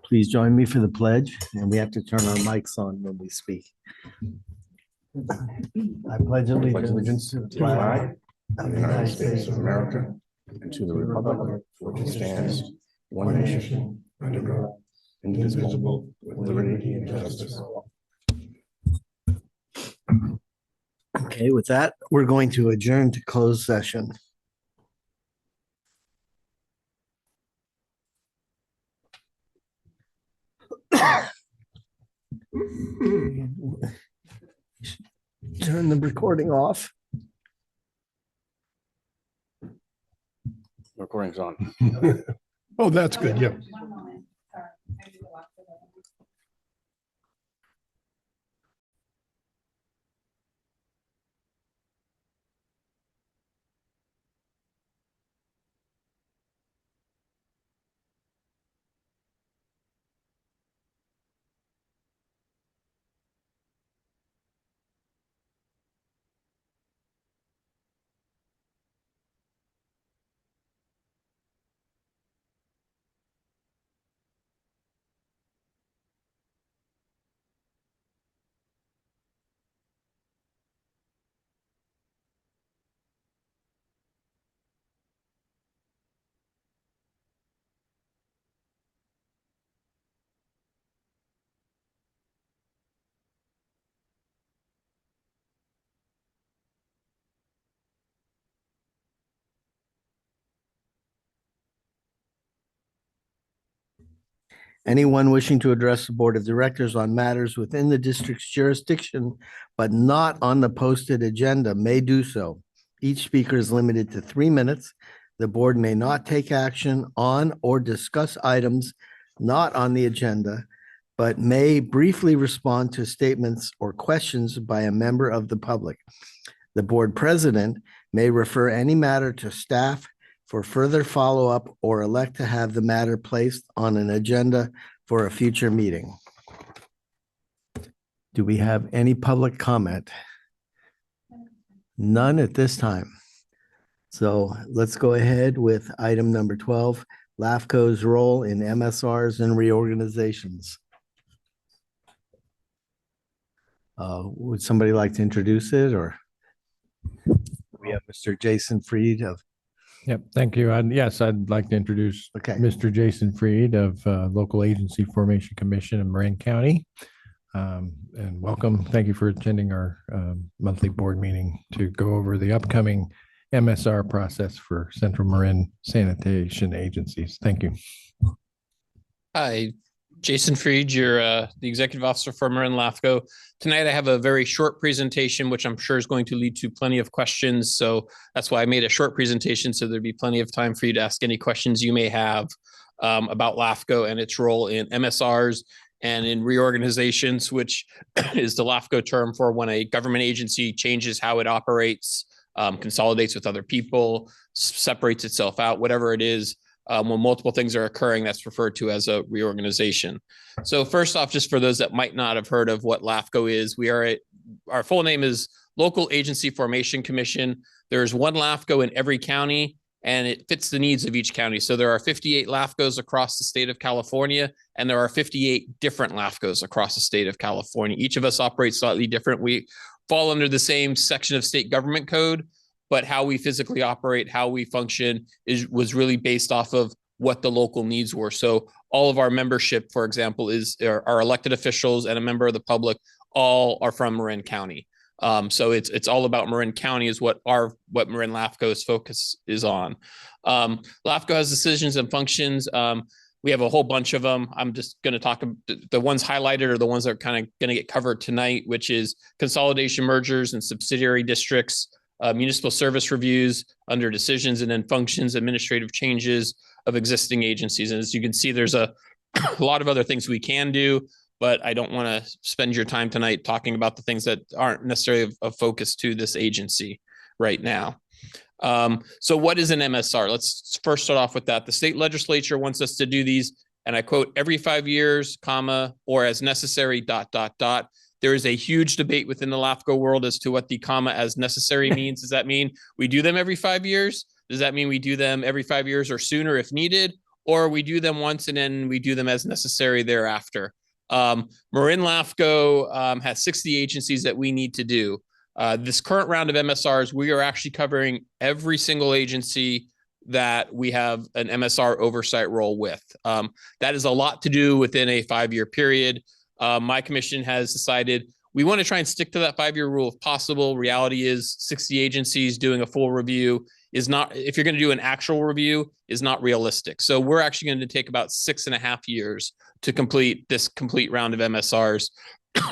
Please join me for the pledge, and we have to turn our mics on when we speak. I pledge allegiance to the flag of the United States of America and to the republic for which it stands, one nation, under God, indivisible, with liberty and justice. Okay, with that, we're going to adjourn to closed session. Turn the recording off. Recording's on. Oh, that's good. Yeah. Anyone wishing to address the Board of Directors on matters within the district's jurisdiction, but not on the posted agenda, may do so. Each speaker is limited to 3 minutes. The board may not take action on or discuss items not on the agenda, but may briefly respond to statements or questions by a member of the public. The board president may refer any matter to staff for further follow-up or elect to have the matter placed on an agenda for a future meeting. Do we have any public comment? None at this time. So let's go ahead with item number 12, LAFCO's role in MSRs and reorganizations. Would somebody like to introduce it, or? We have Mr. Jason Freed of. Yep, thank you. And yes, I'd like to introduce Mr. Jason Freed of Local Agency Formation Commission in Marin County. And welcome. Thank you for attending our monthly board meeting to go over the upcoming MSR process for Central Marin sanitation agencies. Thank you. Hi, Jason Freed, you're the executive officer for Marin LAFCO. Tonight I have a very short presentation, which I'm sure is going to lead to plenty of questions. So that's why I made a short presentation, so there'd be plenty of time for you to ask any questions you may have about LAFCO and its role in MSRs and in reorganizations, which is the LAFCO term for when a government agency changes how it operates, consolidates with other people, separates itself out, whatever it is. When multiple things are occurring, that's referred to as a reorganization. So first off, just for those that might not have heard of what LAFCO is, our full name is Local Agency Formation Commission. There's one LAFCO in every county, and it fits the needs of each county. So there are 58 LAFCOs across the state of California, and there are 58 different LAFCOs across the state of California. Each of us operates slightly different. We fall under the same section of state government code, but how we physically operate, how we function was really based off of what the local needs were. So all of our membership, for example, our elected officials and a member of the public, all are from Marin County. So it's all about Marin County is what Marin LAFCO's focus is on. LAFCO has decisions and functions. We have a whole bunch of them. I'm just going to talk about the ones highlighted are the ones that are kind of going to get covered tonight, which is consolidation, mergers, and subsidiary districts, municipal service reviews under decisions, and then functions, administrative changes of existing agencies. And as you can see, there's a lot of other things we can do, but I don't want to spend your time tonight talking about the things that aren't necessarily of focus to this agency right now. So what is an MSR? Let's first start off with that. The state legislature wants us to do these, and I quote, every 5 years, comma, or as necessary, ... There is a huge debate within the LAFCO world as to what the comma as necessary means. Does that mean we do them every 5 years? Does that mean we do them every 5 years or sooner if needed? or we do them once and then we do them as necessary thereafter. Marin LAFCO has 60 agencies that we need to do. This current round of MSRs, we are actually covering every single agency that we have an MSR oversight role with. That is a lot to do within a 5-year period. My commission has decided we want to try and stick to that 5-year rule if possible. Reality is 60 agencies doing a full review is not, if you're going to do an actual review, is not realistic. So we're actually going to take about 6.5 years to complete this complete round of MSRs.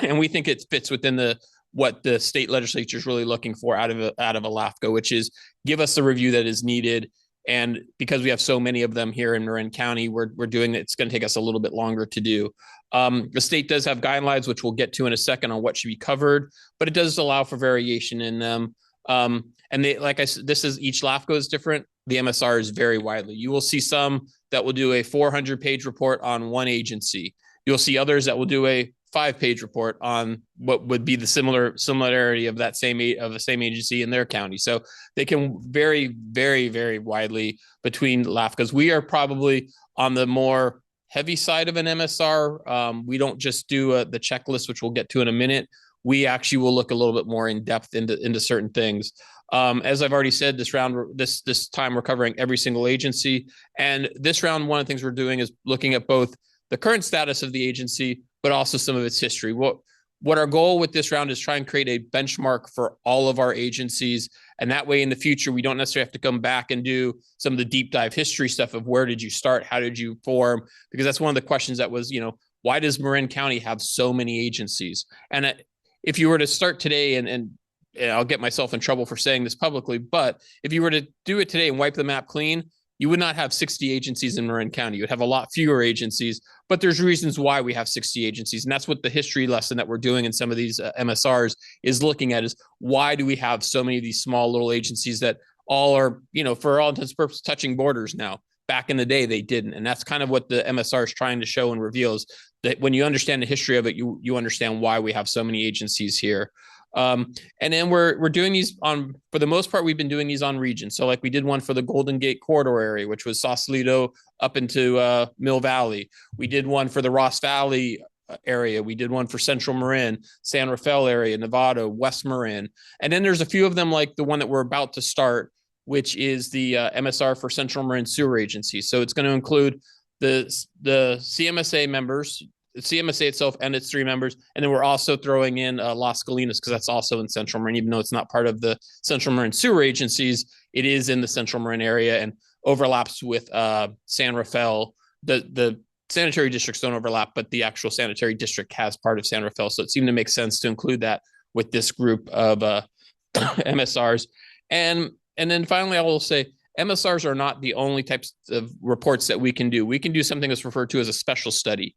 And we think it fits within what the state legislature is really looking for out of a LAFCO, which is give us the review that is needed. And because we have so many of them here in Marin County, we're doing it. It's going to take us a little bit longer to do. The state does have guidelines, which we'll get to in a second, on what should be covered, but it does allow for variation in them. And they, like I said, each LAFCO is different. The MSR is very widely. You will see some that will do a 400-page report on one agency. You'll see others that will do a 5-page report on what would be the similarity of the same agency in their county. So they can vary very, very widely between LAFCOs. We are probably on the more heavy side of an MSR. We don't just do the checklist, which we'll get to in a minute. We actually will look a little bit more in depth into certain things. As I've already said, this time we're covering every single agency. And this round, one of the things we're doing is looking at both the current status of the agency, but also some of its history. What our goal with this round is try and create a benchmark for all of our agencies. And that way in the future, we don't necessarily have to come back and do some of the deep dive history stuff of where did you start? How did you form? Because that's one of the questions that was, why does Marin County have so many agencies? And if you were to start today, and I'll get myself in trouble for saying this publicly, but if you were to do it today and wipe the map clean, you would not have 60 agencies in Marin County. You would have a lot fewer agencies, but there's reasons why we have 60 agencies. And that's what the history lesson that we're doing in some of these MSRs is looking at, is why do we have so many of these small little agencies that all are, for all intents and purposes, touching borders now. Back in the day, they didn't. And that's kind of what the MSR is trying to show and reveals, that when you understand the history of it, you understand why we have so many agencies here. And then we're doing these for the most part, we've been doing these on region. So like we did one for the Golden Gate corridor area, which was Sausalito up into Mill Valley. We did one for the Ross Valley area. We did one for Central Marin, San Rafael area, Nevada, West Marin. And then there's a few of them like the one that we're about to start, which is the MSR for Central Marin Sewer Agency. So it's going to include the CMSA members, the CMSA itself and its 3 members. And then we're also throwing in Las Colinas, because that's also in Central Marin. Even though it's not part of the Central Marin Sewer Agencies, it is in the Central Marin area and overlaps with San Rafael. The sanitary districts don't overlap, but the actual sanitary district has part of San Rafael. So it seemed to make sense to include that with this group of MSRs. And then finally, I will say, MSRs are not the only types of reports that we can do. We can do something that's referred to as a special study.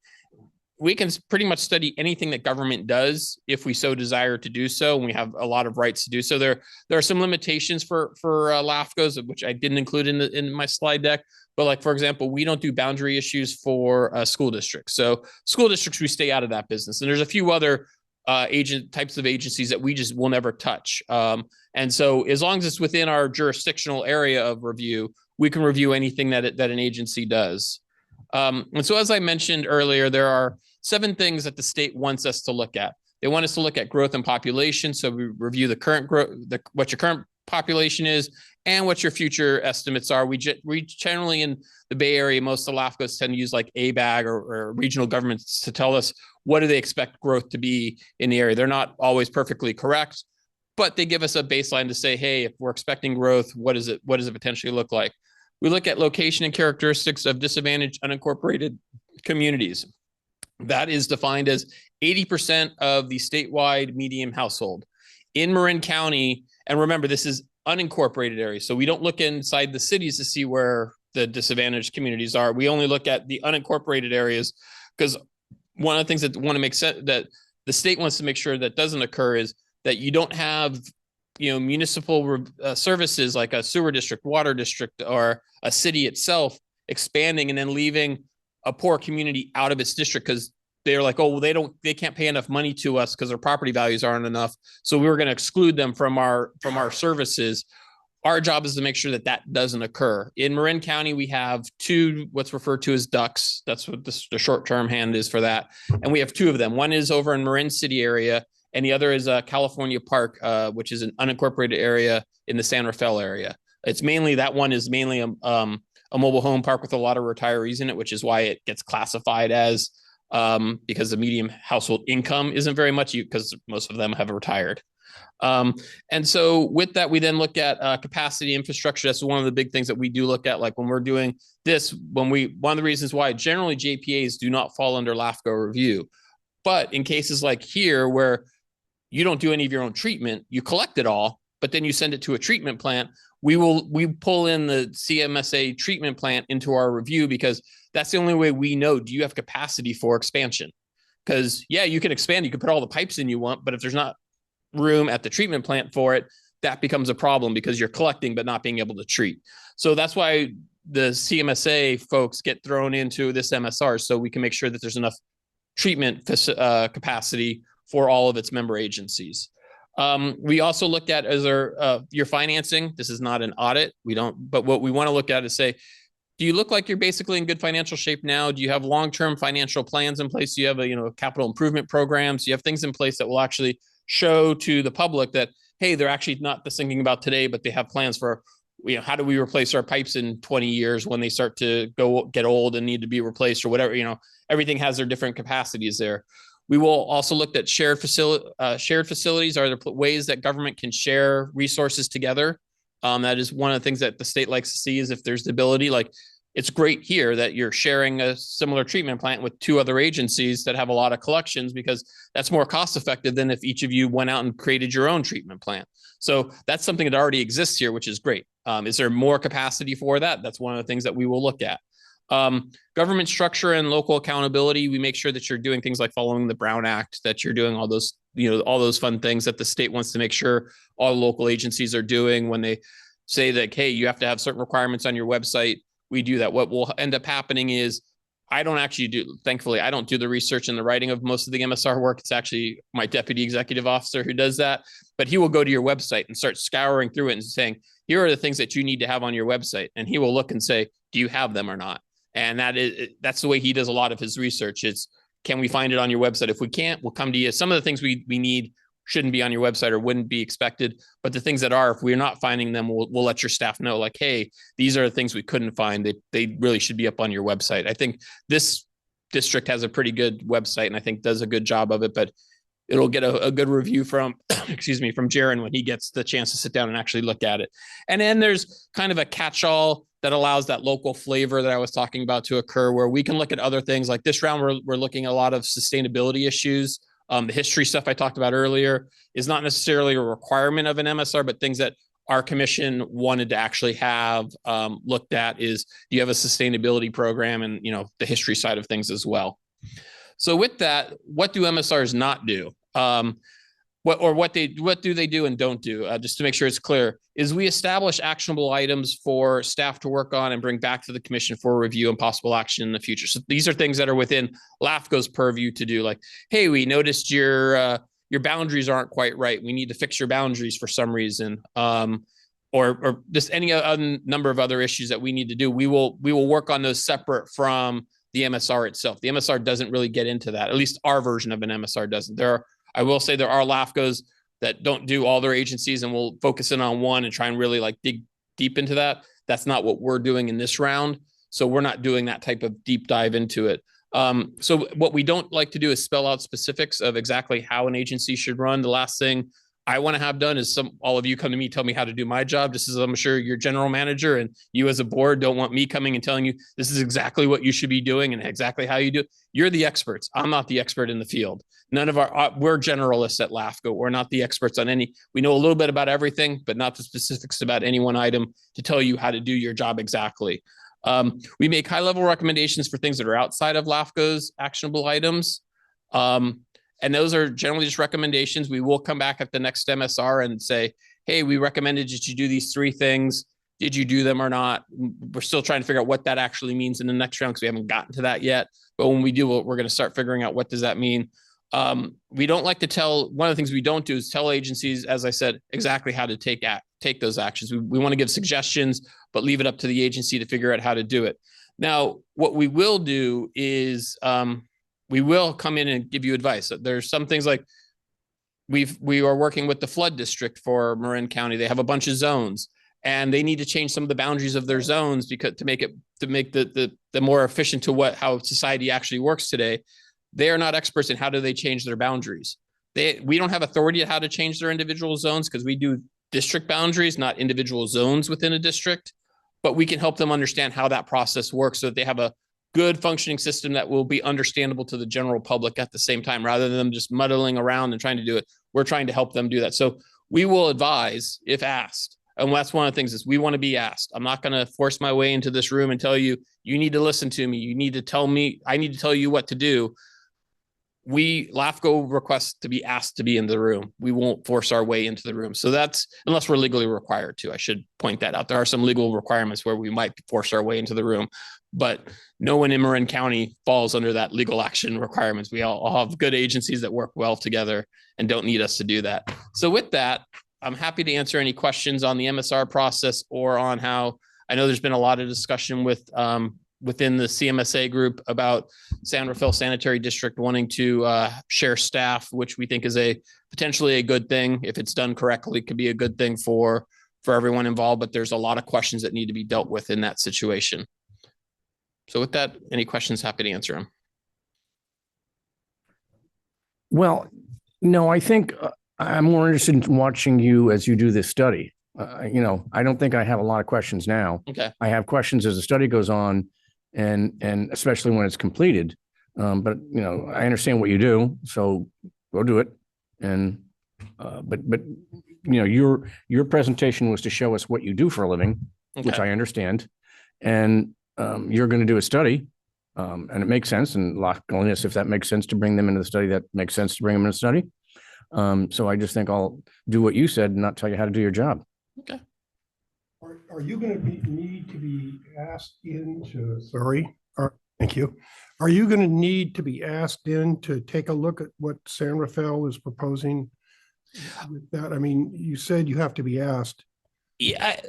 We can pretty much study anything that government does if we so desire to do so, and we have a lot of rights to do so. There are some limitations for LAFCOs, which I didn't include in my slide deck. But like, for example, we don't do boundary issues for school districts. So school districts, we stay out of that business. And there's a few other types of agencies that we just will never touch. And so as long as it's within our jurisdictional area of review, we can review anything that an agency does. And so, as I mentioned earlier, there are 7 things that the state wants us to look at. They want us to look at growth and population. So we review the current growth, what your current population is, and what your future estimates are. We generally in the Bay Area, most of the LAFCOs tend to use like ABAG or regional governments to tell us what do they expect growth to be in the area. They're not always perfectly correct, but they give us a baseline to say, hey, if we're expecting growth, what does it potentially look like? We look at location and characteristics of disadvantaged unincorporated communities. That is defined as 80% of the statewide median household. In Marin County, and remember, this is unincorporated areas, so we don't look inside the cities to see where the disadvantaged communities are. We only look at the unincorporated areas, because one of the things that want to make sense, that the state wants to make sure that doesn't occur, is that you don't have municipal services like a sewer district, water district, or a city itself expanding and then leaving a poor community out of its district because they're like, oh, well, they can't pay enough money to us because their property values aren't enough. So we were going to exclude them from our services. our job is to make sure that that doesn't occur. In Marin County, we have two, what's referred to as ducks. That's what the short-term hand is for that. And we have two of them. One is over in Marin City area, and the other is California Park, which is an unincorporated area in the San Rafael area. It's mainly, that one is mainly a mobile home park with a lot of retirees in it, which is why it gets classified as, because the median household income isn't very much, because most of them have retired. And so with that, we then look at capacity infrastructure. That's one of the big things that we do look at. Like when we're doing this, one of the reasons why generally JPAs do not fall under LAFCO review. But in cases like here, where you don't do any of your own treatment, you collect it all, but then you send it to a treatment plant, we pull in the CMSA treatment plant into our review, because that's the only way we know, do you have capacity for expansion? Because yeah, you can expand, you can put all the pipes in you want, but if there's not room at the treatment plant for it, that becomes a problem, because you're collecting but not being able to treat. So that's why the CMSA folks get thrown into this MSR, so we can make sure that there's enough treatment capacity for all of its member agencies. We also looked at as your financing. This is not an audit. But what we want to look at is say, do you look like you're basically in good financial shape now? Do you have long-term financial plans in place? Do you have capital improvement programs? Do you have things in place that will actually show to the public that, hey, they're actually not just thinking about today, but they have plans for, how do we replace our pipes in 20 years when they start to get old and need to be replaced or whatever, everything has their different capacities there. We will also look at shared facilities. Are there ways that government can share resources together? That is one of the things that the state likes to see, is if there's the ability, like it's great here that you're sharing a similar treatment plant with two other agencies that have a lot of collections, because that's more cost effective than if each of you went out and created your own treatment plant. So that's something that already exists here, which is great. Is there more capacity for that? That's one of the things that we will look at. Government structure and local accountability. We make sure that you're doing things like following the Brown Act, that you're doing all those, all those fun things that the state wants to make sure all local agencies are doing when they say that, hey, you have to have certain requirements on your website. We do that. What will end up happening is thankfully, I don't do the research and the writing of most of the MSR work. It's actually my deputy executive officer who does that, but he will go to your website and start scouring through it and saying, here are the things that you need to have on your website. And he will look and say, do you have them or not? And that's the way he does a lot of his research. It's, can we find it on your website? If we can't, we'll come to you. Some of the things we need shouldn't be on your website or wouldn't be expected. But the things that are, if we're not finding them, we'll let your staff know, like, hey, these are the things we couldn't find. They really should be up on your website. I think this district has a pretty good website and I think does a good job of it, but it'll get a good review from, excuse me, from Jaron when he gets the chance to sit down and actually look at it. And then there's kind of a catch-all that allows that local flavor that I was talking about to occur, where we can look at other things. Like this round, we're looking at a lot of sustainability issues. The history stuff I talked about earlier is not necessarily a requirement of an MSR, but things that our commission wanted to actually have looked at is, do you have a sustainability program, and the history side of things as well. So with that, what do MSRs not do? What do they do and don't do? Just to make sure it's clear, is we establish actionable items for staff to work on and bring back to the commission for review and possible action in the future. So these are things that are within LAFCO's purview to do. Like, hey, we noticed your boundaries aren't quite right. We need to fix your boundaries for some reason, or just any number of other issues that we need to do. We will work on those separate from the MSR itself. The MSR doesn't really get into that. At least our version of an MSR doesn't. I will say there are LAFCOs that don't do all their agencies and will focus in on one and try and really like dig deep into that. That's not what we're doing in this round. So we're not doing that type of deep dive into it. So what we don't like to do is spell out specifics of exactly how an agency should run. The last thing I want to have done is all of you come to me, tell me how to do my job, just as I'm sure your general manager and you as a board don't want me coming and telling you this is exactly what you should be doing and exactly how you do it. You're the experts. I'm not the expert in the field. None of we're generalists at LAFCO. We're not the experts on we know a little bit about everything, but not the specifics about any one item to tell you how to do your job exactly. We make high-level recommendations for things that are outside of LAFCO's actionable items. And those are generally just recommendations. We will come back at the next MSR and say, hey, we recommended that you do these 3 things. Did you do them or not? We're still trying to figure out what that actually means in the next round because we haven't gotten to that yet. But when we do, we're going to start figuring out what does that mean. We don't like to one of the things we don't do is tell agencies, as I said, exactly how to take take those actions. We want to give suggestions, but leave it up to the agency to figure out how to do it. Now, what we will do is we will come in and give you advice. There's some things like we are working with the flood district for Marin County. They have a bunch of zones, and they need to change some of the boundaries of their zones because to make the more efficient to how society actually works today. They are not experts in how do they change their boundaries. We don't have authority at how to change their individual zones because we do district boundaries, not individual zones within a district. But we can help them understand how that process works so that they have a good functioning system that will be understandable to the general public at the same time, rather than them just muddling around and trying to do it. We're trying to help them do that. So we will advise if asked. And that's one of the things is we want to be asked. I'm not going to force my way into this room and tell you, you need to listen to me. You need to tell me, I need to tell you what to do. LAFCO requests to be asked to be in the room. We won't force our way into the room. So that's, unless we're legally required to, I should point that out. There are some legal requirements where we might force our way into the room, but no one in Marin County falls under that legal action requirements. We all have good agencies that work well together and don't need us to do that. So with that, I'm happy to answer any questions on the MSR process or on how, I know there's been a lot of discussion within the CMSA group about San Rafael Sanitary District wanting to share staff, which we think is potentially a good thing. If it's done correctly, it could be a good thing for everyone involved, but there's a lot of questions that need to be dealt with in that situation. So with that, any questions, happy to answer them. Well, no, I think I'm more interested in watching you as you do this study. I don't think I have a lot of questions now. Okay. I have questions as the study goes on, and especially when it's completed. But I understand what you do, so go do it. And but your presentation was to show us what you do for a living, which Okay. I understand, and you're going to do a study, and it makes sense. And lawfulness, if that makes sense to bring them into the study, that makes sense to bring them into the study. So I just think I'll do what you said and not tell you how to do your job. Okay. Are you going to need to be asked into, thank you. Are you going to need to be asked in to take a look at what San Rafael is proposing with that? I mean, you said you have to be asked. Yeah,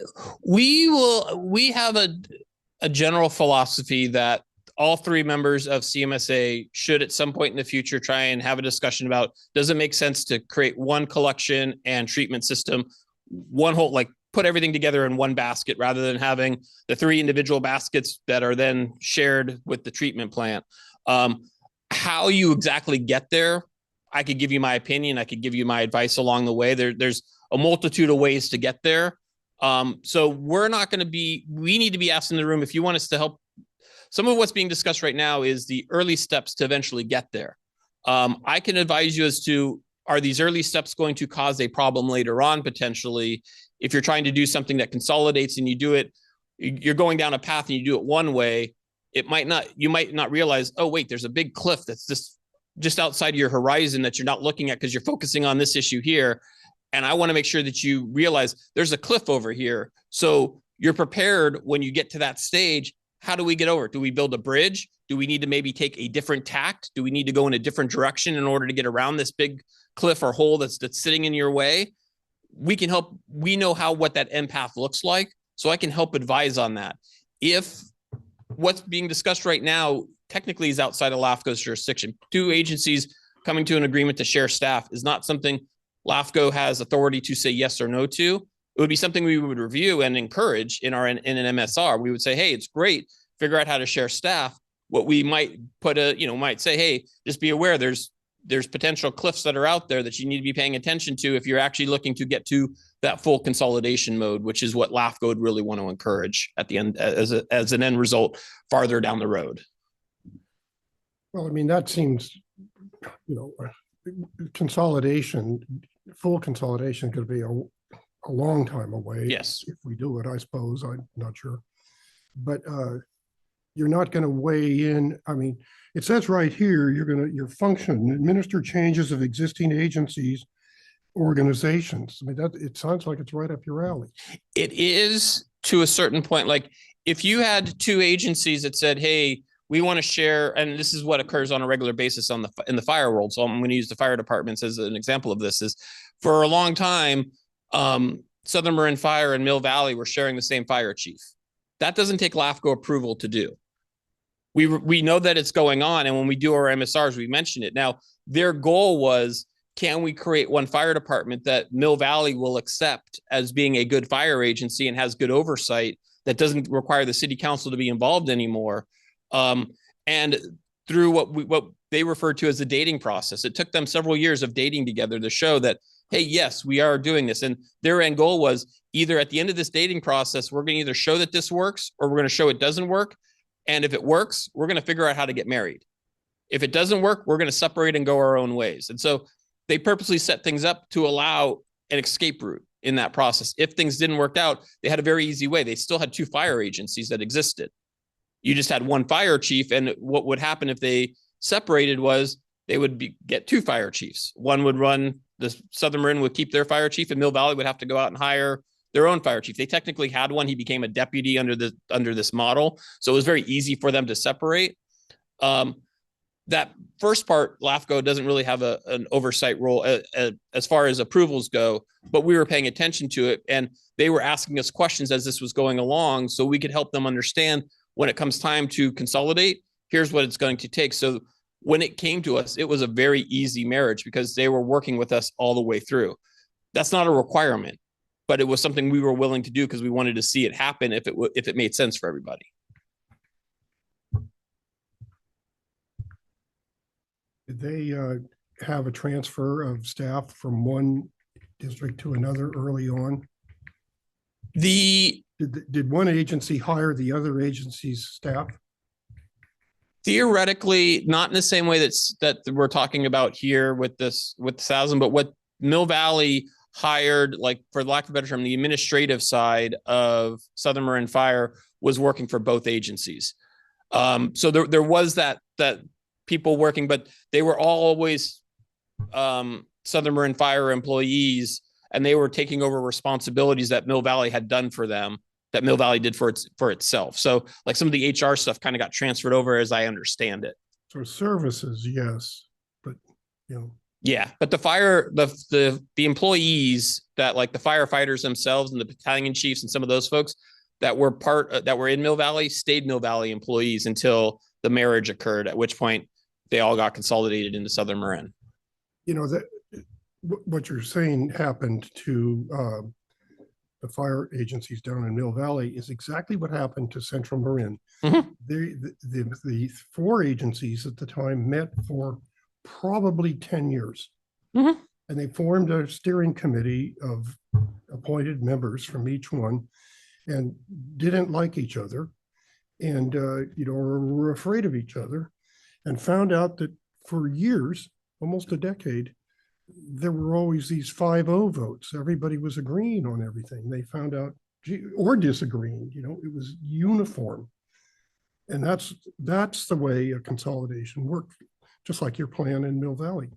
we have a general philosophy that all three members of CMSA should at some point in the future try and have a discussion about, does it make sense to create one collection and treatment system, one whole, like put everything together in one basket rather than having the three individual baskets that are then shared with the treatment plant. How you exactly get there, I could give you my opinion. I could give you my advice along the way. There's a multitude of ways to get there. So we're not going to we need to be asked in the room if you want us to help. Some of what's being discussed right now is the early steps to eventually get there. I can advise you as to, are these early steps going to cause a problem later on potentially? If you're trying to do something that consolidates and you do it, you're going down a path and you do it one way, you might not realize, oh, wait, there's a big cliff that's just outside of your horizon that you're not looking at because you're focusing on this issue here. And I want to make sure that you realize there's a cliff over here. So you're prepared when you get to that stage. How do we get over it? Do we build a bridge? Do we need to maybe take a different tact? Do we need to go in a different direction in order to get around this big cliff or hole that's sitting in your way? We can help. We know what that end path looks like. So I can help advise on that. If what's being discussed right now technically is outside of LAFCO's jurisdiction, two agencies coming to an agreement to share staff is not something LAFCO has authority to say yes or no to. It would be something we would review and encourage in an MSR. We would say, hey, it's great. Figure out how to share staff. What we might might say, hey, just be aware there's potential cliffs that are out there that you need to be paying attention to if you're actually looking to get to that full consolidation mode, which is what LAFCO would really want to encourage at the end as an end result farther down the road. Well, I mean, that seems, consolidation, full consolidation could be a long time away. Yes. If we do it, I suppose, I'm not sure. But you're not going to weigh in. I mean, it says right here, your function, administer changes of existing agencies, organizations. I mean, it sounds like it's right up your alley. It is to a certain point. Like if you had two agencies that said, hey, we want to share, and this is what occurs on a regular basis in the fire world. So I'm going to use the fire departments as an example of this. Is for a long time, Southern Marin Fire and Mill Valley were sharing the same fire chief. That doesn't take LAFCO approval to do. We know that it's going on, and when we do our MSRs, we mention it. Now, their goal was, can we create one fire department that Mill Valley will accept as being a good fire agency and has good oversight that doesn't require the city council to be involved anymore? And through what they referred to as the dating process, it took them several years of dating together to show that, hey, yes, we are doing this. And their end goal was either at the end of this dating process, we're going to either show that this works or we're going to show it doesn't work. And if it works, we're going to figure out how to get married. If it doesn't work, we're going to separate and go our own ways. And so they purposely set things up to allow an escape route in that process. If things didn't work out, they had a very easy way. They still had two fire agencies that existed. You just had one fire chief. And what would happen if they separated was they would get two fire chiefs. One would run, the Southern Marin would keep their fire chief, and Mill Valley would have to go out and hire their own fire chief. They technically had one. He became a deputy under this model. So it was very easy for them to separate. That first part, LAFCO doesn't really have an oversight role as far as approvals go, but we were paying attention to it, and they were asking us questions as this was going along so we could help them understand when it comes time to consolidate, here's what it's going to take. So when it came to us, it was a very easy marriage because they were working with us all the way through. That's not a requirement, but it was something we were willing to do because we wanted to see it happen if it made sense for everybody. Did they have a transfer of staff from one district to another early on? Did one agency hire the other agency's staff? Theoretically, not in the same way that we're talking about here with 1,000, but what Mill Valley hired, like for lack of a better term, the administrative side of Southern Marin Fire was working for both agencies. So there was that people working, but they were always Southern Marin Fire employees, and they were taking over responsibilities that Mill Valley had done for them, that Mill Valley did for itself. So like some of the HR stuff kind of got transferred over as I understand it. So services, yes, but Yeah, but the employees that like the firefighters themselves and the battalion chiefs and some of those folks that were in Mill Valley stayed Mill Valley employees until the marriage occurred, at which point they all got consolidated into Southern Marin. That what you're saying happened to the fire agencies down in Mill Valley is exactly what happened to Central Marin. Mm-hmm. The four agencies at the time met for probably 10 years. Mm-hmm. And they formed a steering committee of appointed members from each one and didn't like each other and, were afraid of each other, and found out that for years, almost a decade, there were always these 5-0 votes. Everybody was agreeing on everything. They found out, or disagreeing, it was uniform. And that's the way a consolidation works, just like your plan in Mill Valley.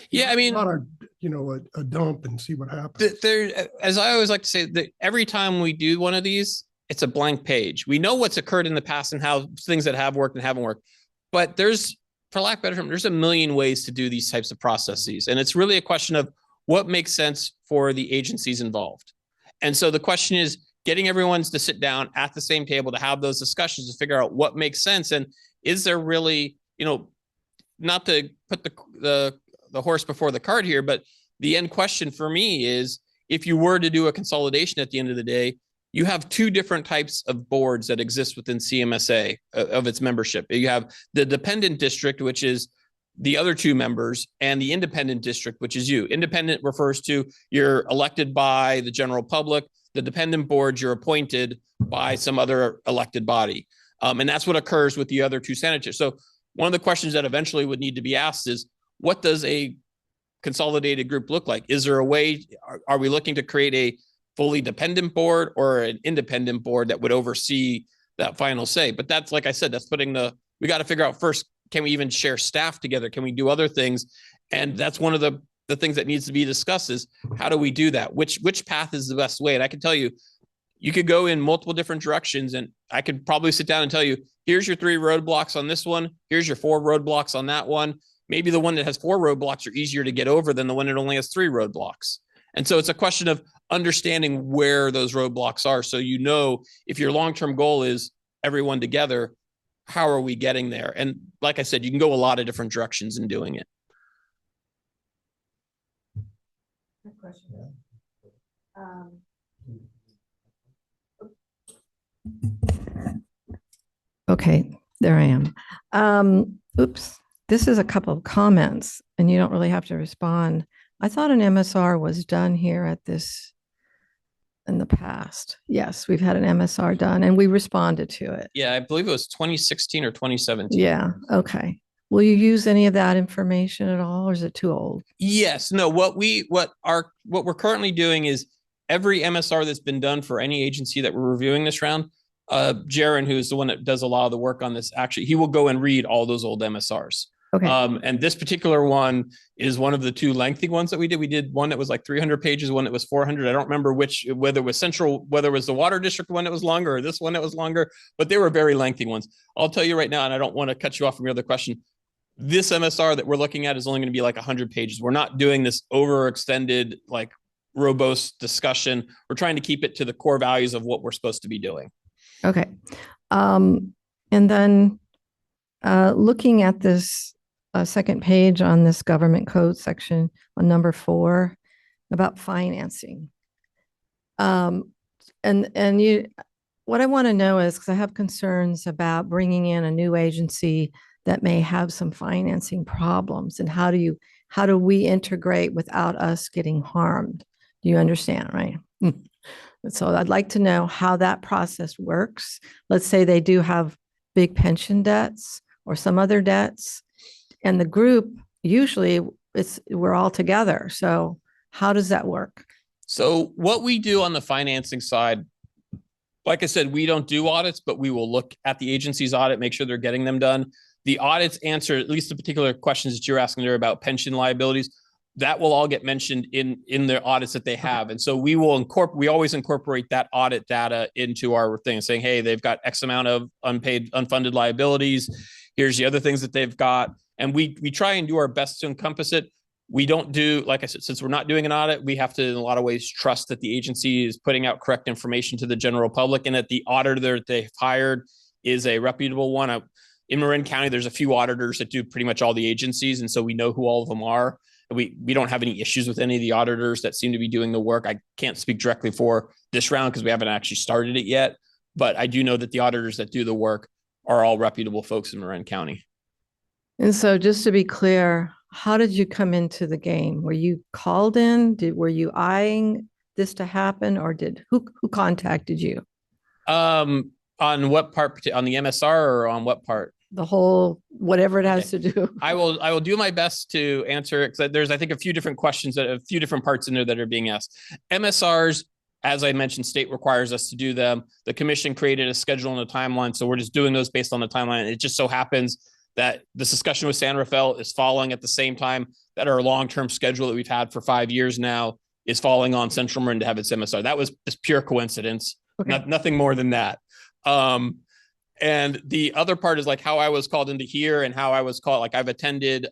Yeah, I mean, not a dump and see what happens. There, as I always like to say, that every time we do one of these, it's a blank page. We know what's occurred in the past and how things that have worked and haven't worked, but for lack of a better term, there's a million ways to do these types of processes. And it's really a question of what makes sense for the agencies involved. And so the question is getting everyone to sit down at the same table to have those discussions to figure out what makes sense. And is there really, not to put the horse before the cart here, but the end question for me is, if you were to do a consolidation at the end of the day, you have two different types of boards that exist within CMSA of its membership. You have the dependent district, which is the other two members, and the independent district, which is you. Independent refers to you're elected by the general public. The dependent board, you're appointed by some other elected body. And that's what occurs with the other two senators. So one of the questions that eventually would need to be asked is, what does a consolidated group look like? Is there a way, are we looking to create a fully dependent board or an independent board that would oversee that final say? But that's, like I said, that's we got to figure out first, can we even share staff together? Can we do other things? And that's one of the things that needs to be discussed is, how do we do that? Which path is the best way? And I can tell you, you could go in multiple different directions, and I could probably sit down and tell you, here's your 3 roadblocks on this one. Here's your 4 roadblocks on that one. Maybe the one that has 4 roadblocks are easier to get over than the one that only has 3 roadblocks. And so it's a question of understanding where those roadblocks are. So, you know, if your long-term goal is everyone together, how are we getting there? And like I said, you can go a lot of different directions in doing it. Good question. Okay, there I am. Oops, this is a couple of comments and you don't really have to respond. I thought an MSR was done here at this in the past. Yes, we've had an MSR done and we responded to it. Yeah, I believe it was 2016 or 2017. Yeah, okay. Will you use any of that information at all, or is it too old? Yes, no, what we're currently doing is every MSR that's been done for any agency that we're reviewing this round, Jaron, who is the one that does a lot of the work on this, actually, he will go and read all those old MSRs. Okay. And this particular one is one of the two lengthy ones that we did. We did one that was like 300 pages, one that was 400. I don't remember whether it was whether it was the water district one that was longer or this one that was longer, but they were very lengthy ones. I'll tell you right now, and I don't want to cut you off from your other question. This MSR that we're looking at is only going to be like 100 pages. We're not doing this overextended, like robust discussion. We're trying to keep it to the core values of what we're supposed to be doing. Okay. And then looking at this second page on this government code section on number 4 about financing. And what I want to know is, because I have concerns about bringing in a new agency that may have some financing problems, and how do we integrate without us getting harmed? Do you understand, right? So I'd like to know how that process works. Let's say they do have big pension debts or some other debts, and the group, usually we're all together. So how does that work? So what we do on the financing side, like I said, we don't do audits, but we will look at the agency's audit, make sure they're getting them done. The audits answer at least the particular questions that you're asking there about pension liabilities. That will all get mentioned in the audits that they have. And so we always incorporate that audit data into our thing, saying, hey, they've got X amount of unfunded liabilities. Here's the other things that they've got. And we try and do our best to encompass it. We don't do, like I said, since we're not doing an audit, we have to, in a lot of ways, trust that the agency is putting out correct information to the general public, and that the auditor that they've hired is a reputable one. In Marin County, there's a few auditors that do pretty much all the agencies, and so we know who all of them are. We don't have any issues with any of the auditors that seem to be doing the work. I can't speak directly for this round because we haven't actually started it yet, but I do know that the auditors that do the work are all reputable folks in Marin County. And so just to be clear, how did you come into the game? Were you called in? Were you eyeing this to happen, or who contacted you? On what part? On the MSR or on what part? The whole, whatever it has to do. I will do my best to answer it, because there's, I think, a few different questions, a few different parts in there that are being asked. MSRs, as I mentioned, state requires us to do them. The commission created a schedule and a timeline, so we're just doing those based on the timeline. It just so happens that this discussion with San Rafael is following at the same time that our long-term schedule that we've had for 5 years now is falling on Central Marin to have its MSR. That was just pure coincidence, okay. Nothing more than that. And the other part is like how I was called into here and how I was called. Like I've attended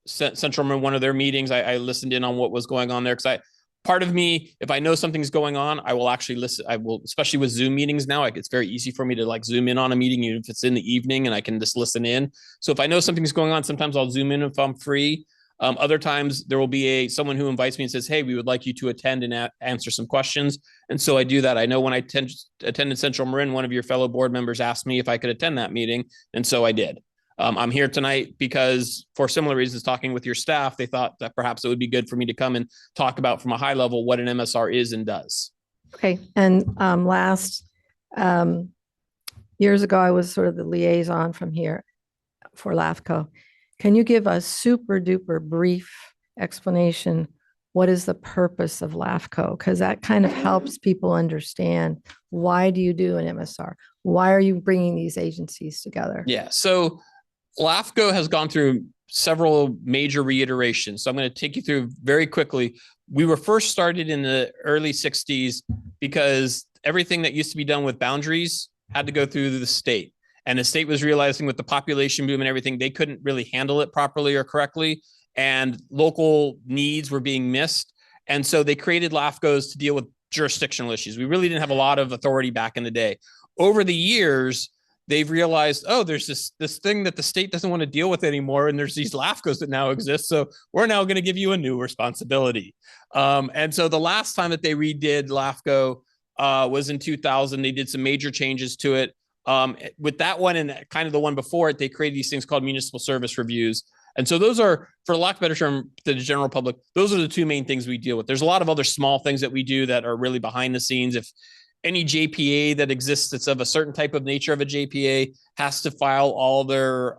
Central Marin, one of their meetings. I listened in on what was going on there, because part of me, if I know something's going on, I will actually listen. I will, especially with Zoom meetings now, it's very easy for me to like zoom in on a meeting, even if it's in the evening, and I can just listen in. So if I know something's going on, sometimes I'll zoom in if I'm free. Other times there will be someone who invites me and says, hey, we would like you to attend and answer some questions. And so I do that. I know when I attended Central Marin, one of your fellow board members asked me if I could attend that meeting. And so I did. I'm here tonight because, for similar reasons, talking with your staff, they thought that perhaps it would be good for me to come and talk about from a high level what an MSR is and does. Okay. And years ago, I was sort of the liaison from here for LAFCO. Can you give a super duper brief explanation? What is the purpose of LAFCO? Because that kind of helps people understand, why do you do an MSR? Why are you bringing these agencies together? Yeah. So LAFCO has gone through several major reiterations. So I'm going to take you through very quickly. We were first started in the early 60s because everything that used to be done with boundaries had to go through the state. And the state was realizing with the population boom and everything, they couldn't really handle it properly or correctly. And local needs were being missed. And so they created LAFCOs to deal with jurisdictional issues. We really didn't have a lot of authority back in the day. Over the years, they've realized, oh, there's this thing that the state doesn't want to deal with anymore. And there's these LAFCOs that now exist. So we're now going to give you a new responsibility. And so the last time that they redid LAFCO was in 2000. They did some major changes to it. With that one and kind of the one before it, they created these things called municipal service reviews. And so those are, for lack of a better term, to the general public, those are the two main things we deal with. There's a lot of other small things that we do that are really behind the scenes. If any JPA that exists that's of a certain type of nature of a JPA has to file all their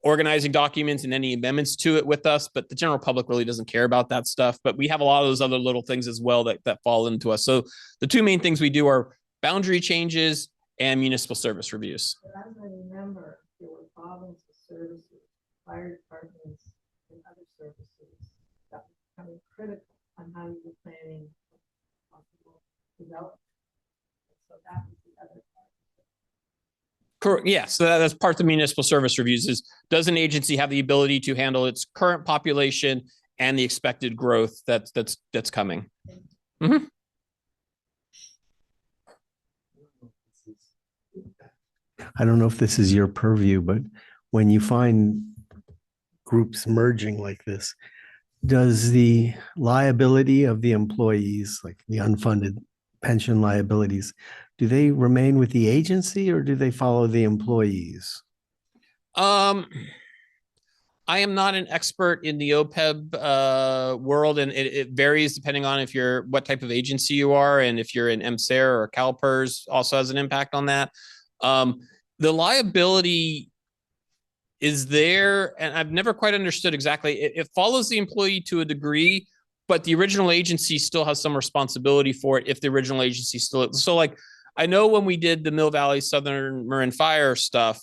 organizing documents and any amendments to it with us, but the general public really doesn't care about that stuff. But we have a lot of those other little things as well that fall into us. So the two main things we do are boundary changes and municipal service reviews. But as I remember, there were problems with services, fire departments, and other services that were becoming critical on how you were planning possible development. So that was the other part. Correct. Yes, so that's part of the municipal service reviews is, does an agency have the ability to handle its current population and the expected growth that's coming? Mm-hmm. I don't know if this is your purview, but when you find groups merging like this, does the liability of the employees, like the unfunded pension liabilities, do they remain with the agency or do they follow the employees? I am not an expert in the OPEB world, and it varies depending on what type of agency you are, and if you're in MSARE or CalPERS also has an impact on that. The liability is there, and I've never quite understood exactly. It follows the employee to a degree, but the original agency still has some responsibility for it if the original agency still. So like, I know when we did the Mill Valley Southern Marin Fire stuff,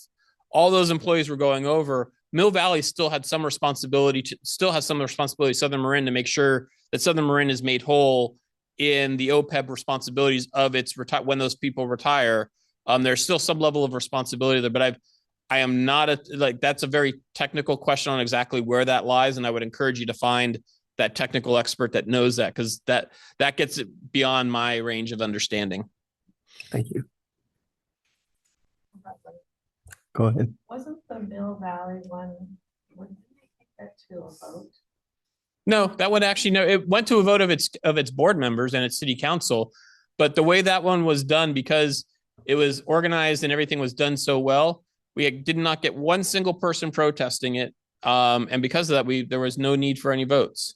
all those employees were going over. Mill Valley still has some responsibility, Southern Marin, to make sure that Southern Marin is made whole in the OPEB responsibilities of its when those people retire. There's still some level of responsibility there, but I am not that's a very technical question on exactly where that lies. And I would encourage you to find that technical expert that knows that, because that gets it beyond my range of understanding. Thank you. Go ahead. Wasn't the Mill Valley one, didn't they take that to a vote? No, that one actually, no, it went to a vote of its board members and its city council. But the way that one was done, because it was organized and everything was done so well, we did not get one single person protesting it. And because of that, there was no need for any votes.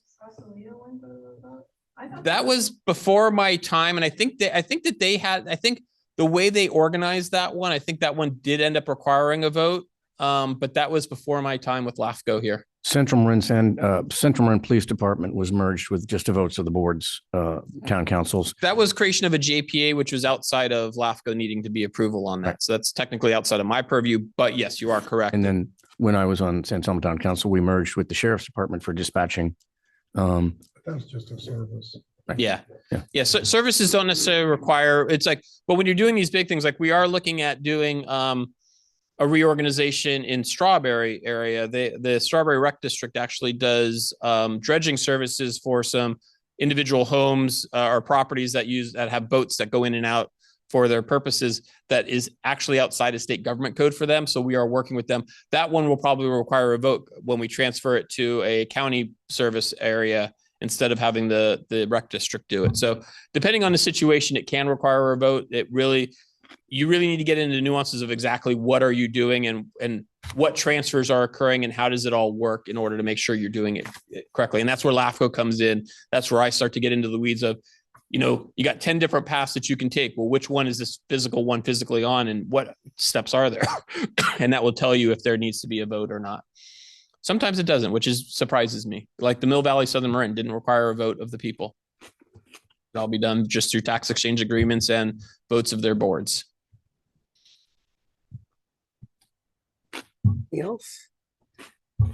That was before my time. And I think the way they organized that one, I think that one did end up requiring a vote. But that was before my time with LAFCO here. Central Marin Police Department was merged with just the votes of the boards, town councils. That was creation of a JPA, which was outside of LAFCO needing to be approval on that. Right. So that's technically outside of my purview, but yes, you are correct. And then when I was on San Antonio Town Council, we merged with the Sheriff's Department for dispatching. That's just a service. Right. Yeah. So services don't necessarily require, it's like, but when you're doing these big things, like we are looking at doing a reorganization in Strawberry area. The Strawberry Rec District actually does dredging services for some individual homes or properties that have boats that go in and out for their purposes. That is actually outside of state government code for them. So we are working with them. That one will probably require a vote when we transfer it to a county service area instead of having the rec district do it. So depending on the situation, it can require a vote. You really need to get into the nuances of exactly what are you doing and what transfers are occurring and how does it all work in order to make sure you're doing it correctly. And that's where LAFCO comes in. That's where I start to get into the weeds of, you got 10 different paths that you can take. Well, which one is this physical one physically on and what steps are there? And that will tell you if there needs to be a vote or not. Sometimes it doesn't, which surprises me. Like the Mill Valley Southern Marin didn't require a vote of the people. It'll be done just through tax exchange agreements and votes of their boards. Anything else?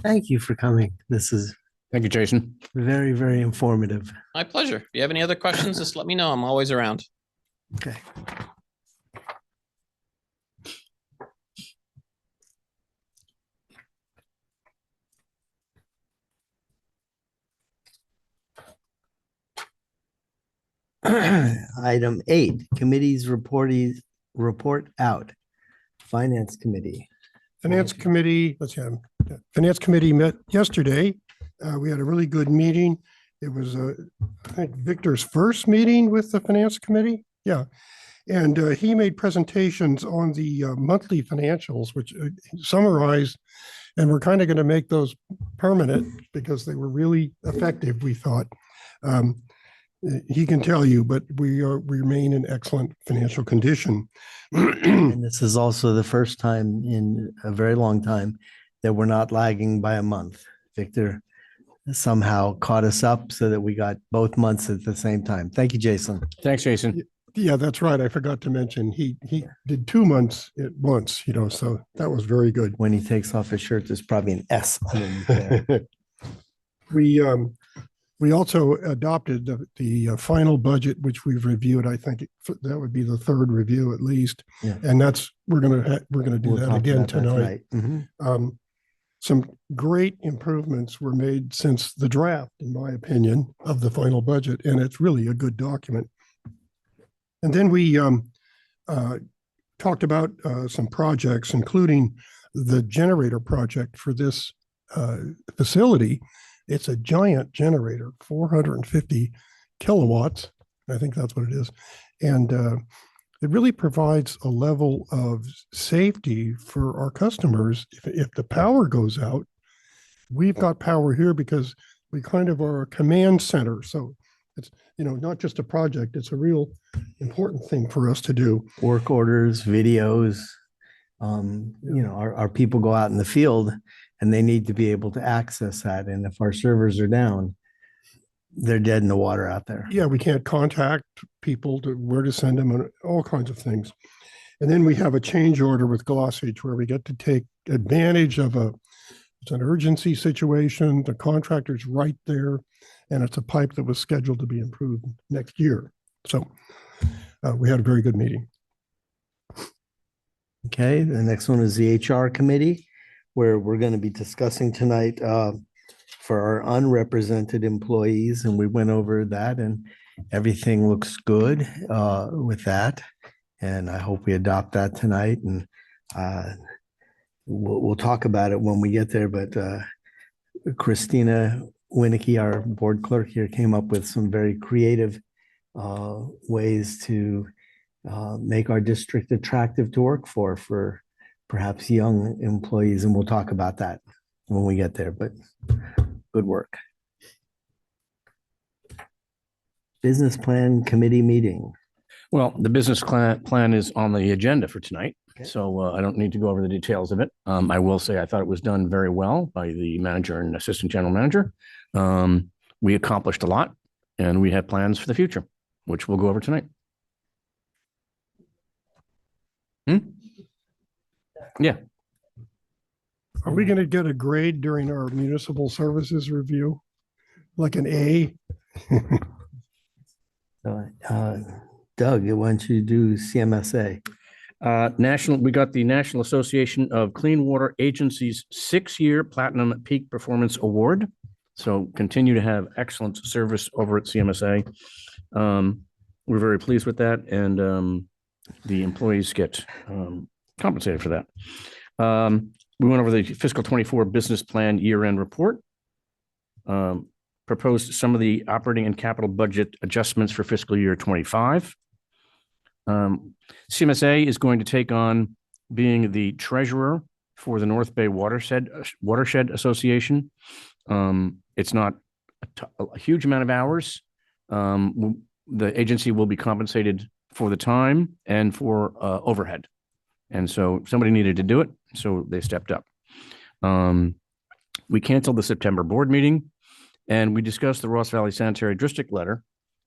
Thank you for coming. Thank you, Jason. Very, very informative. My pleasure. If you have any other questions, just let me know. I'm always around. Okay. Item 8, committees report out. Finance Committee. Finance Committee, Finance Committee met yesterday. We had a really good meeting. It was, I think, Victor's first meeting with the Finance Committee. Yeah. And he made presentations on the monthly financials, which summarized, and we're kind of going to make those permanent because they were really effective, we thought. He can tell you, but we remain in excellent financial condition. And this is also the first time in a very long time that we're not lagging by a month. Victor somehow caught us up so that we got both months at the same time. Thank you, Jason. Thanks, Jason. Yeah, that's right. I forgot to mention he did 2 months at once, so that was very good. When he takes off his shirt, there's probably an S underneath there. We also adopted the final budget, which we've reviewed. I think that would be the third review at least. Yeah. And we're gonna do We'll that talk again about that tonight. Mhm. Some great improvements were made since the draft, in my opinion, of the final budget, and it's really a good document. And then we talked about some projects, including the generator project for this facility. It's a giant generator, 450 kilowatts. I think that's what it is. And it really provides a level of safety for our customers. If the power goes out, we've got power here because we kind of are a command center. So it's, not just a project, it's a real important thing for us to do. Work orders, videos. Our people go out in the field and they need to be able to access that. And if our servers are down, they're dead in the water out there. Yeah, we can't contact people to where to send them and all kinds of things. And then we have a change order with Glossage where we get to take advantage of it's an urgency situation. The contractor's right there, and it's a pipe that was scheduled to be improved next year. So we had a very good meeting. Okay, the next one is the HR Committee, where we're going to be discussing tonight for our unrepresented employees, and we went over that, and everything looks good with that. And I hope we adopt that tonight, and we'll talk about it when we get there. But Christina Winnicky, our board clerk here, came up with some very creative ways to make our district attractive to work for perhaps young employees. And we'll talk about that when we get there, but good work. Business Plan Committee meeting. Well, the business plan is on the agenda for tonight, Okay. so I don't need to go over the details of it. I will say I thought it was done very well by the manager and assistant general manager. We accomplished a lot, and we have plans for the future, which we'll go over tonight. Yeah. Are we going to get a grade during our municipal services review? Like an A? Doug, why don't you do CMSA? We got the National Association of Clean Water Agencies 6-year Platinum Peak Performance Award. So continue to have excellent service over at CMSA. We're very pleased with that, and the employees get compensated for that. We went over the fiscal 24 business plan year-end report. Proposed some of the operating and capital budget adjustments for fiscal year 25. CMSA is going to take on being the treasurer for the North Bay Watershed Association. It's not a huge amount of hours. The agency will be compensated for the time and for overhead. And so somebody needed to do it, so they stepped up. We canceled the September board meeting, and we discussed the Ross Valley Sanitary District letter,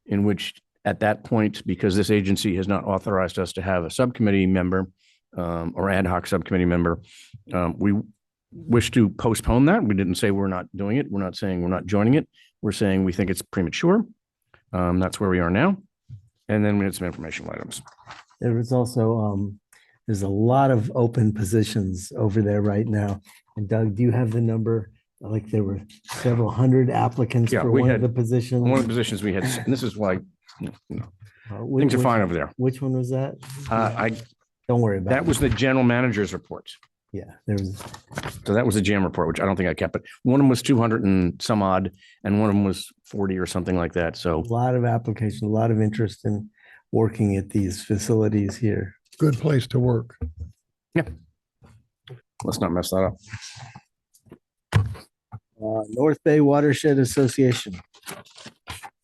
in which at that point, because this agency has not authorized us to have a subcommittee member or ad hoc subcommittee member, we wish to postpone that. We didn't say we're not doing it. We're not saying we're not joining it. We're saying we think it's premature. That's where we are now. And then we had some informational items. There was also, there's a lot of open positions over there right now. And Doug, do you have the number? Like there were several hundred applicants Yeah, for we one of had the positions. One of the positions we had, and this is why Things are fine over there. Which one was that? I, Don't worry about it. that was the general manager's report. Yeah, there was, So that was a jam report, which I don't think I kept, but one of them was 200 and some odd, and one of them was 40 or something like that. So a lot of applications, a lot of interest in working at these facilities here. Good place to work. let's not mess that up. North Bay Watershed Association.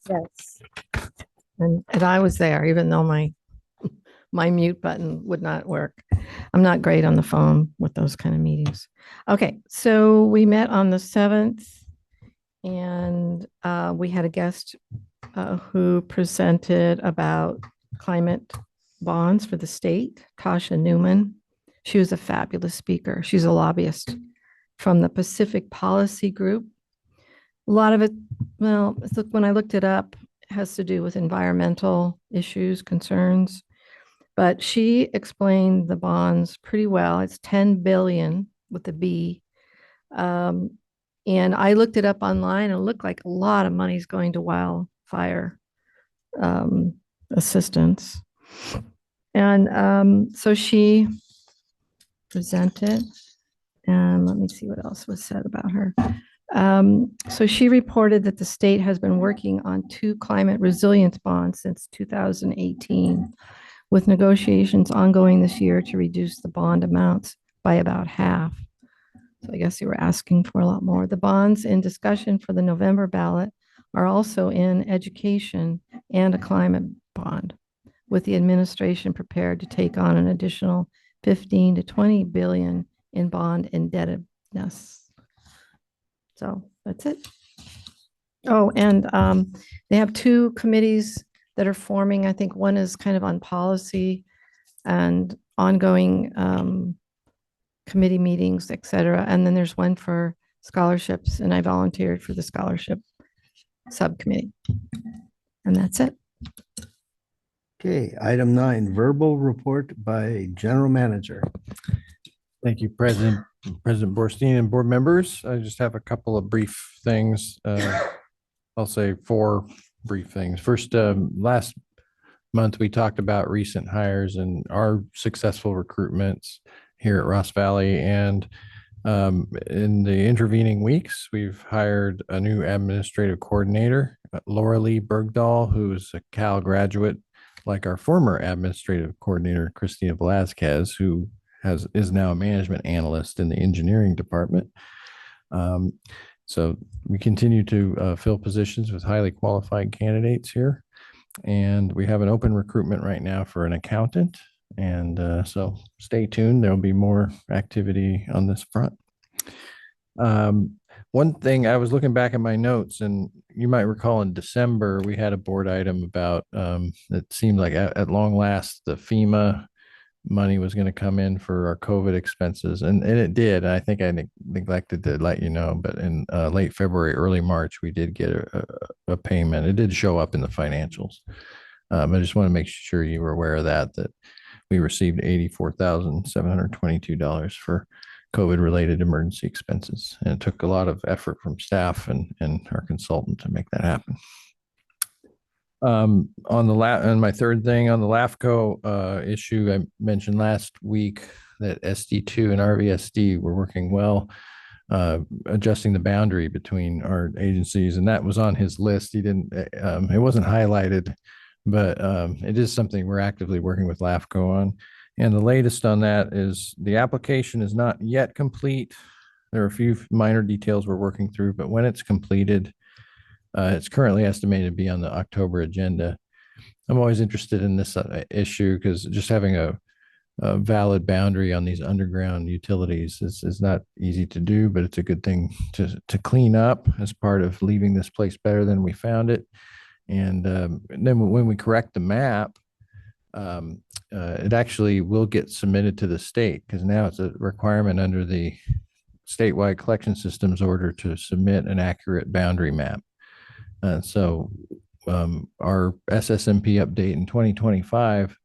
Yes. And I was there, even though my mute button would not work. I'm not great on the phone with those kind of meetings. Okay, so we met on the 7th and we had a guest who presented about climate bonds for the state, Tasha Newman. She was a fabulous speaker. She's a lobbyist from the Pacific Policy Group. A lot of it, well, when I looked it up, it has to do with environmental issues, concerns. But she explained the bonds pretty well. It's 10 billion with a B. And I looked it up online and it looked like a lot of money is going to wildfire assistance. And so she presented, and let me see what else was said about her. So she reported that the state has been working on 2 climate resilience bonds since 2018, with negotiations ongoing this year to reduce the bond amounts by about half. So I guess you were asking for a lot more. The bonds in discussion for the November ballot are also in education and a climate bond, with the administration prepared to take on an additional 15 to 20 billion in bond indebtedness. So that's it. Oh, and they have 2 committees that are forming. I think one is kind of on policy and ongoing committee meetings, et cetera. And then there's one for scholarships, and I volunteered for the scholarship subcommittee. And that's it. Okay, item 9, verbal report by general manager. Thank you, President Borstein and board members. I just have a couple of brief things. I'll say 4 brief things. First, last month, we talked about recent hires and our successful recruitments here at Ross Valley. And in the intervening weeks, we've hired a new administrative coordinator, Laura Lee Bergdahl, who's a Cal graduate, like our former administrative coordinator, Christina Velazquez, who is now a management analyst in the engineering department. So we continue to fill positions with highly qualified candidates here. And we have an open recruitment right now for an accountant. And so stay tuned. There'll be more activity on this front. One thing, I was looking back at my notes, and you might recall in December, we had a board item about it seemed like at long last, the FEMA money was going to come in for our COVID expenses. And it did. I think I neglected to let you know, but in late February, early March, we did get a payment. It did show up in the financials. I just want to make sure you were aware of that we received $84,722 for COVID-related emergency expenses. And it took a lot of effort from staff and our consultant to make that happen. And my third thing on the LAFCO issue, I mentioned last week that SD2 and RVSD were working well, adjusting the boundary between our agencies, and that was on his list. He didn't, it wasn't highlighted, but it is something we're actively working with LAFCO on. And the latest on that is the application is not yet complete. There are a few minor details we're working through, but when it's completed, it's currently estimated to be on the October agenda. I'm always interested in this issue because just having a valid boundary on these underground utilities is not easy to do, but it's a good thing to clean up as part of leaving this place better than we found it. And then when we correct the map, it actually will get submitted to the state, because now it's a requirement under the statewide collection systems order to submit an accurate boundary map. So our SSMP update in 2025,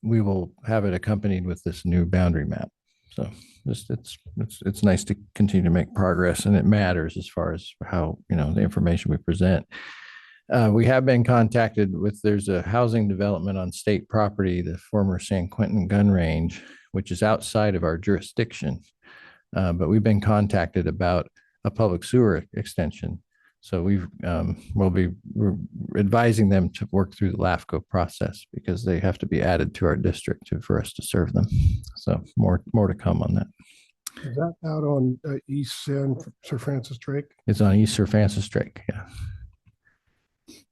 we will have it accompanied with this new boundary map. So it's nice to continue to make progress, and it matters as far as how, the information we present. We have been contacted with, there's a housing development on state property, the former San Quentin gun range, which is outside of our jurisdiction. But we've been contacted about a public sewer extension. So we're advising them to work through the LAFCO process because they have to be added to our district for us to serve them. So more to come on that. Is that out on East San Sir Francis Drake? It's on East Sir Francis Drake. Yeah.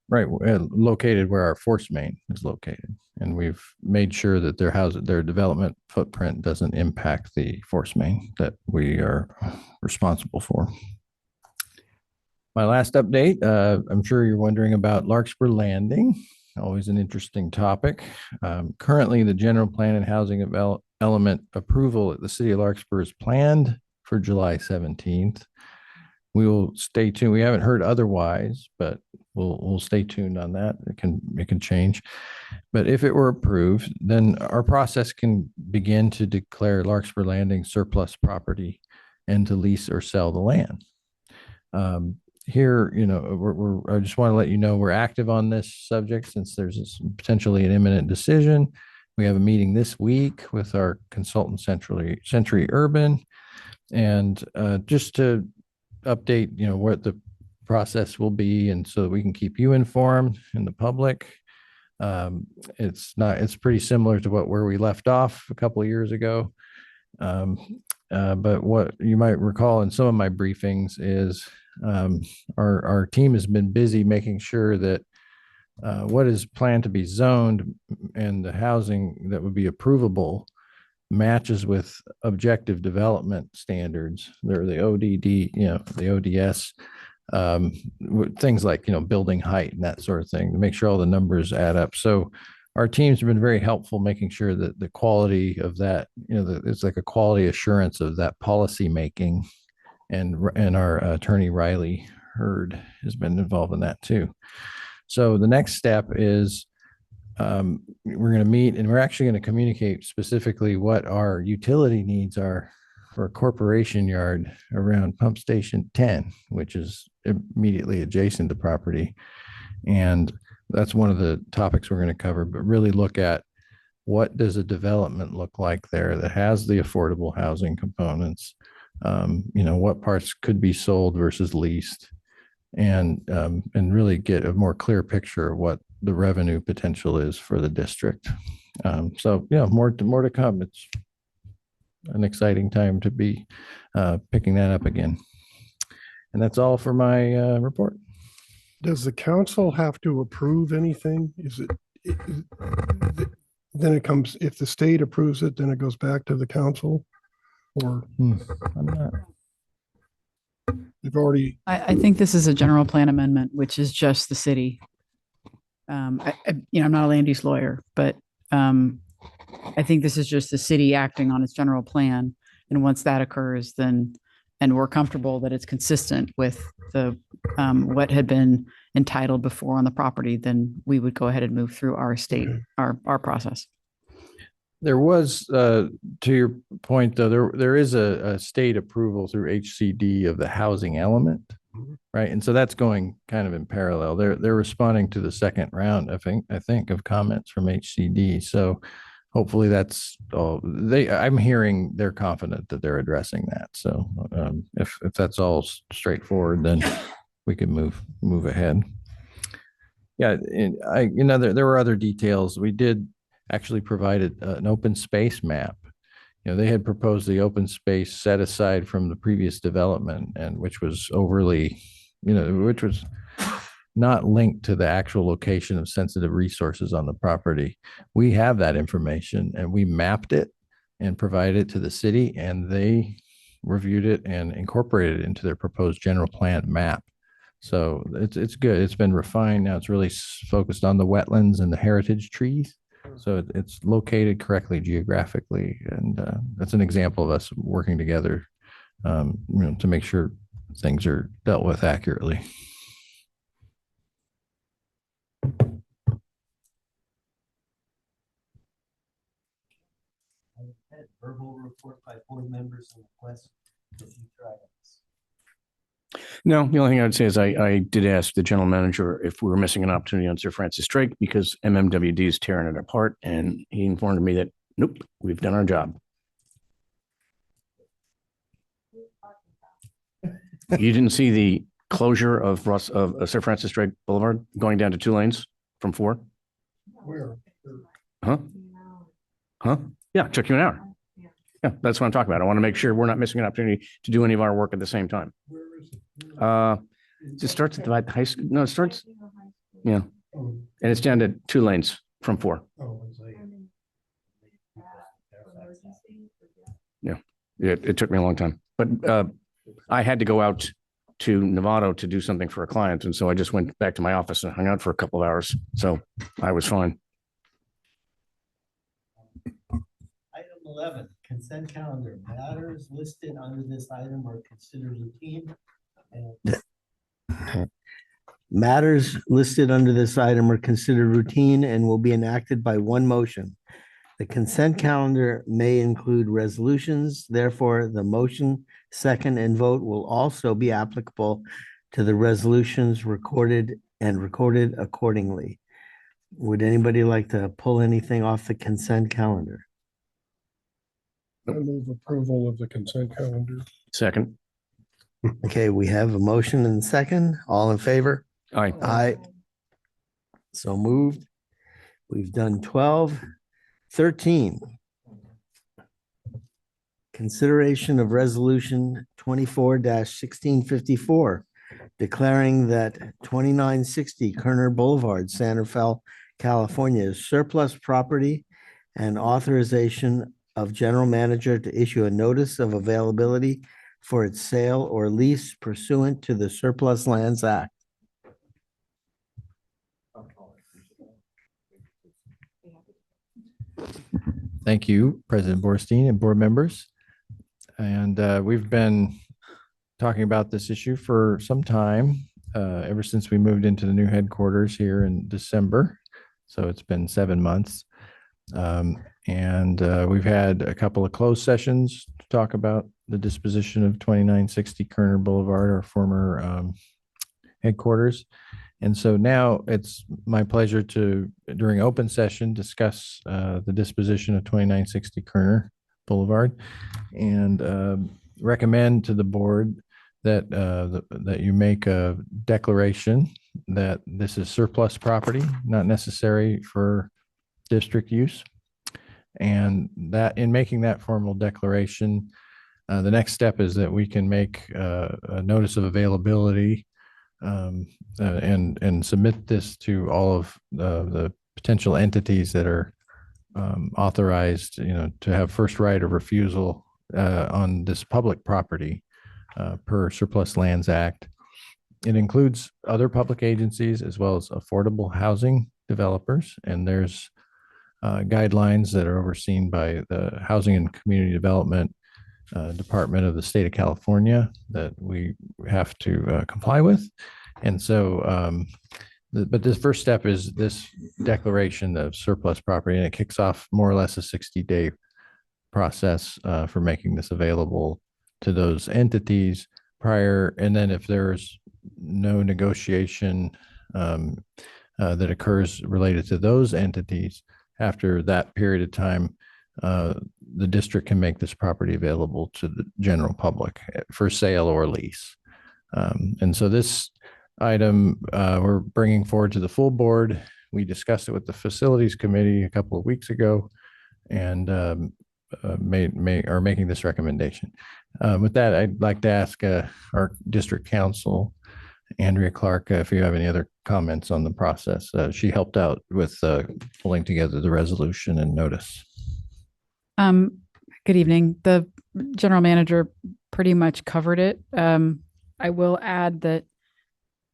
Right. Located where our force main is located. And we've made sure that their development footprint doesn't impact the force main that we are responsible for. My last update, I'm sure you're wondering about Larkspur Landing, always an interesting topic. Currently, the general plan and housing element approval at the city of Larkspur is planned for July 17th. We will stay tuned. We haven't heard otherwise, but we'll stay tuned on that. It can change. But if it were approved, then our process can begin to declare Larkspur Landing surplus property and to lease or sell the land. Here, I just want to let you know we're active on this subject since there's potentially an imminent decision. We have a meeting this week with our consultant, Century Urban, and just to update, what the process will be, and so that we can keep you informed and the public. It's pretty similar to where we left off a couple of years ago. But what you might recall in some of my briefings is our team has been busy making sure that what is planned to be zoned and the housing that would be approvable matches with objective development standards. They're the ODD, the ODS, things like, building height and that sort of thing to make sure all the numbers add up. So our teams have been very helpful making sure that the quality of that, it's like a quality assurance of that policy making. And our attorney, Riley Hurd, has been involved in that too. So the next step is we're going to meet and we're actually going to communicate specifically what our utility needs are for a corporation yard around Pump Station 10, which is immediately adjacent to property. And that's one of the topics we're going to cover, but really look at what does a development look like there that has the affordable housing components, what parts could be sold versus leased, and really get a more clear picture of what the revenue potential is for the district. So more to come. It's an exciting time to be picking that up again. And that's all for my report. Does the council have to approve anything? Then it comes, if the state approves it, then it goes back to the council? Or I'm not. they've already, I think this is a general plan amendment, which is just the city. I'm not a land use lawyer, but I think this is just the city acting on its general plan. And once that occurs, then, and we're comfortable that it's consistent with the what had been entitled before on the property, then we would go ahead and move through our state, our process. There was, to your point, though, there is a state approval through HCD of the housing element, right? And so that's going kind of in parallel. They're responding to the second round, I think, of comments from HCD. So hopefully that's all. I'm hearing they're confident that they're addressing that. So if that's all straightforward, then we can move ahead. Yeah, there were other details. We did actually provided an open space map. They had proposed the open space set aside from the previous development, and which was overly, which was not linked to the actual location of sensitive resources on the property. We have that information and we mapped it and provided it to the city, and they reviewed it and incorporated it into their proposed general plan map. So it's good. It's been refined. Now it's really focused on the wetlands and the heritage trees. So it's located correctly geographically. And that's an example of us working together, to make sure things are dealt with accurately. Verbal report by board members and request for future items. No, the only thing I would say is I did ask the general manager if we were missing an opportunity on Sir Francis Drake because MMWD is tearing it apart. And he informed me that, nope, we've done our job. You didn't see the closure of Sir Francis Drake Boulevard going down to 2 lanes from 4? Where? Huh? Huh? Yeah, it took you an hour. Yeah, that's what I'm talking about. I want to make sure we're not missing an opportunity to do any of our work at the same time. Where is it? It starts at the high school. No, it starts, yeah. Oh, And it's down to 2 lanes from 4. oh, it's like- Yeah, it took me a long time, but I had to go out to Novato to do something for a client. And so I just went back to my office and hung out for a couple of hours. So I was fine. Item 11, consent calendar. Matters listed under this item are considered routine. Matters listed under this item are considered routine and will be enacted by one motion. The consent calendar may include resolutions. Therefore, the motion, second, and vote will also be applicable to the resolutions recorded accordingly. Would anybody like to pull anything off the consent calendar? I move approval of the consent calendar. Second. Okay, we have a motion and a second. All in favor? Aye. Aye. So moved. We've done 12. 13. Consideration of resolution 24-1654, declaring that 2960 Kerner Boulevard, San Rafael, California is surplus property and authorization of general manager to issue a notice of availability for its sale or lease pursuant to the Surplus Lands Act. Thank you, President Borstein and board members. And we've been talking about this issue for some time, ever since we moved into the new headquarters here in December. So it's been 7 months. And we've had a couple of closed sessions to talk about the disposition of 2960 Kerner Boulevard, our former headquarters. And so now it's my pleasure to, during open session, discuss the disposition of 2960 Kerner Boulevard and recommend to the board that that you make a declaration that this is surplus property, not necessary for district use. And that in making that formal declaration, the next step is that we can make a notice of availability and submit this to all of the potential entities that are authorized, to have first right of refusal on this public property per Surplus Lands Act. It includes other public agencies as well as affordable housing developers, and there's guidelines that are overseen by the Housing and Community Development Department of the state of California that we have to comply with. And so, but this first step is this declaration of surplus property, and it kicks off more or less a 60-day process for making this available to those entities prior. And then if there's no negotiation that occurs related to those entities after that period of time, the district can make this property available to the general public for sale or lease. And so this item we're bringing forward to the full board. We discussed it with the facilities committee a couple of weeks ago and are making this recommendation. With that, I'd like to ask our district counsel, Andrea Clark, if you have any other comments on the process. She helped out with pulling together the resolution and notice. Good evening. The general manager pretty much covered it. I will add that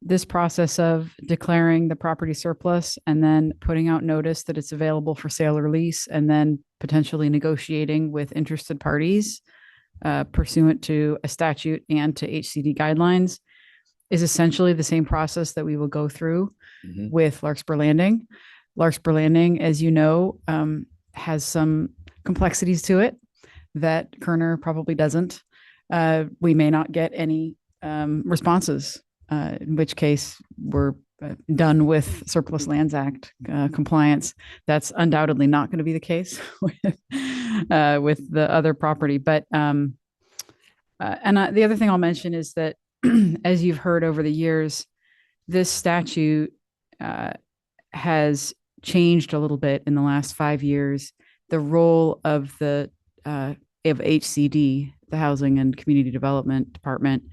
this process of declaring the property surplus and then putting out notice that it's available for sale or lease, and then potentially negotiating with interested parties pursuant to a statute and to HCD guidelines is essentially the same process that we will go through with Larkspur Landing. Larkspur Landing, as you know, has some complexities to it that Kerner probably doesn't. We may not get any responses, in which case we're done with Surplus Lands Act compliance. That's undoubtedly not going to be the case with the other property. But the other thing I'll mention is that, as you've heard over the years, this statute has changed a little bit in the last 5 years. The role of HCD, the Housing and Community Development Department,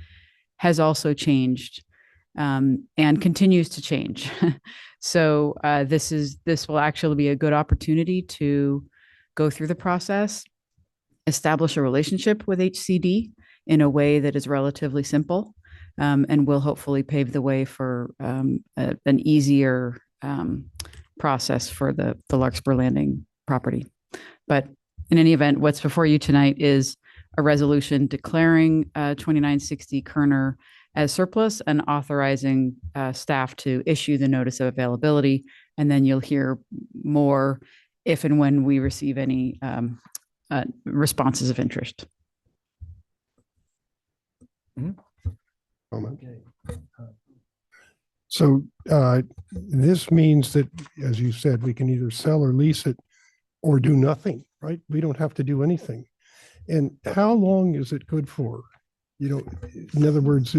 has also changed and continues to change. So this will actually be a good opportunity to go through the process, establish a relationship with HCD in a way that is relatively simple, and will hopefully pave the way for an easier process for the Larkspur Landing property. But in any event, what's before you tonight is a resolution declaring 2960 Kerner as surplus and authorizing staff to issue the notice of availability. And then you'll hear more if and when we receive any responses of interest. So this means that, as you said, we can either sell or lease it or do nothing, right? We don't have to do anything. And how long is it good for? You know, in other words,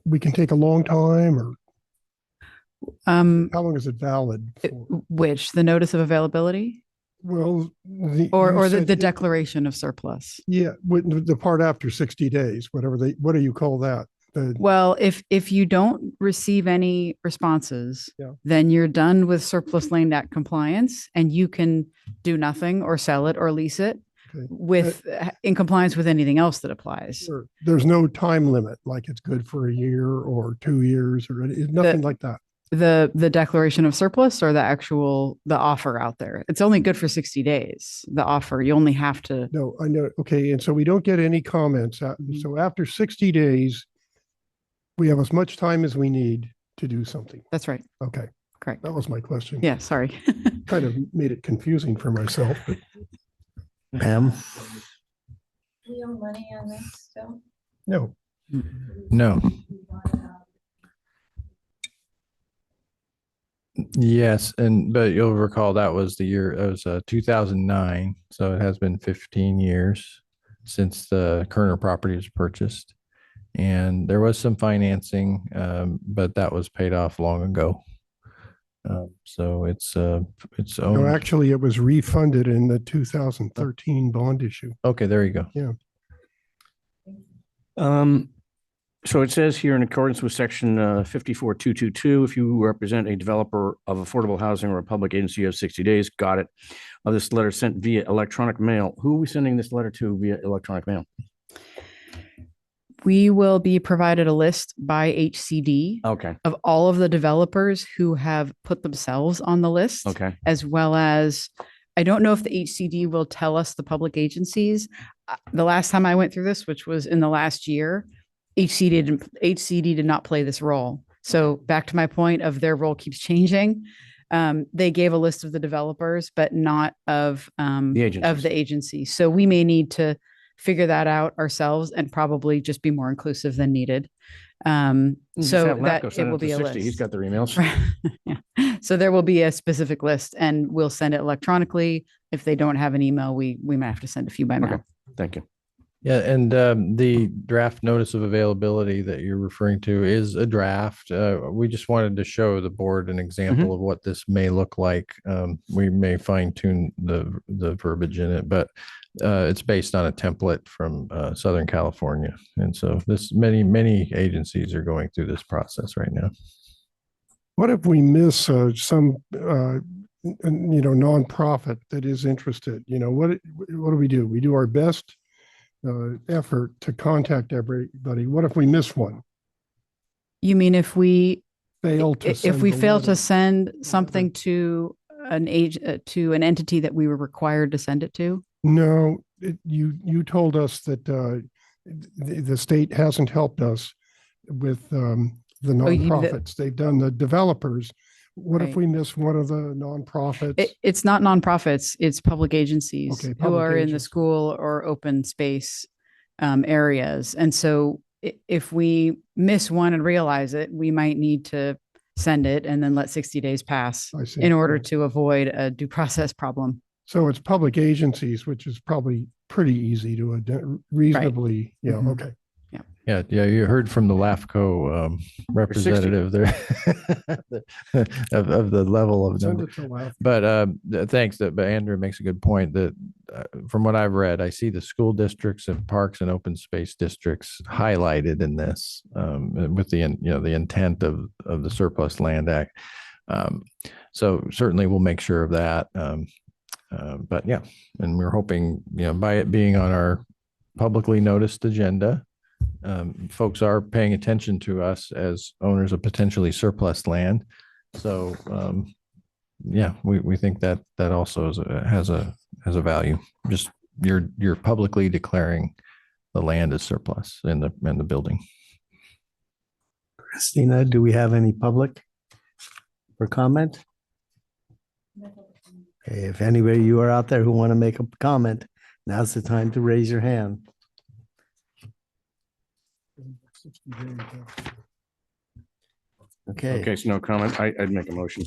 we can take a long time, or how long is it valid for? Which, the notice of availability? Well, or the declaration of surplus? Yeah, the part after 60 days, what do you call that? Well, if you don't receive any responses, then you're done with Surplus Land Act compliance, and you can do nothing or sell it or lease it in compliance with anything else that applies. Sure. There's no time limit, like it's good for a year or 2 years or nothing like that. The declaration of surplus, or the offer out there? It's only good for 60 days. The offer, you only have to. No, I know. Okay. And so we don't get any comments. So after 60 days, we have as much time as we need to do something. That's right. Okay. Correct. That was my question. Yeah, sorry. Kind of made it confusing for myself. But... Pam? Do we owe money on this still? No. No. Yes, but you'll recall that was the year, it was 2009. So it has been 15 years since the Kerner property was purchased. And there was some financing, but that was paid off long ago. So it's owned. No, actually, it was refunded in the 2013 bond issue. Okay, there you go. Yeah. So it says here, in accordance with section 54222, if you represent a developer of affordable housing or a public agency, you have 60 days. Got it. Of this letter sent via electronic mail. Who are we sending this letter to via electronic mail? We will be provided a list by HCD of all of the developers who have put themselves on the list, as well as, I don't know if the HCD will tell us the public agencies. The last time I went through this, which was in the last year, HCD did not play this role. So back to my point of their role keeps changing. They gave a list of the developers, but not of the agency. So we may need to figure that out ourselves and probably just be more inclusive than needed. So that it will be a list. He's got their emails. Yeah. So there will be a specific list, and we'll send it electronically. If they don't have an email, we might have to send a few by mail. Thank you. Yeah, and the draft notice of availability that you're referring to is a draft. We just wanted to show the board an example of what this may look like. We may fine tune the verbiage in it, but it's based on a template from Southern California. And so many agencies are going through this process right now. What if we miss some nonprofit that is interested? What do? We do our best effort to contact everybody. What if we miss one? You mean if we fail to send something to an entity that we were required to send it to? No, you told us that the state hasn't helped us with the nonprofits. They've done the developers. What if we miss one of the nonprofits? It's not nonprofits, it's public agencies who are in the school or open space areas. And so if we miss one and realize it, we might need to send it and then let 60 days pass I see. in order to avoid a due process problem. So it's public agencies, which is probably pretty easy to reasonably, yeah, Mhm. okay. Yeah, you heard from the LAFCO representative there of the level of Send number. it to Laf. But thanks, but Andrew makes a good point that from what I've read, I see the school districts and parks and open space districts highlighted in this with the the intent of the Surplus Land Act. So certainly we'll make sure of that. But yeah, and we're hoping by it being on our publicly noticed agenda, folks are paying attention to us as owners of potentially surplus land. So yeah, we think that also has a value. Just you're publicly declaring the land as surplus in the building. Christina, do we have any public for comment? Okay, if anybody you are out there who want to make a comment, now's the time to raise your hand. Okay. Okay, so no comment. I'd make a motion.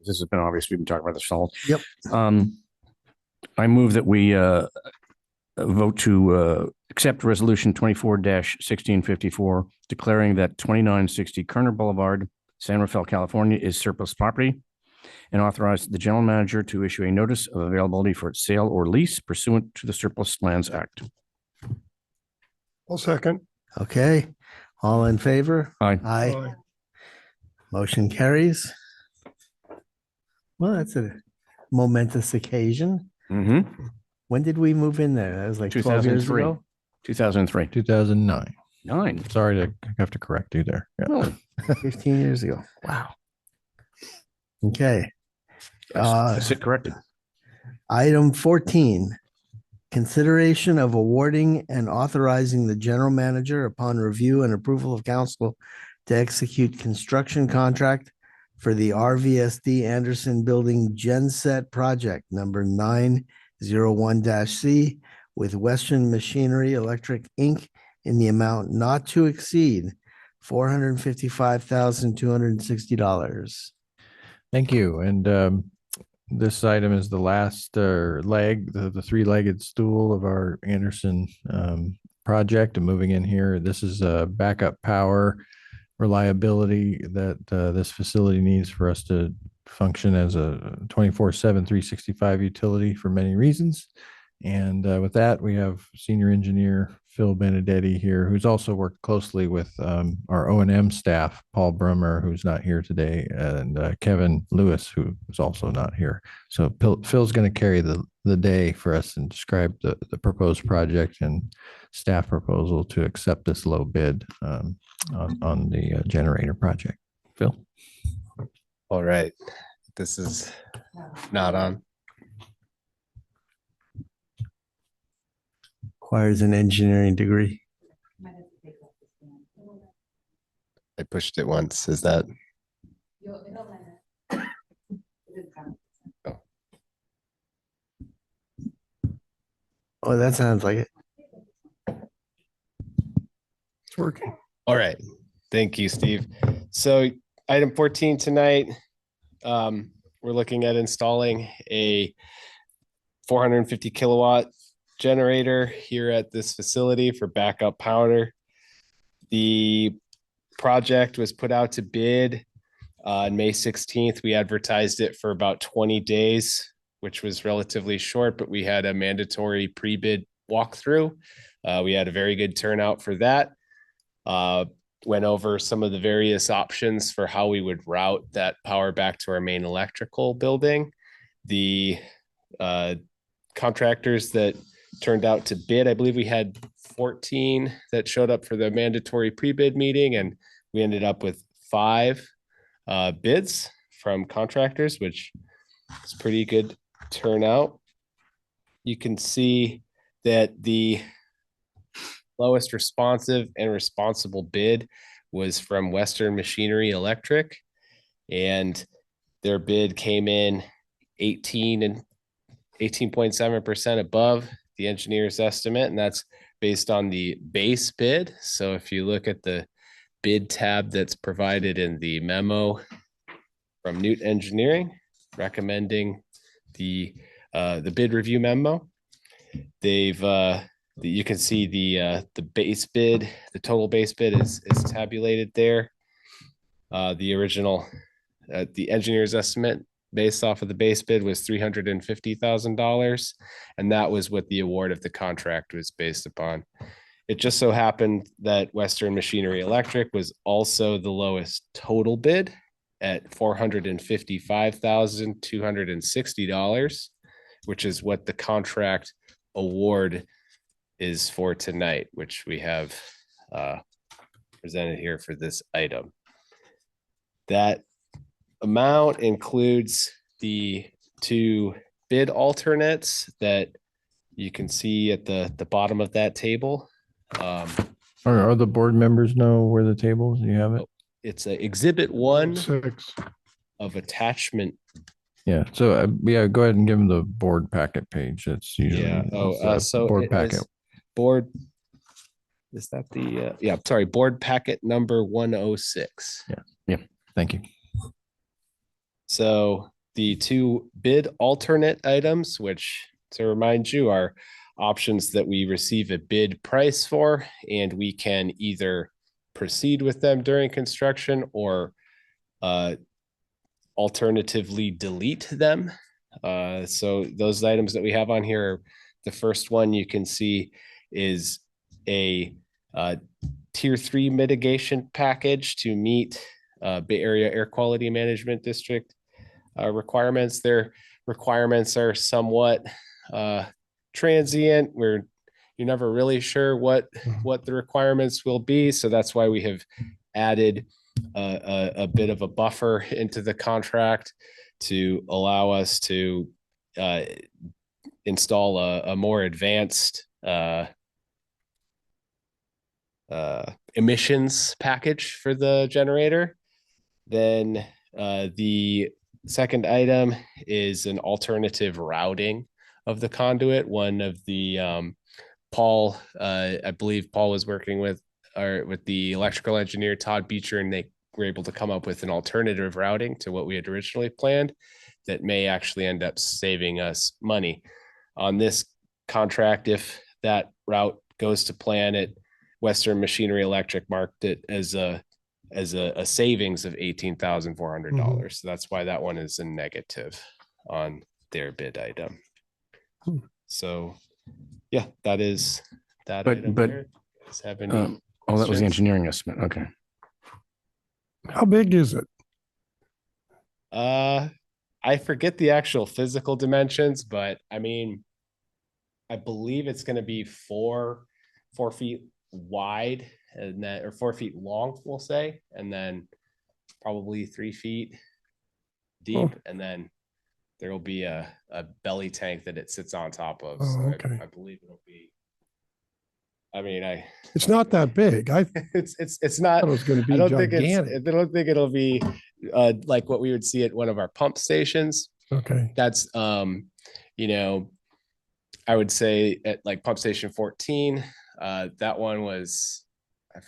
This has been obvious. We've been talking about this all. Yep. I move that we vote to accept resolution 24-1654, declaring that 2960 Kerner Boulevard, San Rafael, California is surplus property, and authorize the general manager to issue a notice of availability for its sale or lease pursuant to the Surplus Lands Act. I'll second. Okay, all in favor? Aye. Aye. Aye. Motion carries. Well, that's a momentous occasion. Mm-hmm. When did we move in there? That was like 12 years 2003. ago. 2003. 2009. 9. Sorry to have to correct you there. Yeah. Oh, 15 years ago. Wow. Okay. I sit corrected. Item 14, consideration of awarding and authorizing the general manager upon review and approval of council to execute construction contract for the RVSD Anderson Building Genset Project number 901-C with Western Machinery Electric Inc. in the amount not to exceed $455,260. Thank you. And this item is the last leg, the three-legged stool of our Anderson project. And moving in here, this is a backup power reliability that this facility needs for us to function as a 24/7, 365 utility for many reasons. And with that, we have senior engineer Phil Benedetti here, who's also worked closely with our O&M staff, Paul Brummer, who's not here today, and Kevin Lewis, who is also not here. So Phil's going to carry the day for us and describe the proposed project and staff proposal to accept this low bid on the generator project. Phil? All right. This is not on. Requires an engineering degree. I pushed it once. Is that? Oh, that sounds like it. It's working. All right. Thank you, Steve. So item 14 tonight, we're looking at installing a 450 kilowatt generator here at this facility for backup power. The project was put out to bid on May 16th. We advertised it for about 20 days, which was relatively short, but we had a mandatory pre-bid walkthrough. We had a very good turnout for that. Went over some of the various options for how we would route that power back to our main electrical building. The contractors that turned out to bid, I believe we had 14 that showed up for the mandatory pre-bid meeting, and we ended up with 5 bids from contractors, which is pretty good turnout. You can see that the lowest responsive and responsible bid was from Western Machinery Electric, and their bid came in 18.7% above the engineer's estimate, and that's based on the base bid. So if you look at the bid tab that's provided in the memo from Newt Engineering recommending the bid review memo, you can see the base bid, the total base bid is tabulated there. The original, the engineer's estimate based off of the base bid was $350,000, and that was what the award of the contract was based upon. It just so happened that Western Machinery Electric was also the lowest total bid at $455,260, which is what the contract award is for tonight, which we have presented here for this item. That amount includes the two bid alternates that you can see at the bottom of that table. Are the board members know where the tables? You have it? It's a exhibit 1 6. of attachment. Yeah. So yeah, go ahead and give them the board packet page. That's usually So board it packet. is board. Is that the yeah? Sorry, board packet number 106. Yeah. Thank you. So the two bid alternate items, which to remind you are options that we receive a bid price for, and we can either proceed with them during construction or alternatively delete them. So those items that we have on here, the first one you can see is a tier 3 mitigation package to meet Bay Area Air Quality Management District requirements. Their requirements are somewhat transient. You're never really sure what the requirements will be. So that's why we have added a bit of a buffer into the contract to allow us to install a more advanced emissions package for the generator. Then the second item is an alternative routing of the conduit. One of the Paul, I believe Paul was working with the electrical engineer Todd Beecher, and they were able to come up with an alternative routing to what we had originally planned that may actually end up saving us money on this contract. If that route goes to plan, at Western Machinery Electric marked it as a savings of $18,400. So that's why that one is a negative on their bid item. So yeah, that is that. But- item but, there. Does have any that was the questions? engineering estimate. Okay. How big is it? I forget the actual physical dimensions, but I mean, I believe it's going to be four feet wide, and then, or 4 feet long, we'll say, and then probably 3 feet deep, and then there will be a belly tank that it sits on top of. Oh, So okay. I believe it'll be. I mean, It's not that big. I thought it's not. it was going to be I don't think gigantic. I don't think it'll be like what we would see at one of our pump stations. Okay. That's you know, I would say at like pump station 14, that one was, I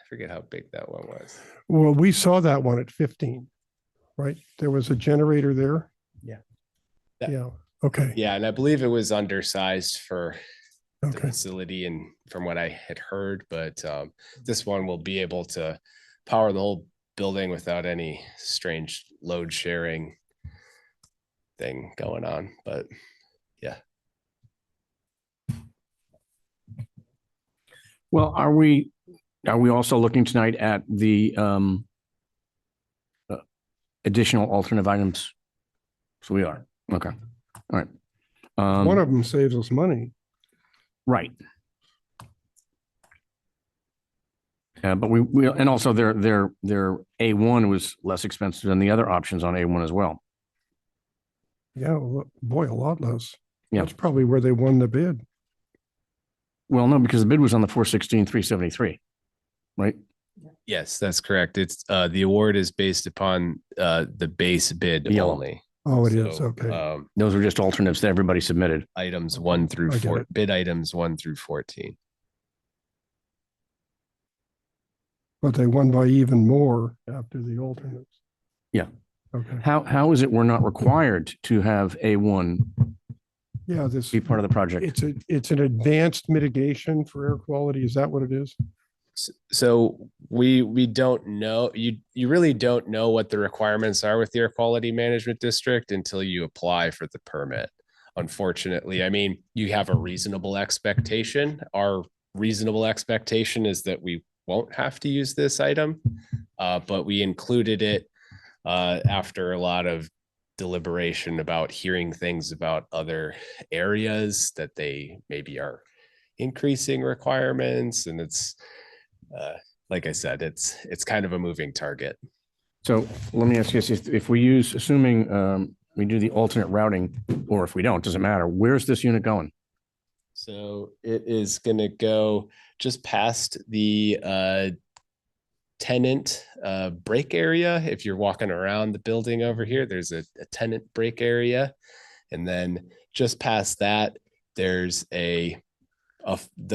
forget how big that one was. Well, we saw that one at 15, right? There was a generator there. Yeah. Yeah. Okay. Yeah, and I believe it was undersized for the Okay. facility, and from what I had heard, but this one will be able to power the whole building without any strange load sharing thing going on. But yeah. Well, are we also looking tonight at the additional alternative items? So we are. Okay. All right. One of them saves us money. Right. But we and also their A1 was less expensive than the other options on A1 as well. Yeah. Well, boy, a lot less. Yeah. That's probably where they won the bid. Well, no, because the bid was on the 416,373, right? Yes, that's correct. It's the award is based upon the base bid Yellow. only. Oh, it is. So, Okay. Those were just alternatives that everybody submitted. items 1 through I get 4, it. bid items 1 through 14. But they won by even more after the alternates. Yeah. Okay. How is it we're not required to have A1 Yeah, this, be part of the project? it's an advanced mitigation for air quality. Is that what it is? So we don't know, you really don't know what the requirements are with the air quality management district until you apply for the permit. Unfortunately, I mean, you have a reasonable expectation. Our reasonable expectation is that we won't have to use this item, but we included it after a lot of deliberation about hearing things about other areas that they maybe are increasing requirements, and it's like I said, it's kind of a moving target. So let me ask you this, if we use, assuming we do the alternate routing, or if we don't, doesn't matter, where's this unit going? So it is going to go just past the tenant break area. If you're walking around the building over here, there's a tenant break area. And then just past that, there's the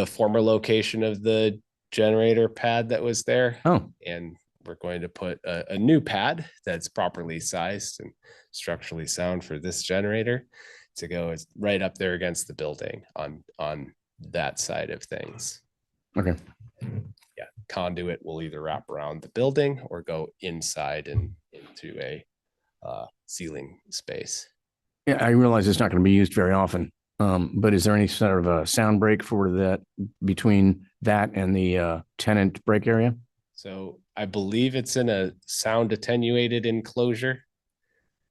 former location of the generator pad that was there. Oh, And we're going to put a new pad that's properly sized and structurally sound for this generator to go right up there against the building on that side of things. okay. Yeah, conduit will either wrap around the building or go inside and into a ceiling space. Yeah, I realize it's not going to be used very often. But is there any sort of a sound break for that between that and the tenant break area? So I believe it's in a sound attenuated enclosure.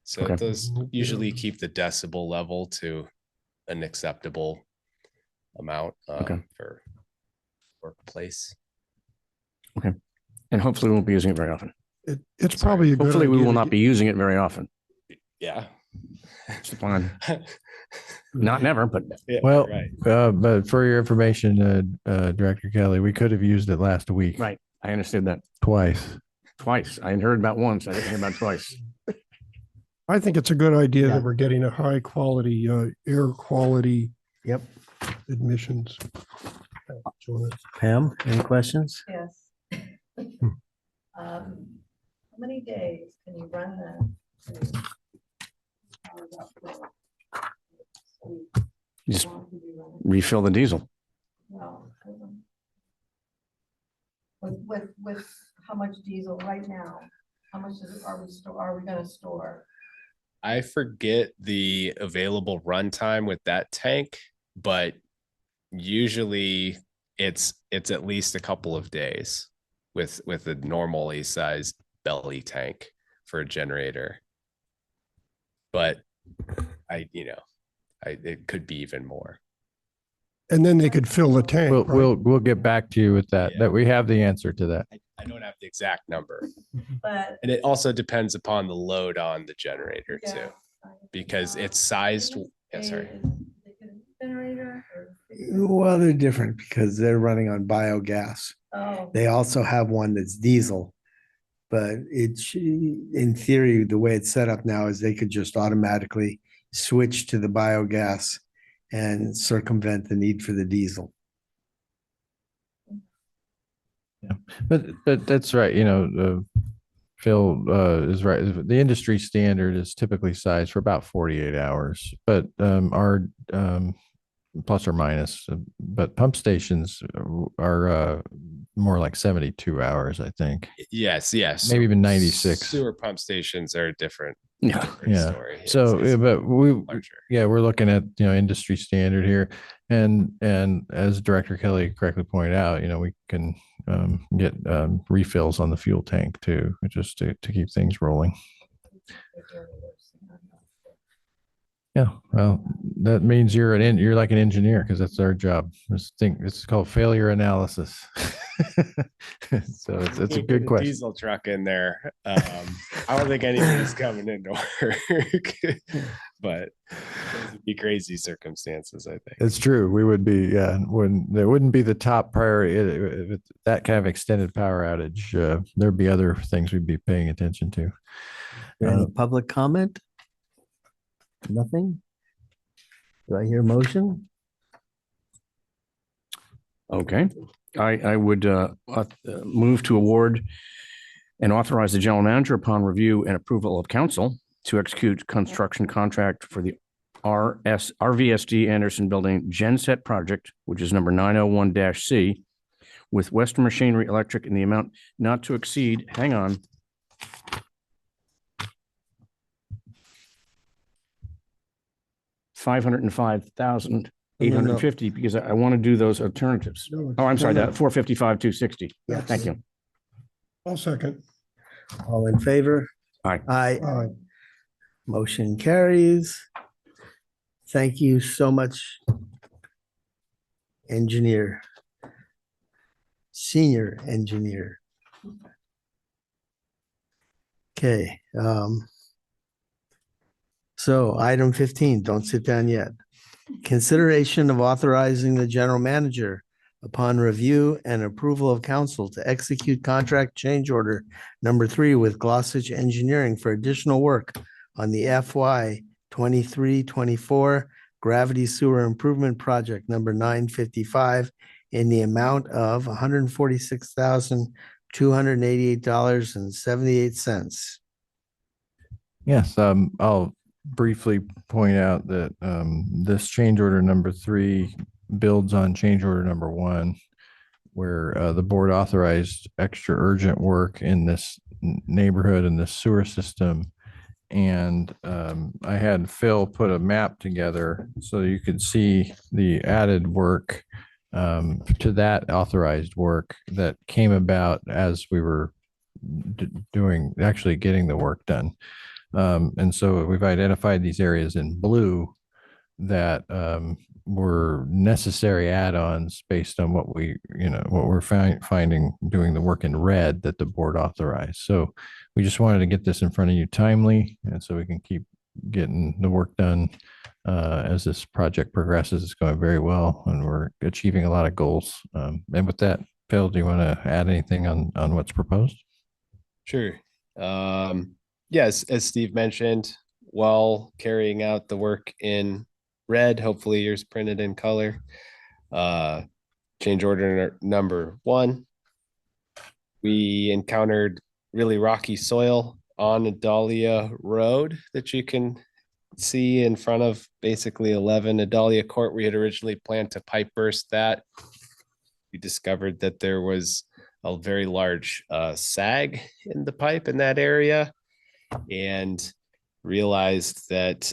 So Okay. it does usually keep the decibel level to an acceptable amount for workplace. Okay. And hopefully we won't be using it very often. It's probably a good Hopefully we idea will to not be using it very often. Yeah. It's the plan. Not never, but Yeah, Well, right. but for your information, Director Kelly, we could have used it last week. right. I understood that Twice. twice. I had heard about once. I didn't hear about twice. I think it's a good idea Yeah. that we're getting a high quality, air quality Yep. admissions. Pam, any questions? Yes. How many days can you run that? Just refill the diesel. Well, with how much diesel right now? How much are we gonna store? I forget the available runtime with that tank, but usually it's at least a couple of days with a normally sized belly tank for a generator. But it could be even more. And then they could fill the tank. right? We'll get back to you with that. Yeah. That we have the answer to that. I don't have the exact number. But And it also depends upon the load on the generator too, because it's sized. Yeah, sorry. Generator Well, they're different because they're running on biogas. oh, They also have one that's diesel. But it's, in theory, the way it's set up now is they could just automatically switch to the biogas and circumvent the need for the diesel. But that's right. Phil is right. The industry standard is typically sized for about 48 hours, but our plus or minus, but pump stations are more like 72 hours, I think. Yes. Maybe even 96. Sewer pump stations are different. Yeah. different Yeah. Story. So, It's but larger. we're looking at, industry standard here. And as Director Kelly correctly pointed out, we can get refills on the fuel tank too, just to keep things rolling. Yeah, well, that means you're like an engineer because that's our job. It's called failure analysis. So it's a Put good question. Diesel truck in there. I don't think anybody's coming into work, but those would be crazy circumstances, I think. It's true. We would be, when there wouldn't be the top priority, if that kind of extended power outage, there'd be other things we'd be paying attention to. Any public comment? Nothing? Do I hear motion? Okay, I would move to award and authorize the general manager upon review and approval of council to execute construction contract for the RVSD Anderson Building Genset project, which is number 901-C, with Western Machinery Electric in the amount not to exceed, hang on, $505,850, because I want to do those alternatives. No, Oh, I'm sorry, no, that 455,260. Yes. Thank you. I'll second. All in favor? Aye. Aye. Aye. Motion carries. Thank you so much, engineer, senior engineer. Okay. So item 15, don't sit down yet. Consideration of authorizing the general manager upon review and approval of council to execute contract change order number 3 with Glossage Engineering for additional work on the FY 23-24 Gravity Sewer Improvement Project number 955 in the amount of $146,288.78. Yes, I'll briefly point out that this change order number 3 builds on change order number 1, where the board authorized extra urgent work in this neighborhood and the sewer system. And I had Phil put a map together so you could see the added work to that authorized work that came about as we were actually getting the work done. And so we've identified these areas in blue that were necessary add-ons based on what we're finding doing the work in red that the board authorized. So we just wanted to get this in front of you timely, and so we can keep getting the work done as this project progresses. It's going very well, and we're achieving a lot of goals. And with that, Phil, do you want to add anything on what's proposed? Sure. Yes, as Steve mentioned, while carrying out the work in red, hopefully yours printed in color. Change order number 1. We encountered really rocky soil on Adalia Road that you can see in front of basically 11 Adalia Court. We had originally planned to pipe burst that. We discovered that there was a very large sag in the pipe in that area, and realized that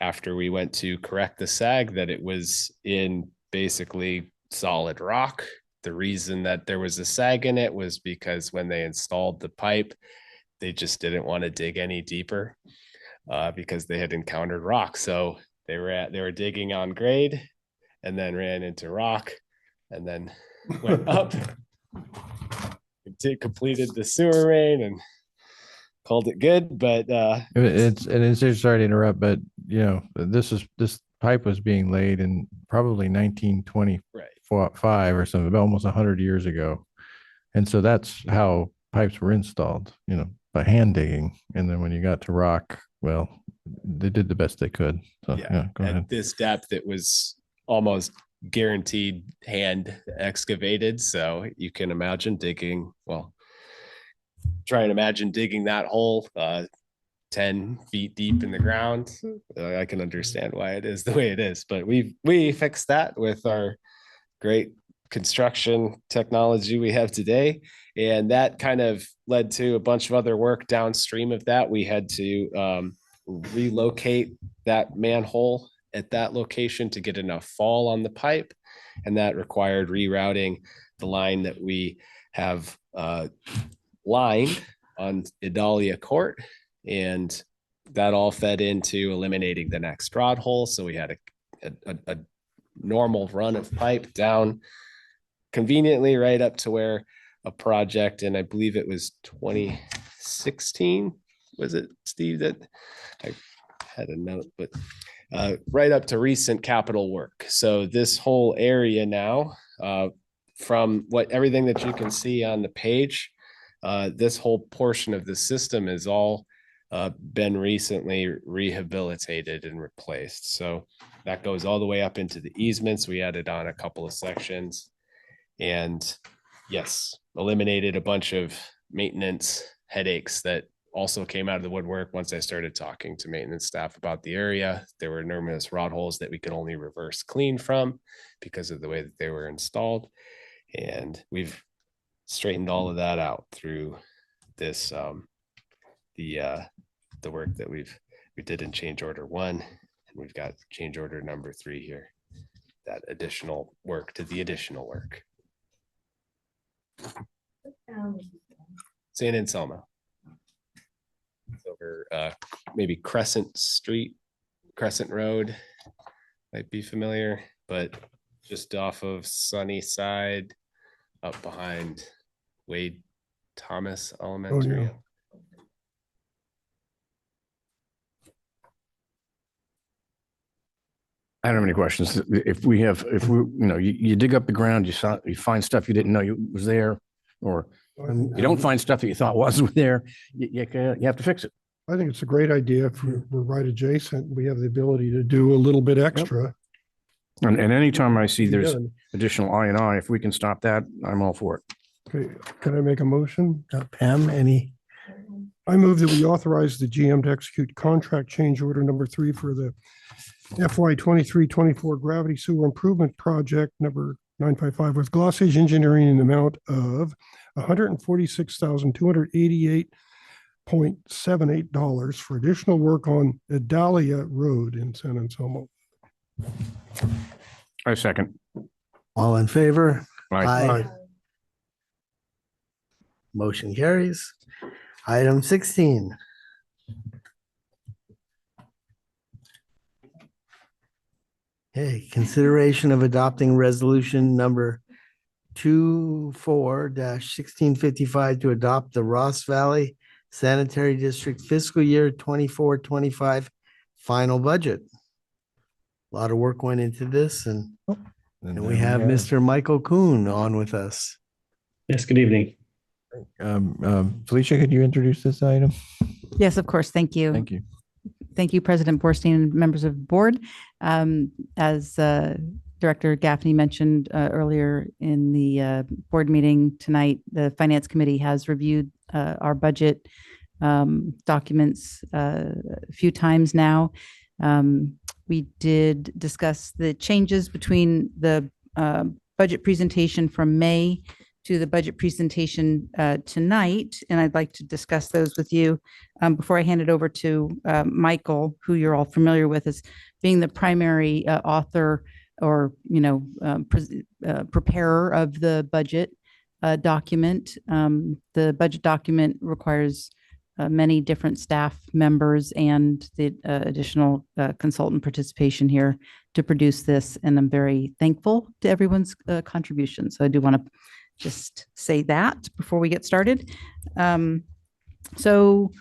after we went to correct the sag, that it was in basically solid rock. The reason that there was a sag in it was because when they installed the pipe, they just didn't want to dig any deeper because they had encountered rock. So they were digging on grade and then ran into rock and then went up, completed the sewer main and called it good. But it's sorry to interrupt, but this pipe was being laid in probably 1925 or something, almost 100 years ago. And so that's how pipes were installed, by hand digging. And then when you got to rock, well, they did the best they could. So go ahead. At this depth, it was almost guaranteed hand excavated. So you can imagine digging, try and imagine digging that hole 10 feet deep in the ground. I can understand why it is the way it is, but we fixed that with our great construction technology we have today. And that kind of led to a bunch of other work downstream of that. We had to relocate that manhole at that location to get enough fall on the pipe. And that required rerouting the line that we have lined on Adalia Court. And that all fed into eliminating the next rod hole. So we had a normal run of pipe down conveniently right up to where a project, and I believe it was 2016, was it, Steve, that I had a note, but right up to recent capital work. So this whole area now, from everything that you can see on the page, this whole portion of the system is all been recently rehabilitated and replaced. So that goes all the way up into the easements. We added on a couple of sections And yes, eliminated a bunch of maintenance headaches that also came out of the woodwork once I started talking to maintenance staff about the area. There were numerous rod holes that we could only reverse clean from because of the way that they were installed. And we've straightened all of that out through this, the work that we did in change order 1, and we've got change order number 3 here. That additional work to the additional work. San Anselmo. It's over maybe Crescent Road, might be familiar, but just off of Sunnyside, up behind Wade Thomas Elementary. yeah. I don't have any questions. If we, you dig up the ground, you find stuff you didn't know was there, or you don't find stuff that you thought was there, you have to fix it. I think it's a great idea. If we're right adjacent, we have the ability to do a little bit extra. And anytime I see Be there's done. additional I&I, if we can stop that, I'm all for it. Okay, can I make a motion? Pam, any? I move that we authorize the GM to execute contract change order number 3 for the FY 23-24 gravity sewer improvement project number 955 with Glossage Engineering in the amount of $146,288.78 for additional work on Adalia Road in San Anselmo. I second. All in favor? Aye. Motion carries. Item 16. Okay, consideration of adopting resolution number 24-1655 to adopt the Ross Valley Sanitary District fiscal year 24-25 final budget. A lot of work went into this, and we have Mr. Michael Kuhn on with us. Yes, good evening. Felicia, could you introduce this item? Yes, of course. Thank you. Thank you. Thank you, President Borstein and members of the board. As Director Gaffney mentioned earlier in the board meeting tonight, the Finance Committee has reviewed our budget documents a few times now. We did discuss the changes between the budget presentation from May to the budget presentation tonight, and I'd like to discuss those with you. Before I hand it over to Michael, who you're all familiar with as being the primary author or preparer of the budget document. The budget document requires many different staff members and the additional consultant participation here to produce this, and I'm very thankful to everyone's contribution. So I do want to just say that before we get started. So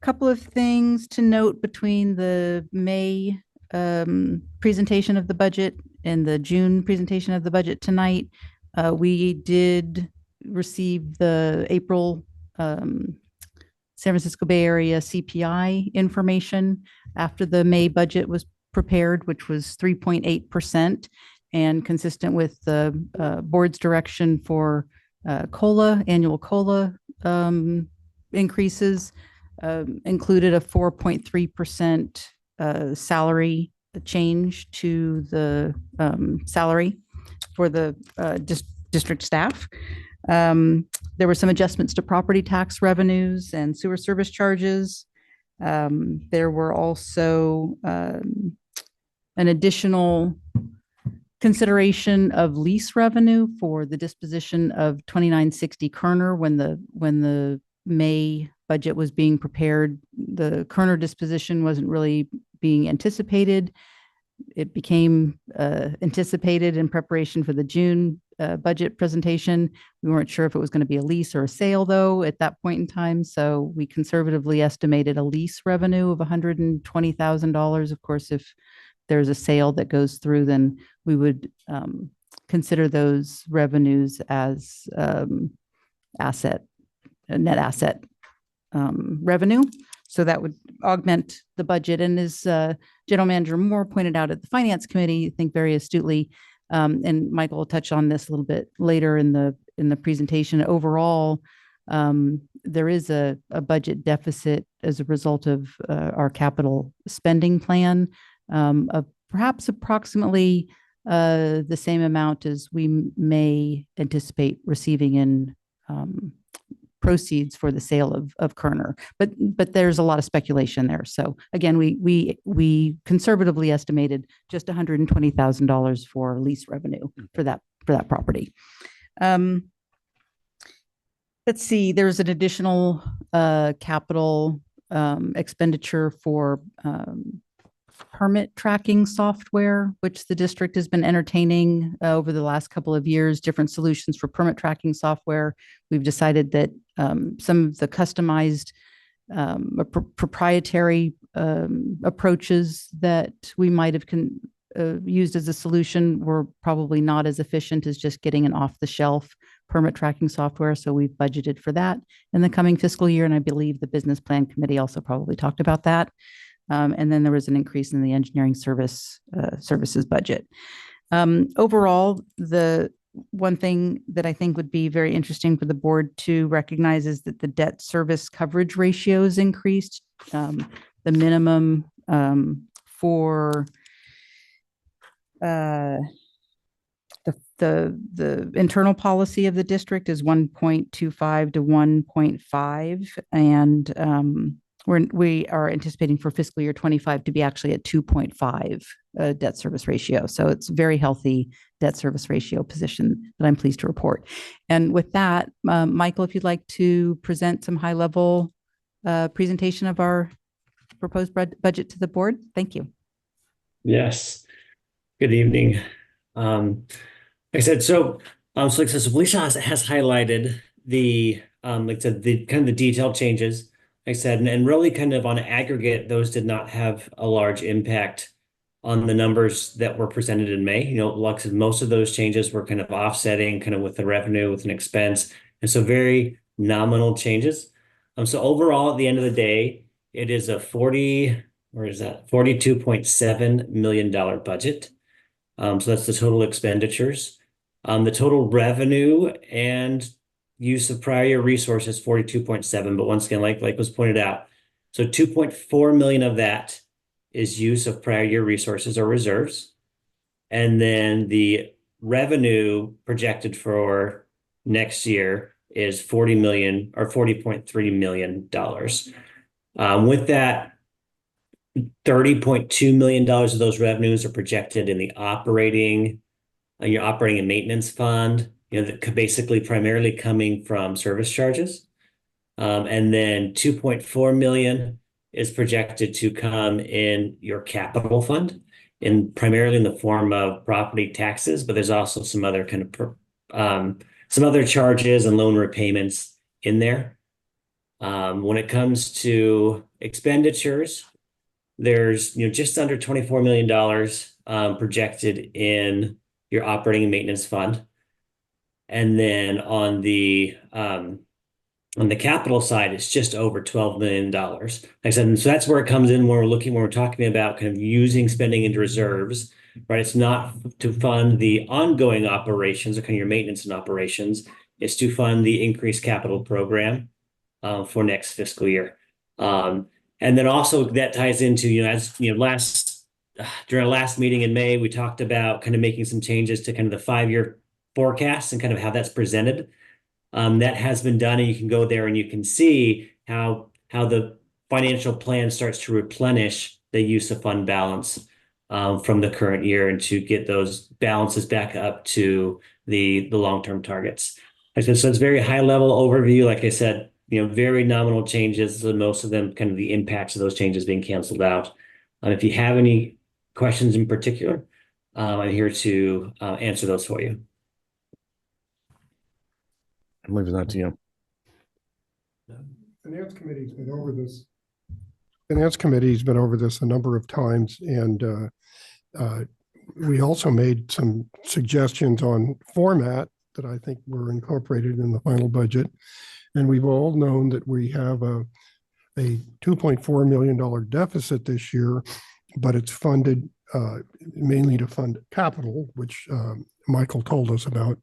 a couple of things to note between the May presentation of the budget and the June presentation of the budget tonight. We did receive the April San Francisco Bay Area CPI information after the May budget was prepared, which was 3.8%. And consistent with the board's direction for annual COLA increases, included a 4.3% salary change to the salary for the district staff. There were some adjustments to property tax revenues and sewer service charges. There were also an additional consideration of lease revenue for the disposition of 2960 Kerner. When the May budget was being prepared, the Kerner disposition wasn't really being anticipated. It became anticipated in preparation for the June budget presentation. We weren't sure if it was going to be a lease or a sale, though, at that point in time. So we conservatively estimated a lease revenue of $120,000. Of course, if there's a sale that goes through, then we would consider those revenues as net asset revenue. So that would augment the budget. And as General Manager Moore pointed out at the Finance Committee, I think very astutely, And Michael will touch on this a little bit later in the presentation. Overall, there is a budget deficit as a result of our capital spending plan of perhaps approximately the same amount as we may anticipate receiving in proceeds for the sale of Kerner. But there's a lot of speculation there. So again, we conservatively estimated just $120,000 for lease revenue for that property. Let's see, there's an additional capital expenditure for permit tracking software, which the district has been entertaining over the last couple of years, different solutions for permit tracking software. We've decided that some of the customized proprietary approaches that we might have used as a solution were probably not as efficient as just getting an off-the-shelf permit tracking software. So we've budgeted for that in the coming fiscal year. And I believe the business plan committee also probably talked about that. And then there was an increase in the engineering services budget. Overall, the one thing that I think would be very interesting for the board to recognize is that the debt service coverage ratios increased. The minimum for the internal policy of the district is 1.25 to 1.5, and we are anticipating for fiscal year 25 to be actually at 2.5 debt service ratio. So it's very healthy debt service ratio position that I'm pleased to report. And with that, Michael, if you'd like to present some high level presentation of our proposed budget to the board. Thank you. Yes. Good evening. Like I said, so Felicia has highlighted the like I said, the kind of the detailed changes. Like I said, and really kind of on aggregate, those did not have a large impact on the numbers that were presented in May. You know, like I said, most of those changes were kind of offsetting kind of with the revenue, with an expense. And so very nominal changes. So overall, at the end of the day, it is a $42.7 million budget. So that's the total expenditures. The total revenue and use of prior year resources, 42.7, but once again, like was pointed out, so 2.4 million of that is use of prior year resources or reserves. And then the revenue projected for next year is 40 million or $40.3 million. With that, $30.2 million of those revenues are projected in the operating and maintenance fund, you know, that basically primarily coming from service charges. And then 2.4 million is projected to come in your capital fund, primarily in the form of property taxes, but there's also some other kind of some other charges and loan repayments in there. When it comes to expenditures, there's just under $24 million projected in your operating and maintenance fund. And then on the capital side, it's just over $12 million. Like I said, so that's where it comes in when we're talking about kind of using spending into reserves, right? It's not to fund the ongoing operations or kind of your maintenance and operations. It's to fund the increased capital program for next fiscal year. And then also that ties into, during our last meeting in May, we talked about kind of making some changes to kind of the 5-year forecast and kind of how that's presented. That has been done, and you can go there and you can see how the financial plan starts to replenish the use of fund balance from the current year and to get those balances back up to the long-term targets. Like I said, so it's very high level overview. Like I said, very nominal changes, and most of them kind of the impacts of those changes being canceled out. If you have any questions in particular, I'm here to answer those for you. I'm leaving that to you. Finance committee's been over this. Finance committee's been over this a number of times, and we also made some suggestions on format that I think were incorporated in the final budget. And we've all known that we have a $2.4 million deficit this year, but it's funded mainly to fund capital, which Michael told us about,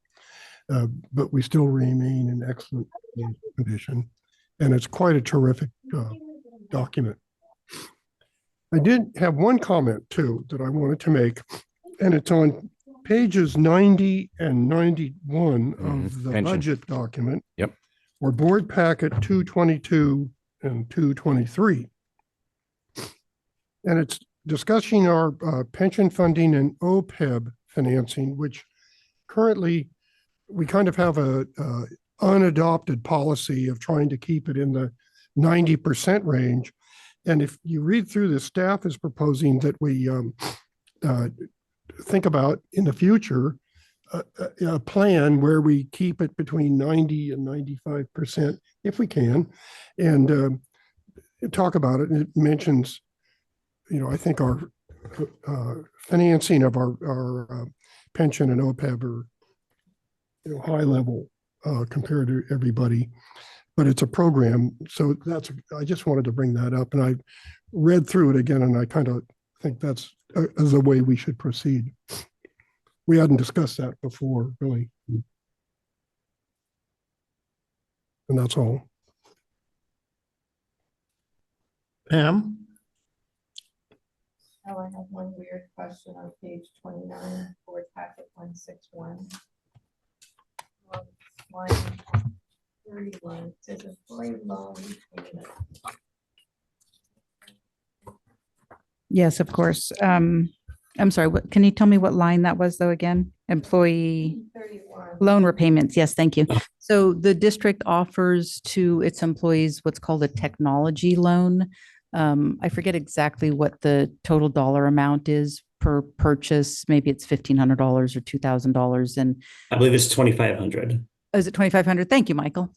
but we still remain in excellent condition. And it's quite a terrific document. I did have one comment too that I wanted to make, and it's on pages 90 and 91 of the Pension. budget document. Yep. Or board packet 222 and 223. And it's discussing our pension funding and OPEB financing, which currently we kind of have a unadopted policy of trying to keep it in the 90% range. And if you read through, the staff is proposing that we think about in the future a plan where we keep it between 90 and 95% if we can, and talk about it. And it mentions, I think our financing of our pension and OPEB are high level compared to everybody, but it's a program. So I just wanted to bring that up, and I read through it again, and I kind of think that's the way we should proceed. We hadn't discussed that before, really. And that's all. Pam? Oh, I have one weird question on page 29, board packet 161. Line 31, it says employee loan repayment. Yes, of course. I'm sorry, can you tell me what line that was though again? Employee 31. loan repayments. Yes, thank you. So the district offers to its employees what's called a technology loan. I forget exactly what the total dollar amount is per purchase. Maybe it's $1,500 or $2,000. And I believe it's 2,500. is it 2,500? Thank you, Michael.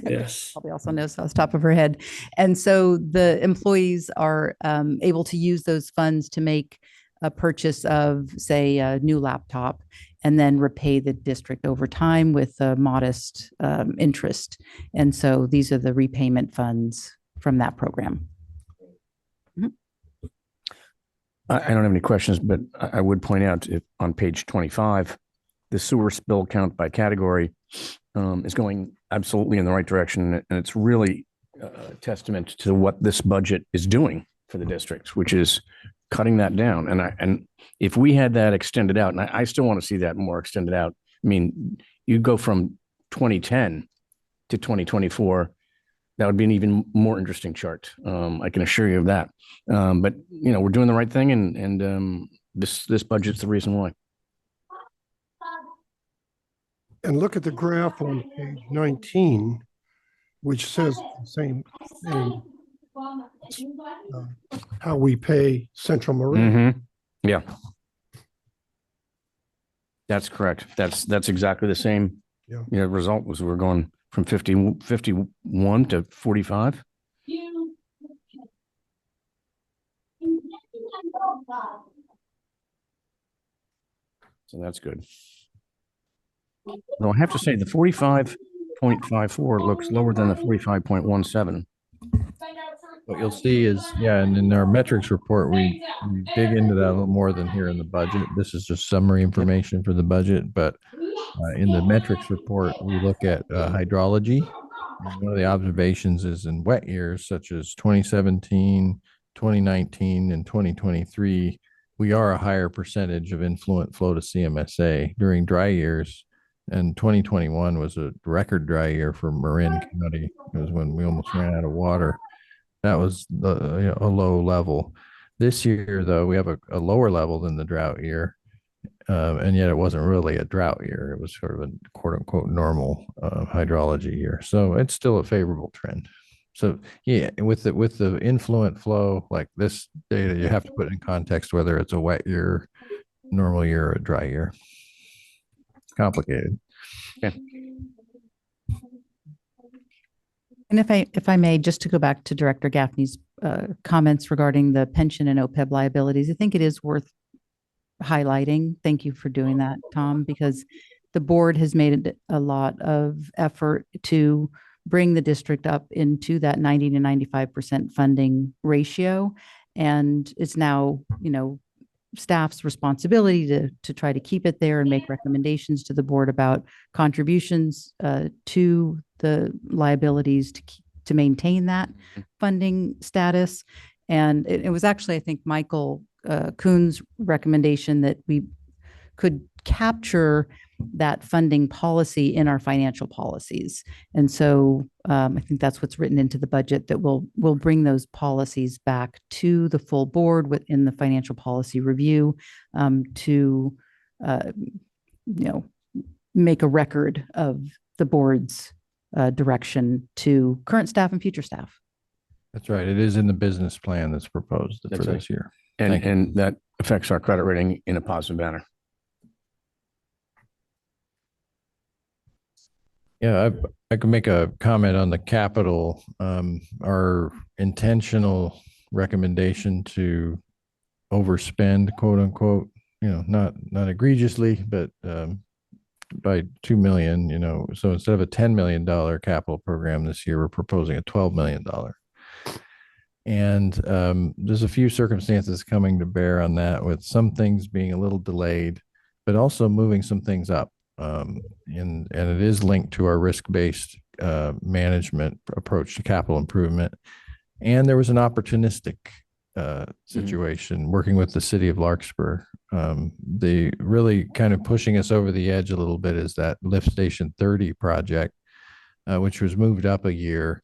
Yes. Probably also knows off the top of her head. And so the employees are able to use those funds to make a purchase of, say, a new laptop, and then repay the district over time with a modest interest. And so these are the repayment funds from that program. I don't have any questions, but I would point out on page 25, the sewer spill count by category is going absolutely in the right direction. And it's really a testament to what this budget is doing for the districts, which is cutting that down. And if we had that extended out, and I still want to see that more extended out. I mean, you go from 2010 to 2024, that would be an even more interesting chart. I can assure you of that. But we're doing the right thing, and this budget's the reason why. And look at the graph on page 19, which says the same thing. How we pay Central Marin. Mm-hmm. Yeah, that's correct. That's exactly the same. Yeah. Result was we're going from 51 to 45. So that's good. Though I have to say the 45.54 looks lower than the 45.17. What you'll see is, and in our metrics report, we dig into that a little more than here in the budget. This is just summary information for the budget, but in the metrics report, we look at hydrology. And one of the observations is in wet years, such as 2017, 2019, and 2023, we are a higher percentage of influent flow to CMSA. During dry years, and 2021 was a record dry year for Marin County. It was when we almost ran out of water. That was a low level. This year, though, we have a lower level than the drought year, and yet it wasn't really a drought year. It was sort of a quote unquote normal hydrology year. So it's still a favorable trend. So yeah, with the influent flow like this data, you have to put in context whether it's a wet year, normal year, or a dry year. It's complicated. Yeah. And if I may, just to go back to Director Gaffney's comments regarding the pension and OPEB liabilities, I think it is worth highlighting. Thank you for doing that, Tom, because the board has made a lot of effort to bring the district up into that 90 to 95% funding ratio. And it's now, staff's responsibility to try to keep it there and make recommendations to the board about contributions to the liabilities to maintain that funding status. And it was actually, I think, Michael Kuhn's recommendation that we could capture that funding policy in our financial policies. And so I think that's what's written into the budget, that we'll bring those policies back to the full board within the financial policy review to make a record of the board's direction to current staff and future staff. That's right. It is in the business plan that's proposed for That's right. this year. And that affects our credit rating in a positive manner. Yeah, I can make a comment on the capital. Our intentional recommendation to overspend, quote unquote, not egregiously, but by 2 million, so instead of a $10 million capital program this year, we're proposing a $12 million. And there's a few circumstances coming to bear on that, with some things being a little delayed, but also moving some things up. And it is linked to our risk-based management approach to capital improvement. And there was an opportunistic situation working with the city of Larkspur. They really kind of pushing us over the edge a little bit is that Lift Station 30 project, which was moved up a year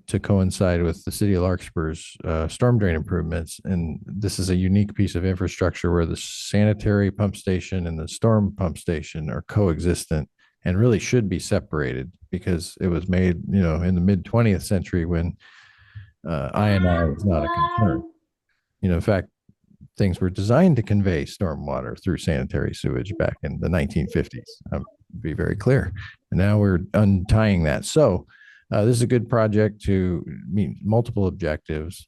to coincide with the city of Larkspur's storm drain improvements. And this is a unique piece of infrastructure where the sanitary pump station and the storm pump station are coexistent and really should be separated, because it was made, in the mid 20th century when I&I was not a concern. In fact, things were designed to convey stormwater through sanitary sewage back in the 1950s. I'll be very clear. And now we're untying that. So this is a good project to meet multiple objectives: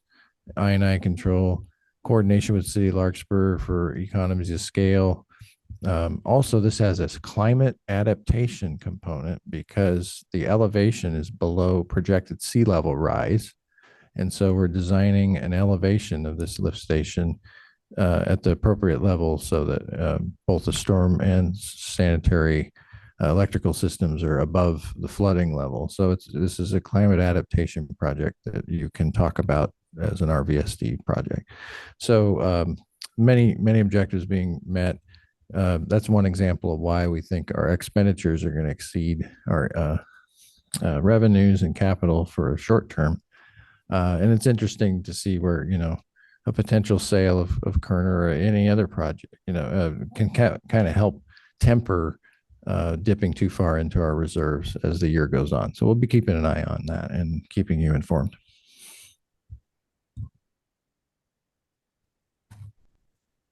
I&I control, coordination with City of Larkspur for economies of scale. Also, this has a climate adaptation component because the elevation is below projected sea level rise. And so we're designing an elevation of this lift station at the appropriate level so that both the storm and sanitary electrical systems are above the flooding level. So this is a climate adaptation project that you can talk about as an RVSD project. So many objectives being met. That's one example of why we think our expenditures are going to exceed our revenues and capital for a short term. And it's interesting to see where, a potential sale of Kerner or any other project, can kind of help temper dipping too far into our reserves as the year goes on. So we'll be keeping an eye on that and keeping you informed.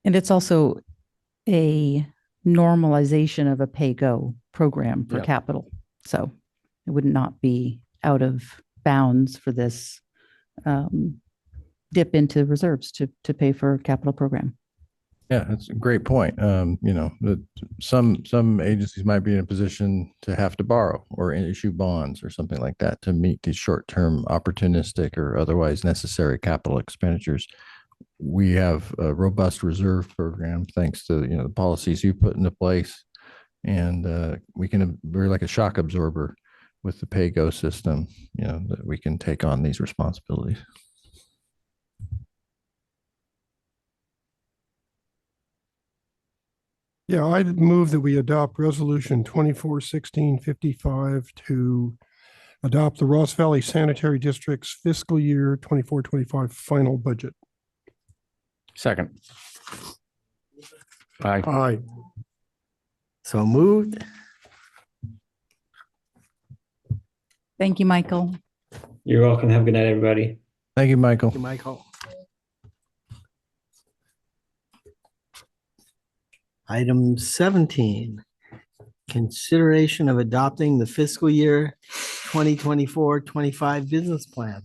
And it's also a normalization of a pay-go program for capital. So it would not be out of bounds for this dip into reserves to pay for a capital program. Yeah, that's a great point. That some agencies might be in a position to have to borrow or issue bonds or something like that to meet these short-term opportunistic or otherwise necessary capital expenditures. We have a robust reserve program thanks to the policies you put into place, and we're like a shock absorber with the pay-go system. That we can take on these responsibilities. Yeah, I'd move that we adopt resolution 24-1655 to adopt the Ross Valley Sanitary District's fiscal year 24-25 final budget. Second. Aye. Aye. So moved. Thank you, Michael. You're welcome. Have a good night, everybody. Thank you, Michael. Thank you, Michael. Item 17, consideration of adopting the fiscal year 2024-25 business plan.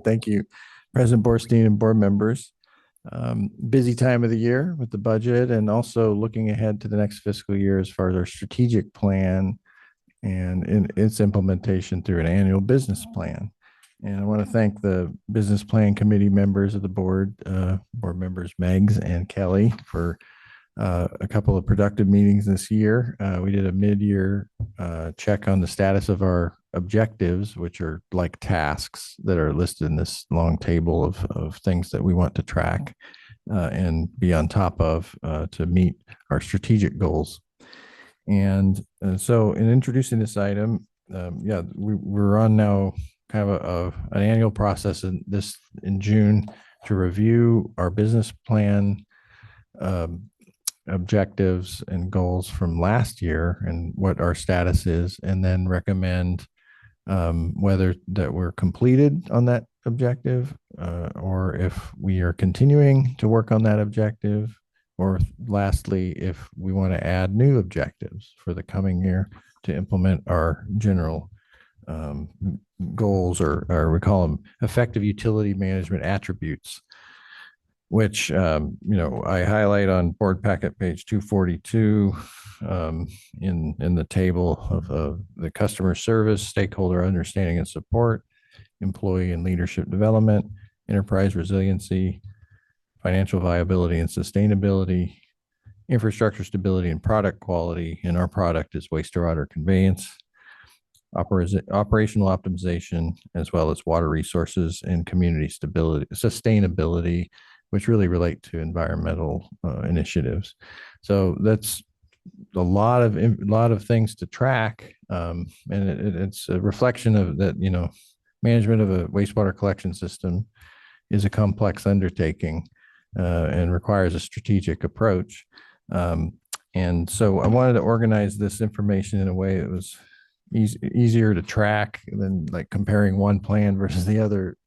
Thank you, President Borstein and board members. Busy time of the year with the budget and also looking ahead to the next fiscal year as far as our strategic plan and in its implementation through an annual business plan. And I want to thank the business plan committee members of the board, board members Megs and Kelly, for a couple of productive meetings this year. We did a mid-year check on the status of our objectives, which are like tasks that are listed in this long table of things that we want to track and be on top of to meet our strategic goals. And so in introducing this item, we're on now kind of an annual process in June to review our business plan objectives and goals from last year and what our status is, and then recommend whether that we're completed on that objective or if we are continuing to work on that objective, or lastly, if we want to add new objectives for the coming year to implement our general goals, or we call them effective utility management attributes, which I highlight on board packet page 242 in the table of the customer service, stakeholder understanding and support, employee and leadership development, enterprise resiliency, financial viability and sustainability, infrastructure stability and product quality, and our product is wastewater conveyance, operational optimization, as well as water resources and community stability, sustainability, which really relate to environmental initiatives. So that's a lot of things to track, and it's a reflection of that. Management of a wastewater collection system is a complex undertaking and requires a strategic approach. And so I wanted to organize this information in a way that was easier to track than like comparing one plan versus the other,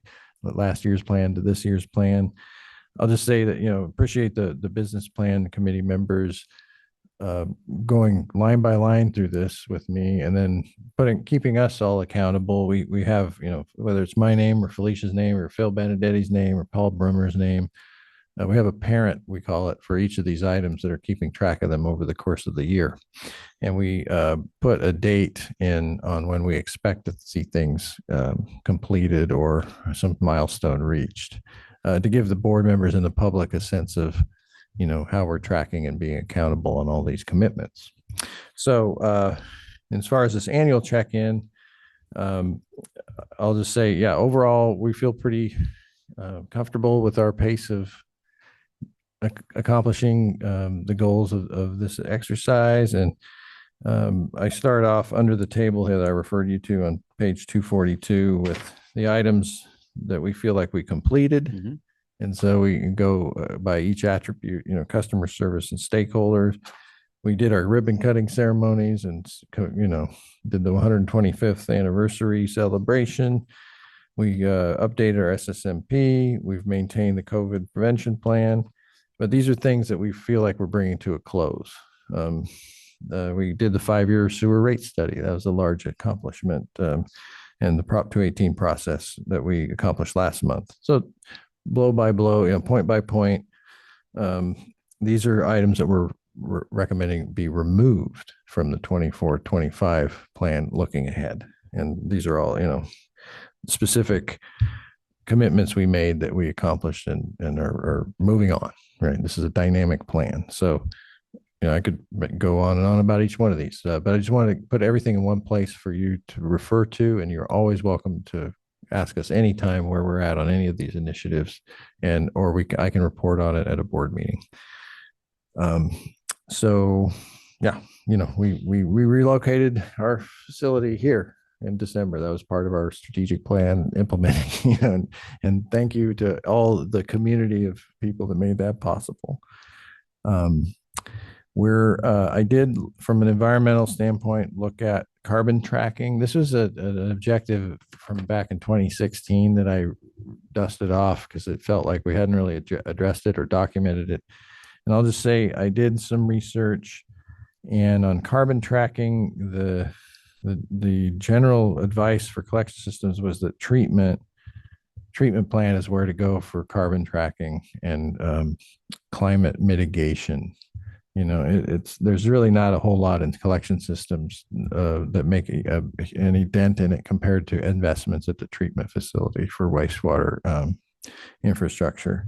last year's plan to this year's plan. I'll just say that, appreciate the business plan committee members going line by line through this with me, and then keeping us all accountable. We have, whether it's my name or Felicia's name or Phil Benedetti's name or Paul Brummer's name, we have a parent, we call it, for each of these items that are keeping track of them over the course of the year. And we put a date in on when we expect to see things completed or some milestone reached, to give the board members and the public a sense of, how we're tracking and being accountable on all these commitments. So as far as this annual check-in, I'll just say, overall, we feel pretty comfortable with our pace of accomplishing the goals of this exercise. And I start off under the table here that I referred you to on page 242 with the items that we feel like we completed. Mm-hmm. And so we can go by each attribute, customer service and stakeholders. We did our ribbon cutting ceremonies and, did the 125th anniversary celebration. We updated our SSMP. We've maintained the COVID prevention plan. But these are things that we feel like we're bringing to a close. We did the 5-year sewer rate study. That was a large accomplishment. And the Prop 218 process that we accomplished last month. So blow by blow, point by point, these are items that we're recommending be removed from the 24-25 plan looking ahead. And these are all, specific commitments we made that we accomplished and are moving on, right? This is a dynamic plan. So, I could go on and on about each one of these, but I just want to put everything in one place for you to refer to, and you're always welcome to ask us anytime where we're at on any of these initiatives, or I can report on it at a board meeting. We relocated our facility here in December. That was part of our strategic plan implementing, and thank you to all the community of people that made that possible. I did, from an environmental standpoint, look at carbon tracking. This was an objective from back in 2016 that I dusted off because it felt like we hadn't really addressed it or documented it. And I'll just say I did some research, and on carbon tracking, the general advice for collection systems was that treatment plan is where to go for carbon tracking and climate mitigation. there's really not a whole lot in collection systems that make any dent in it compared to investments at the treatment facility for wastewater infrastructure.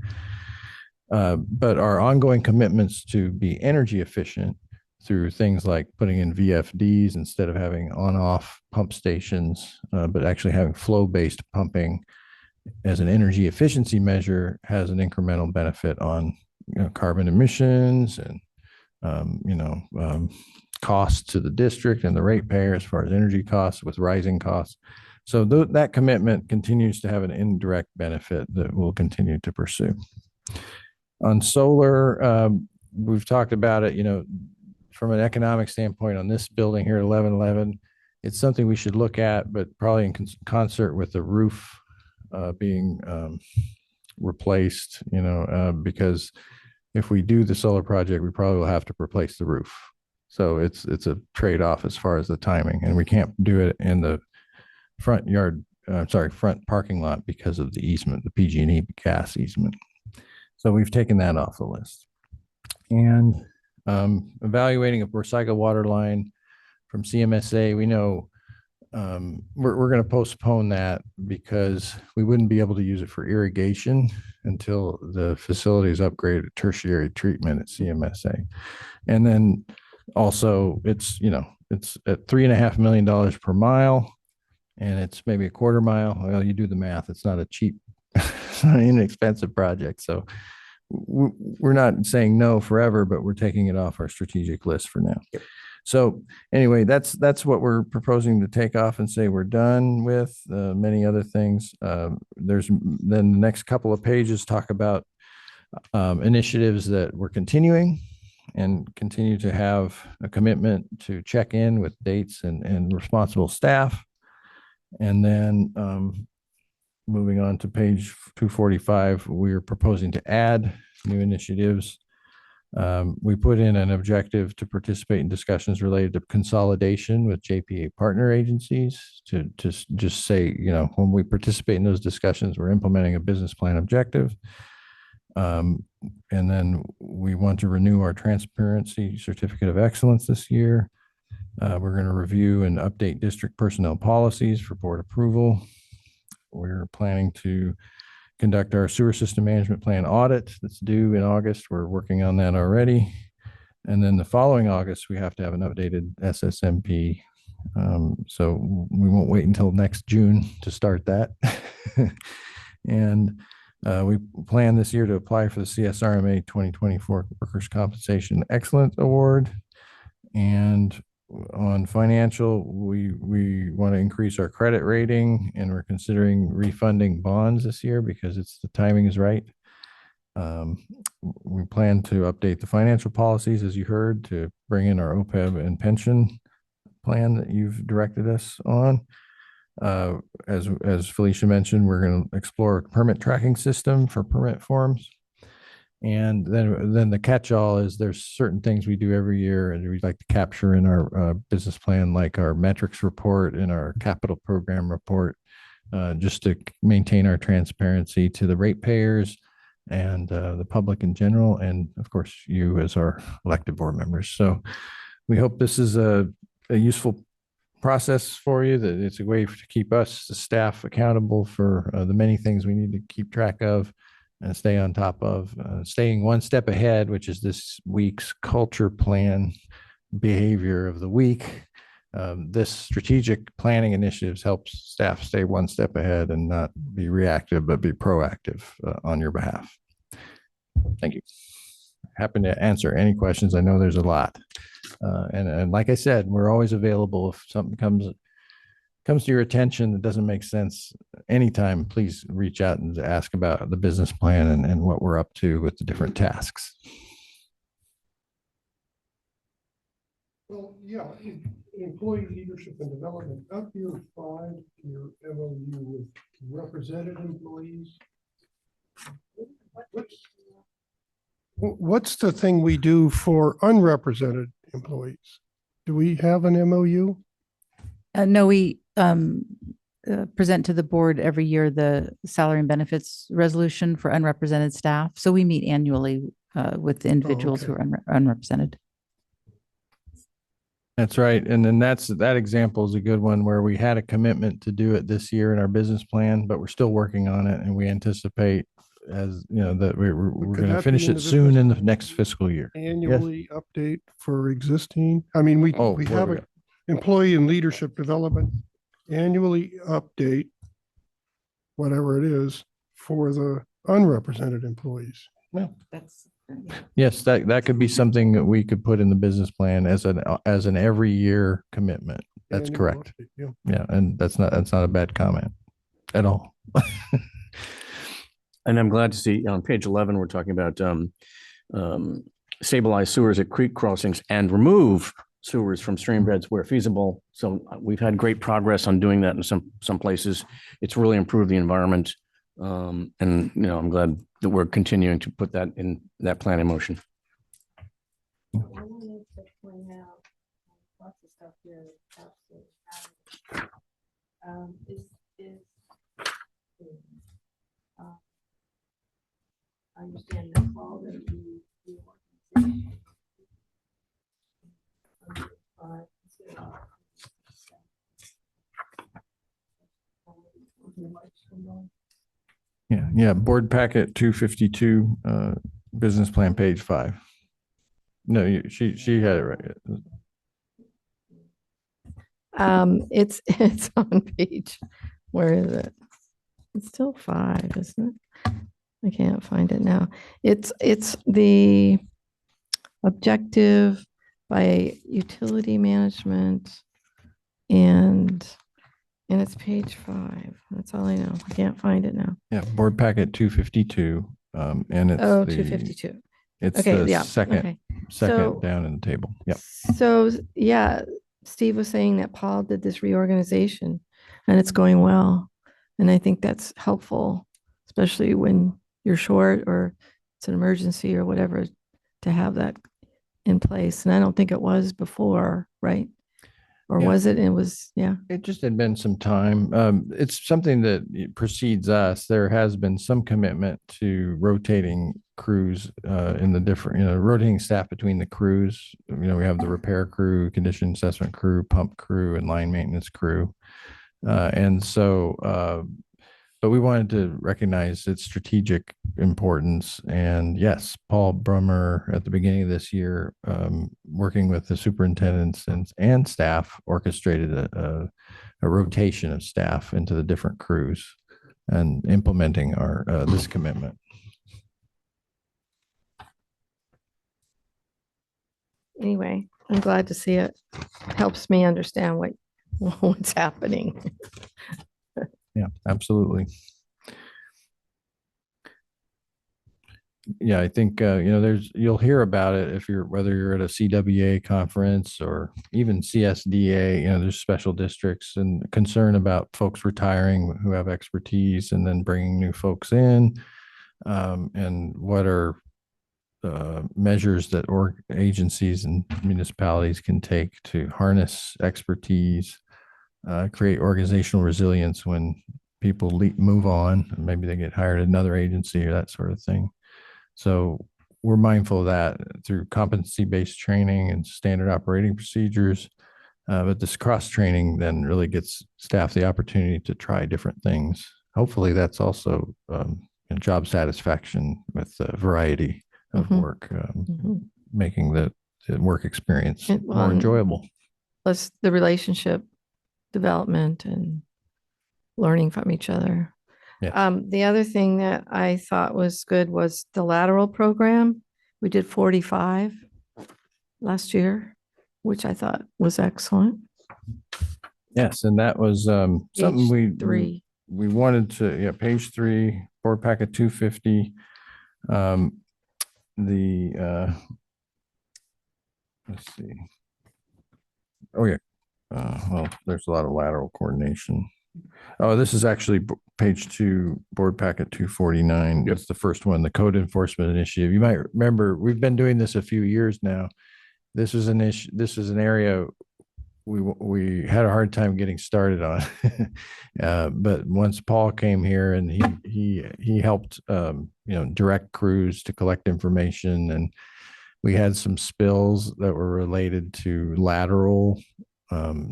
But our ongoing commitments to be energy efficient through things like putting in VFDs instead of having on-off pump stations, but actually having flow-based pumping as an energy efficiency measure has an incremental benefit on carbon emissions and costs to the district and the ratepayer as far as energy costs with rising costs. So that commitment continues to have an indirect benefit that we'll continue to pursue. On solar, we've talked about it, from an economic standpoint on this building here at 1111, it's something we should look at, but probably in concert with the roof being replaced, because if we do the solar project, we probably will have to replace the roof. So it's a trade-off as far as the timing, and we can't do it in the front parking lot because of the easement, the PG&E gas easement. So we've taken that off the list. And evaluating a recycled water line from CMSA, we know we're going to postpone that because we wouldn't be able to use it for irrigation until the facility is upgraded to tertiary treatment at CMSA. And then also it's at $3.5 million per mile, and it's maybe a quarter mile. Well, you do the math. It's not a cheap, it's not an inexpensive project. So we're not saying no forever, but we're taking it off our strategic list for now. So anyway, that's what we're proposing to take off and say we're done with. Many other things. There's then the next couple of pages talk about initiatives that we're continuing and continue to have a commitment to check in with dates and responsible staff. And then moving on to page 245, we're proposing to add new initiatives. We put in an objective to participate in discussions related to consolidation with JPA partner agencies to just say, when we participate in those discussions, we're implementing a business plan objective. And then we want to renew our transparency certificate of excellence this year. We're going to review and update district personnel policies for board approval. We're planning to conduct our sewer system management plan audit that's due in August. We're working on that already. And then the following August, we have to have an updated SSMP. So we won't wait until next June to start that. And we plan this year to apply for the CSRMA 2024 Workers' Compensation Excellence Award. And on financial, we want to increase our credit rating, and we're considering refunding bonds this year because the timing is right. We plan to update the financial policies, as you heard, to bring in our OPEB and pension plan that you've directed us on. As Felicia mentioned, we're going to explore a permit tracking system for permit forms. And then the catch-all is there's certain things we do every year and we'd like to capture in our business plan, like our metrics report and our capital program report, just to maintain our transparency to the ratepayers and the public in general, and of course you as our elected board members. So we hope this is a useful process for you, that it's a way to keep us, the staff, accountable for the many things we need to keep track of and stay on top of. Staying one step ahead, which is this week's culture plan behavior of the week. This strategic planning initiatives helps staff stay one step ahead and not be reactive, but be proactive on your behalf. Thank you. Happy to answer any questions. I know there's a lot. And like I said, we're always available if something comes to your attention that doesn't make sense. Anytime, please reach out and ask about the business plan and what we're up to with the different tasks. Well, yeah, employee leadership and development, up year 5, your MOU with represented employees. What's the thing we do for unrepresented employees? Do we have an MOU? No, we present to the board every year the salary and benefits resolution for unrepresented staff. So we meet annually with individuals who okay. are unrepresented. That's right. And then that example is a good one where we had a commitment to do it this year in our business plan, but we're still working on it. And we anticipate as, you know, that we're Could going to that be finish in it the soon in the business next fiscal year. Annually update for existing, I mean, we Oh, have where we a employee and leadership development annually update, whatever it is, for the unrepresented employees. Yes, that could be something that we could put in the business plan as an every year commitment. That's Annual correct. update, yeah. Yeah. And that's not a bad comment at all. And I'm glad to see on page 11, we're talking about stabilize sewers at creek crossings and remove sewers from stream beds where feasible. So we've had great progress on doing that in some places. It's really improved the environment. And, you know, I'm glad that we're continuing to put that in that plan in motion. I wanted to point out lots of stuff here. I understand that all the Yeah. Board packet 252, business plan, page 5. No, she had it right. It's on page, where is it? It's still 5, isn't it? I can't find it now. It's the objective by utility management, and it's page 5. That's all I know. I can't find it now. Yeah, board packet 252, and it's Oh, the 252. it's Okay, the yeah. second Okay. So- second down in the table. Yep. So, yeah, Steve was saying that Paul did this reorganization and it's going well. And I think that's helpful, especially when you're short or it's an emergency or whatever, to have that in place. And I don't think it was before, right? Or Yeah. was it? It was, yeah. It just had been some time. It's something that precedes us. There has been some commitment to rotating crews in the different, rotating staff between the crews. We have the repair crew, condition assessment crew, pump crew, and line maintenance crew. And so, but we wanted to recognize its strategic importance. And yes, Paul Brummer at the beginning of this year, working with the superintendents and staff, orchestrated a rotation of staff into the different crews and implementing our this commitment. Anyway, I'm glad to see it. It helps me understand what's happening. Yeah, absolutely. Yeah, I think you'll hear about it whether you're at a CWA conference or even CSDA. There's special districts and concern about folks retiring who have expertise, and then bringing new folks in, and what are measures that agencies and municipalities can take to harness expertise, create organizational resilience when people move on, maybe they get hired at another agency or that sort of thing. So we're mindful of that through competency-based training and standard operating procedures. But this cross-training then really gets staff the opportunity to try different things. Hopefully that's also job satisfaction with a variety of work, making the work experience more enjoyable. Plus the relationship development and learning from each other. Yeah. The other thing that I thought was good was the lateral program. We did 45 last year, which I thought was excellent. Yes, and that was something Page 3. we wanted to, page 3, board packet 250. Let's see. Oh yeah. Well, there's a lot of lateral coordination. Oh, this is actually page 2, board packet 249. It's the first one, the code enforcement initiative. You might remember we've been doing this a few years now. This is an issue. This is an area we had a hard time getting started on. But once Paul came here and he helped, direct crews to collect information, and we had some spills that were related to lateral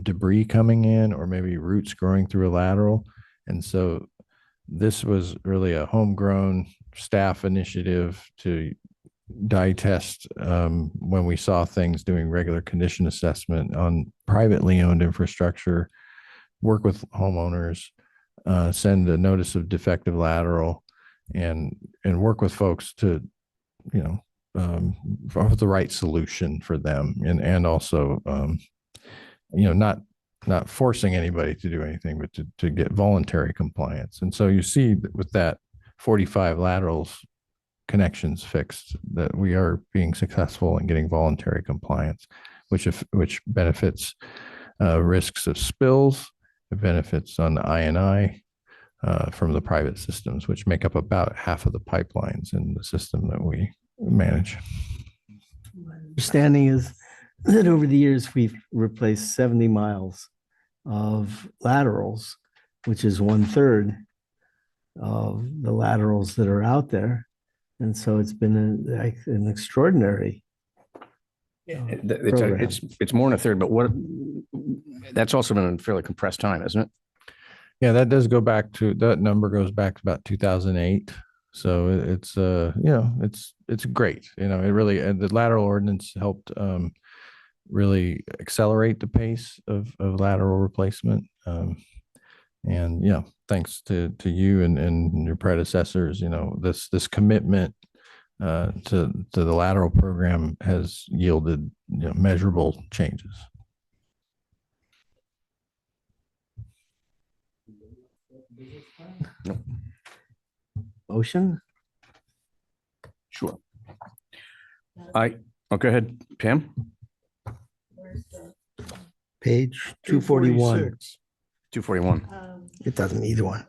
debris coming in, or maybe roots growing through a lateral. And so this was really a homegrown staff initiative to dye test when we saw things, doing regular condition assessment on privately owned infrastructure, work with homeowners, send a notice of defective lateral, and work with folks to, for the right solution for them, and also, not forcing anybody to do anything, but to get voluntary compliance. And so you see that with that 45 laterals connections fixed, that we are being successful in getting voluntary compliance, which benefits risks of spills, it benefits on the INI from the private systems, which make up about half of the pipelines in the system that we manage. My understanding is that over the years, we've replaced 70 miles of laterals, which is 1/3 of the laterals that are out there. And so it's been an extraordinary program. It's more than a third, but that's also been a fairly compressed time, isn't it? Yeah, that number goes back to about 2008. So it's great. It really, and the lateral ordinance helped really accelerate the pace of lateral replacement. And yeah, thanks to you and your predecessors, this commitment to the lateral program has yielded measurable changes. No. Motion? Sure. Go ahead, Pam. Page 241. 241. It doesn't, either one.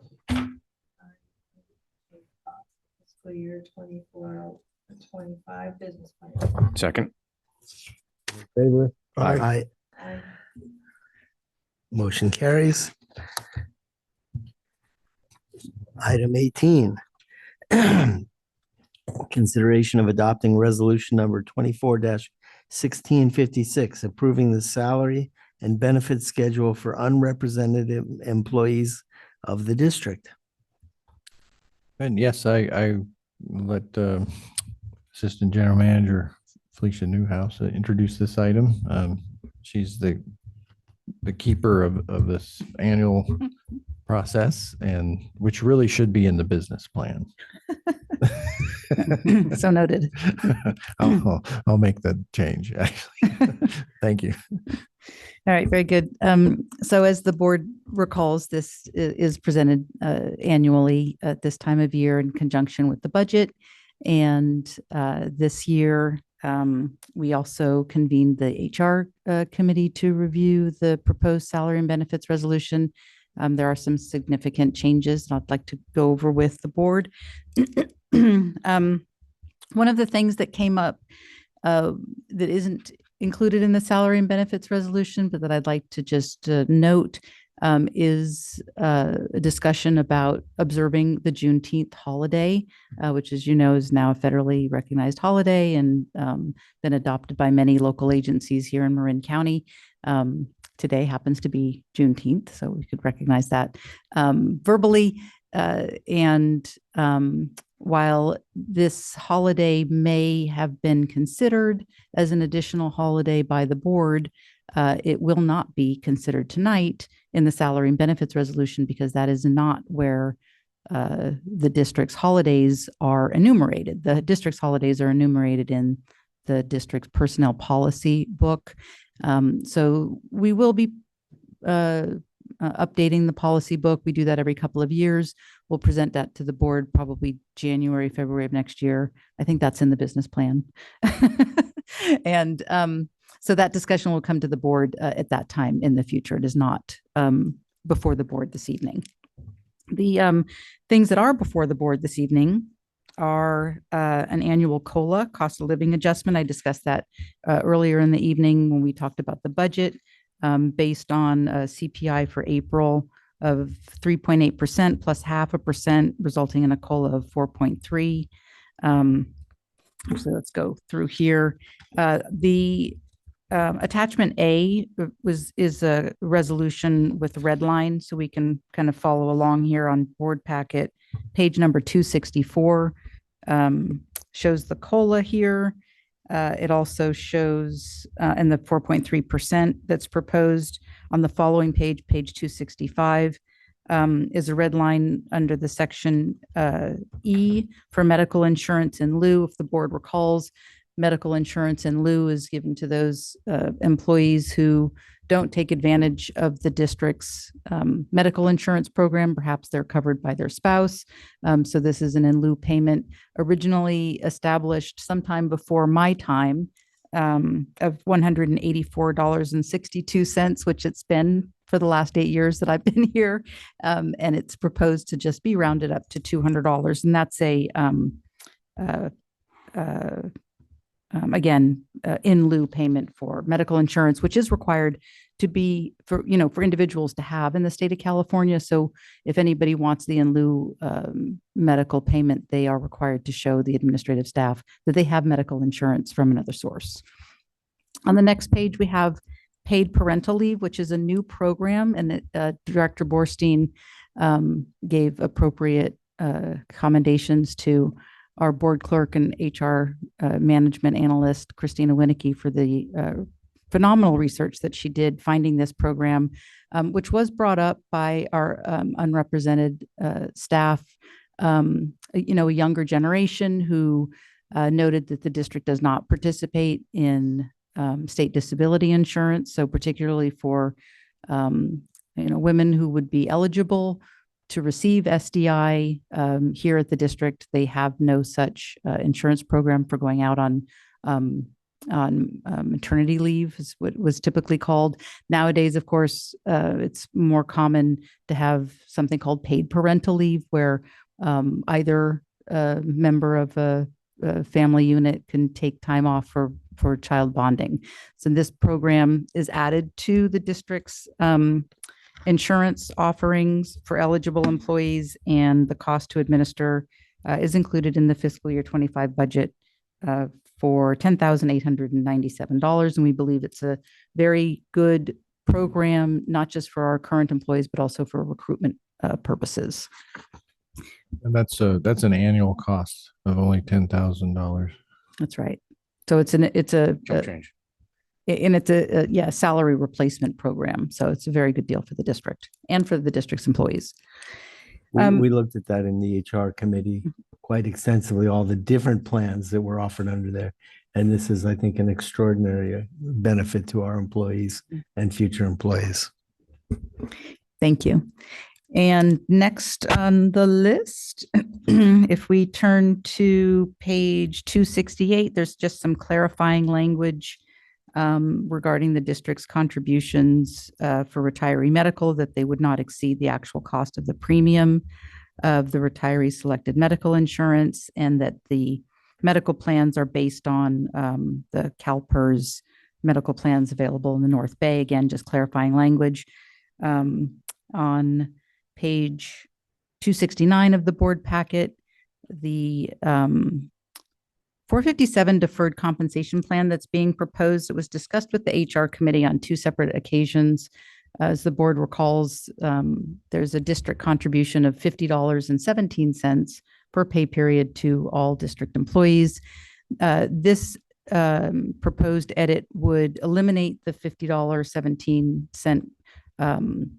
Fiscal year 24-25 business plan. Second. Favor? Aye. Aye. Motion carries. Item 18. Consideration of adopting resolution number 24-1656, approving the salary and benefit schedule for unrepresented employees of the district. And yes, I let Assistant General Manager Felicia Newhouse introduce this item. She's the keeper of this annual process, and which really should be in the business plan. So noted. I'll make that change, actually. Thank you. All right, very good. So as the board recalls, this is presented annually at this time of year in conjunction with the budget. And this year, we also convened the HR committee to review the proposed salary and benefits resolution. There are some significant changes that I'd like to go over with the board. One of the things that came up that isn't included in the salary and benefits resolution, but that I'd like to just note is a discussion about observing the Juneteenth holiday, which, as you know, is now a federally recognized holiday and been adopted by many local agencies here in Marin County. Today happens to be Juneteenth, so we could recognize that verbally. And while this holiday may have been considered as an additional holiday by the board, it will not be considered tonight in the salary and benefits resolution, because that is not where the district's holidays are enumerated. The district's holidays are enumerated in the district's personnel policy book. So we will be updating the policy book. We do that every couple of years. We'll present that to the board probably January, February of next year. I think that's in the business plan. And so that discussion will come to the board at that time in the future. It is not before the board this evening. The things that are before the board this evening are an annual COLA, cost of living adjustment. I discussed that earlier in the evening when we talked about the budget. based on CPI for April of 3.8% plus 0.5%, resulting in a COLA of 4.3. So let's go through here. The attachment A is a resolution with red line, so we can kind of follow along here on board packet. Page number 264 shows the COLA here. It also shows and the 4.3% that's proposed. On the following page, page 265, is a red line under the section E for medical insurance in lieu. If the board recalls, medical insurance in lieu is given to those employees who don't take advantage of the district's medical insurance program. Perhaps they're covered by their spouse. So this is an in lieu payment originally established sometime before my time of $184.62, which it's been for the last 8 years that I've been here. And it's proposed to just be rounded up to $200. And that's again, in lieu payment for medical insurance, which is required to be for individuals to have in the state of California. So if anybody wants the in lieu medical payment, they are required to show the administrative staff that they have medical insurance from another source. On the next page, we have paid parental leave, which is a new program, and Director Borstein gave appropriate commendations to our board clerk and HR management analyst, Christina Winicky, for the phenomenal research that she did finding this program, which was brought up by our unrepresented staff, a younger generation who noted that the district does not participate in state disability insurance. So particularly for, women who would be eligible to receive SDI here at the district, they have no such insurance program for going out on maternity leave, is what was typically called. Nowadays, of course, it's more common to have something called paid parental leave, where either a member of a family unit can take time off for child bonding. So this program is added to the district's insurance offerings for eligible employees, and the cost to administer is included in the fiscal year 25 budget for $10,897. And we believe it's a very good program, not just for our current employees, but also for recruitment purposes. And that's an annual cost of only $10,000. That's right. So it's a Change. And it's a salary replacement program. So it's a very good deal for the district and for the district's employees. We looked at that in the HR committee quite extensively, all the different plans that were offered under there. And this is, I think, an extraordinary benefit to our employees and future employees. Thank you. And next on the list, if we turn to page 268, there's just some clarifying language regarding the district's contributions for retiree medical, that they would not exceed the actual cost of the premium of the retiree selected medical insurance, and that the medical plans are based on the CalPERS medical plans available in the North Bay. Again, just clarifying language. On page 269 of the board packet, the 457 deferred compensation plan that's being proposed, it was discussed with the HR committee on 2 separate occasions. As the board recalls, there's a district contribution of $50.17 per pay period to all district employees. This proposed edit would eliminate the $50.17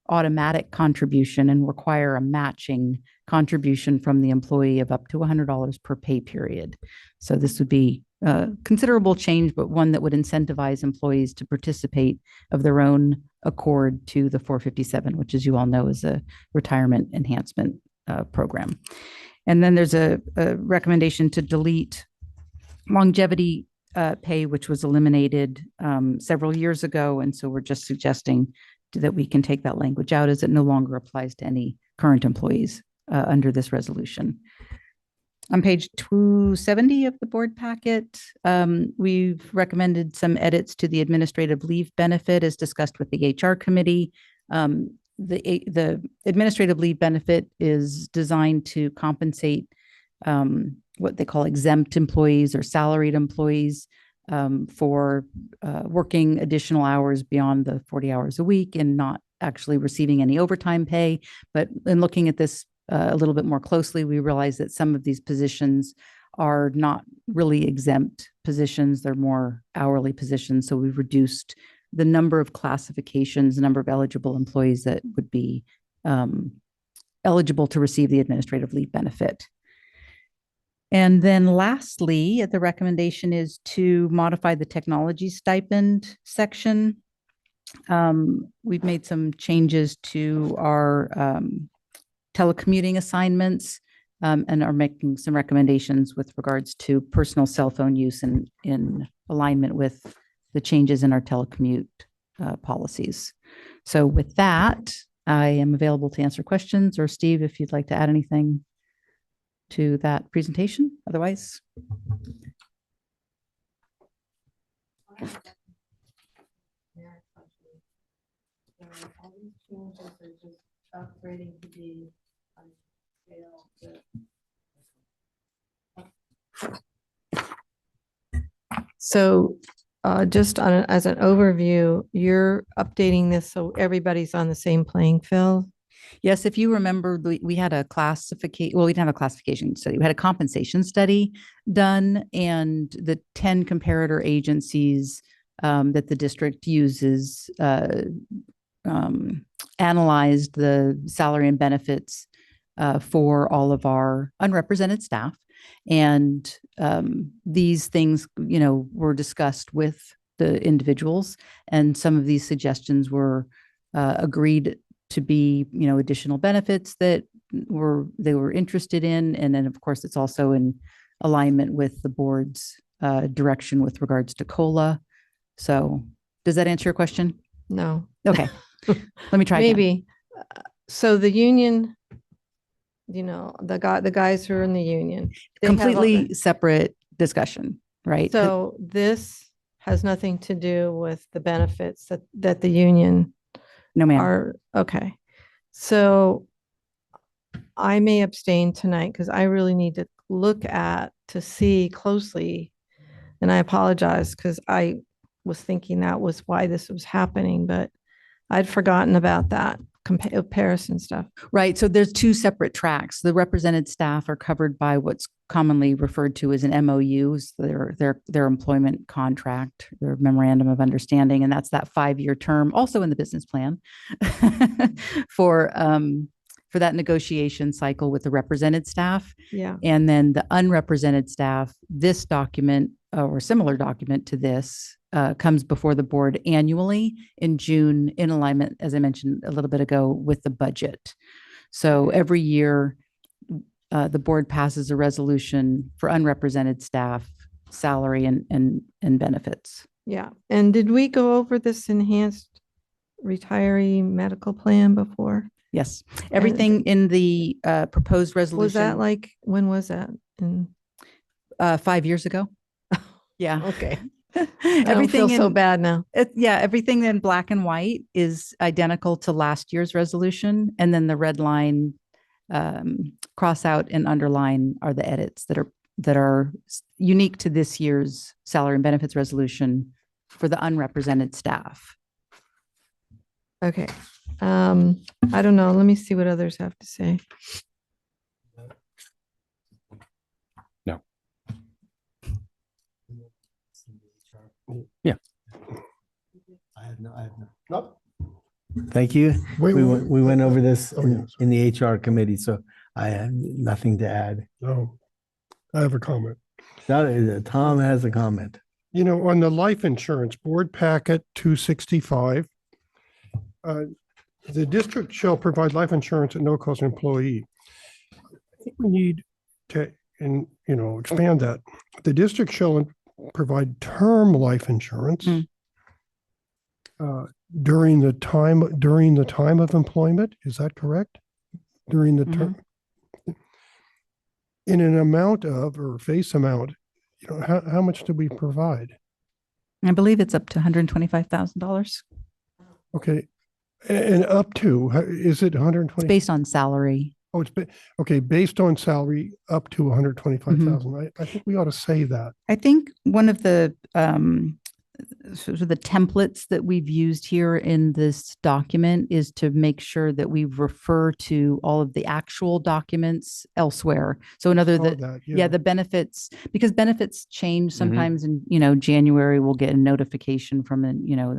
automatic contribution and require a matching contribution from the employee of up to $100 per pay period. So this would be a considerable change, but one that would incentivize employees to participate of their own accord to the 457, which, as you all know, is a retirement enhancement program. And then there's a recommendation to delete longevity pay, which was eliminated several years ago. And so we're just suggesting that we can take that language out, as it no longer applies to any current employees under this resolution. On page 270 of the board packet, we've recommended some edits to the administrative leave benefit as discussed with the HR committee. The administrative leave benefit is designed to compensate what they call exempt employees or salaried employees for working additional hours beyond the 40 hours a week and not actually receiving any overtime pay. But in looking at this a little bit more closely, we realize that some of these positions are not really exempt positions. They're more hourly positions. So we've reduced the number of classifications, the number of eligible employees that would be eligible to receive the administrative leave benefit. And then lastly, the recommendation is to modify the technology stipend section. We've made some changes to our telecommuting assignments and are making some recommendations with regards to personal cell phone use in alignment with the changes in our telecommute policies. So with that, I am available to answer questions, or Steve, if you'd like to add anything to that presentation. Otherwise, So just as an overview, you're updating this so everybody's on the same playing field. yes, if you remember, we had a classification, well, we didn't have a classification study. We had a compensation study done, and the 10 comparator agencies that the district uses analyzed the salary and benefits for all of our unrepresented staff. And these things, were discussed with the individuals, and some of these suggestions were agreed to be, additional benefits that they were interested in. And then, of course, it's also in alignment with the board's direction with regards to COLA. So does that answer your question? No. Okay. Let me try again. Maybe. So the union, the guys who are in the union. they have all Completely the- separate discussion, right? So this has nothing to do with the benefits that the union No, ma'am. are, okay. So I may abstain tonight because I really need to look to see closely. And I apologize because I was thinking that was why this was happening, but I'd forgotten about that comparison stuff. Right. So there's two separate tracks. The represented staff are covered by what's commonly referred to as an MOU, so their employment contract, their memorandum of understanding, and that's that 5-year term, also in the business plan, for that negotiation cycle with the represented staff. Yeah. And then the unrepresented staff, this document or similar document to this comes before the board annually in June in alignment, as I mentioned a little bit ago, with the budget. So every year, the board passes a resolution for unrepresented staff salary and benefits. Yeah. And did we go over this enhanced retiree medical plan before? Yes. Everything in the proposed resolution. Was that like, when was that? In 5 years ago? Yeah. Okay. Everything I don't feel so in- bad now. everything in black and white is identical to last year's resolution. And then the red line, cross out and underline are the edits that are unique to this year's salary and benefits resolution for the unrepresented staff. Okay. I don't know. Let me see what others have to say. No. Yeah. I have no. Nope. Thank you. Wait, We went over this Oh, yes. in the HR committee, so I have nothing to add. No, I have a comment. Tom has a comment. On the life insurance board packet 265, the district shall provide life insurance at no cost to employee. I think we need to, expand that. The district shall provide term life insurance during the time of employment. Is that correct? During the term? in an amount of, or face amount, how much do we provide? I believe it's up to $125,000. Okay. And up to, is it 120? It's based on salary. Oh, okay, based on salary up to 125,000. I think we ought to say that. I think one of the sort of the templates that we've used here in this document is to make sure that we refer to all of the actual documents elsewhere. So the benefits, because benefits change sometimes in, January, we'll get a notification from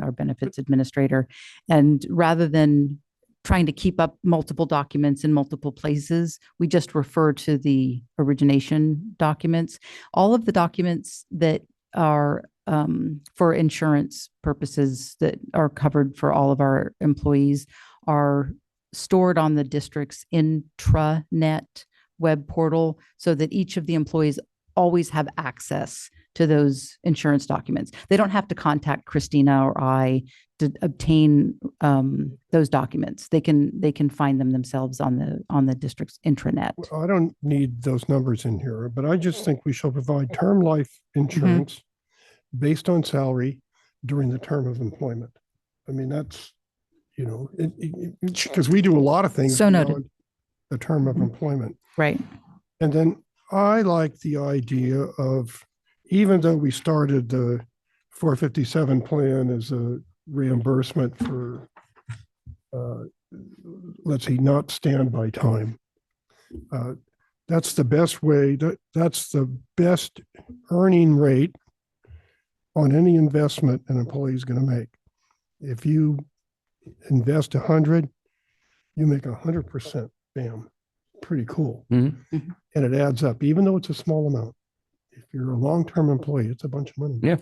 our benefits administrator. And rather than trying to keep up multiple documents in multiple places, we just refer to the origination documents. All of the documents that are for insurance purposes that are covered for all of our employees are stored on the district's intranet web portal so that each of the employees always have access to those insurance documents. They don't have to contact Christina or I to obtain those documents. They can find them themselves on the district's intranet. I don't need those numbers in here, but I just think we shall provide term life insurance based on salary during the term of employment. I mean, that's, because we do a lot of things So noted. beyond the term of employment. Right. And then I like the idea of, even though we started the 457 plan as a reimbursement for, let's see, not standby time. That's the best way, that's the best earning rate on any investment an employee is going to make. If you invest 100, you make 100%. Bam, pretty cool. And it adds up, even though it's a small amount. If you're a long-term employee, it's a bunch of money. Yeah.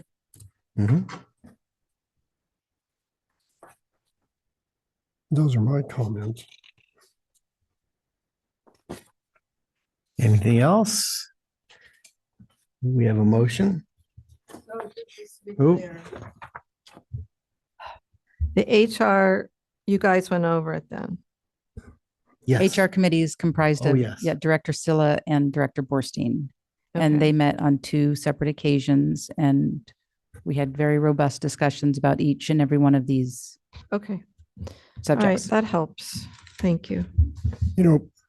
Those are my comments. Anything else? We have a motion. Who? The HR, you guys went over it then. Yes. HR committee is comprised of yes. Director Silla and Director Borstein. Okay. And they met on 2 separate occasions, and we had very robust discussions about each and every one of these Okay. All right, subjects. that helps. Thank you.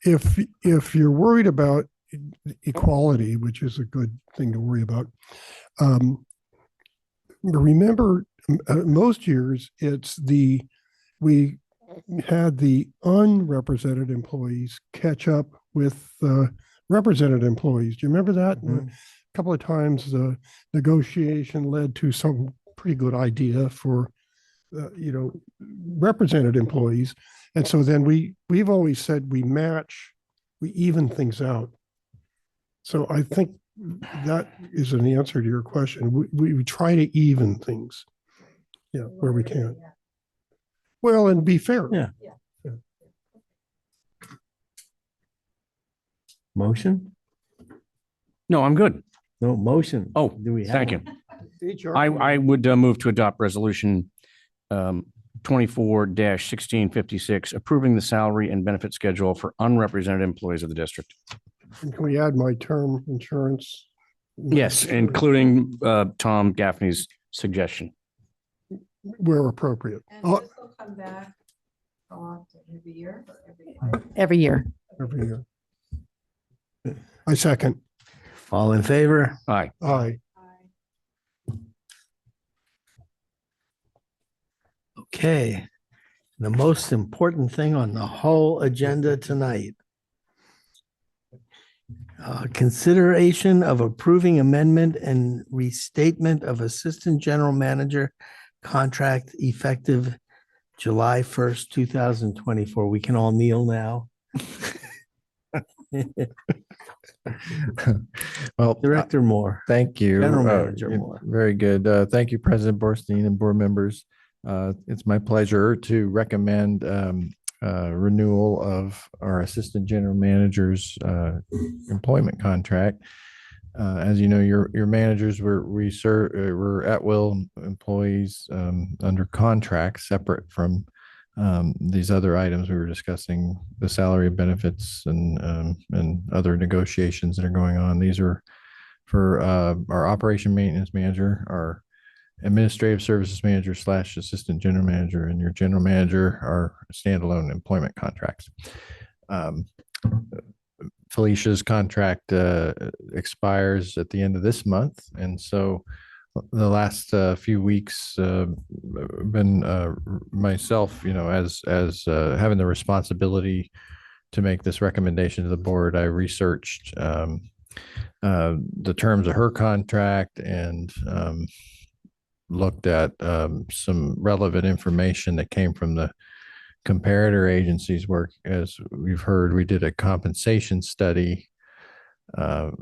If you're worried about equality, which is a good thing to worry about, remember most years we had the unrepresented employees catch up with represented employees. Do you remember that? A couple of times the negotiation led to some pretty good idea for represented employees. And so then we've always said we even things out. So I think that is an answer to your question. We try to even things, where we can. Well, and be fair. Yeah. Motion? No, I'm good. No motion. Oh, Do we have thank you. HR. I would move to adopt resolution 24-1656, approving the salary and benefit schedule for unrepresented employees of the district. And can we add my term insurance? Yes, including Tom Gaffney's suggestion. Where appropriate. will come back every year? Every year. Every year. I second. All in favor? Aye. Aye. Okay. The most important thing on the whole agenda tonight. Consideration of approving amendment and restatement of Assistant General Manager contract effective July 1st, 2024. We can all kneel now. Well, Director Moore. thank you. General Manager Moore. Very good. Thank you, President Borstein and board members. It's my pleasure to recommend renewal of our Assistant General Manager's employment contract. As you know, your managers were at-will employees under contract, separate from these other items we were discussing, the salary, benefits, and other negotiations that are going on. These are for our operation maintenance manager, our administrative services manager / assistant general manager, and your general manager are standalone employment contracts. Felicia's contract expires at the end of this month, and so the last few weeks been myself, as having the responsibility to make this recommendation to the board. I researched the terms of her contract and looked at some relevant information that came from the comparator agencies work. As we've heard, we did a compensation study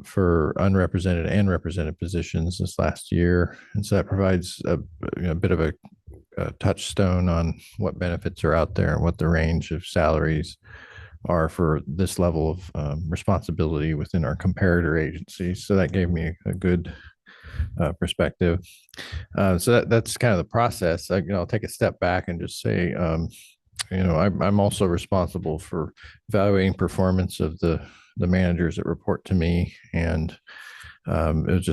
for unrepresented and represented positions this last year. And so that provides a bit of a touchstone on what benefits are out there and what the range of salaries are for this level of responsibility within our comparator agencies. So that gave me a good perspective. So that's kind of the process. I'll take a step back and just say, I'm also responsible for evaluating performance of the managers that report to me, and it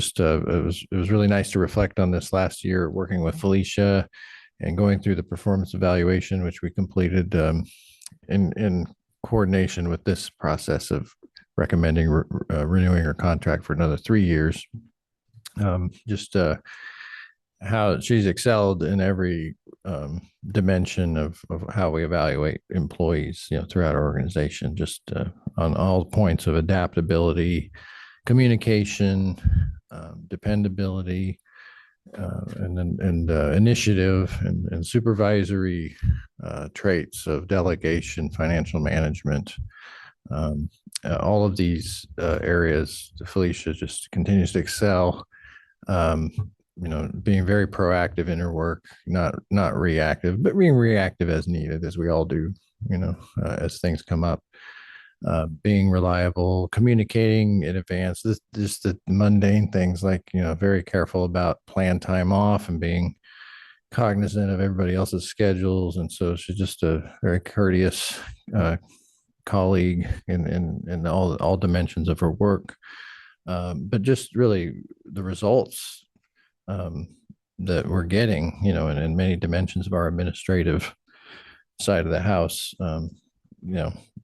was really nice to reflect on this last year, working with Felicia and going through the performance evaluation, which we completed in coordination with this process of recommending renewing her contract for another 3 years. How she's excelled in every dimension of how we evaluate employees, throughout our organization, just on all points of adaptability, communication, dependability, and initiative and supervisory traits of delegation, financial management. All of these areas, Felicia just continues to excel. Being very proactive in her work, not reactive, but being reactive as needed, as we all do, as things come up. Being reliable, communicating in advance, just the mundane things like, very careful about planned time off and being cognizant of everybody else's schedules. And so she's just a very courteous colleague in all dimensions of her work. But just really the results that we're getting, in many dimensions of our administrative side of the house,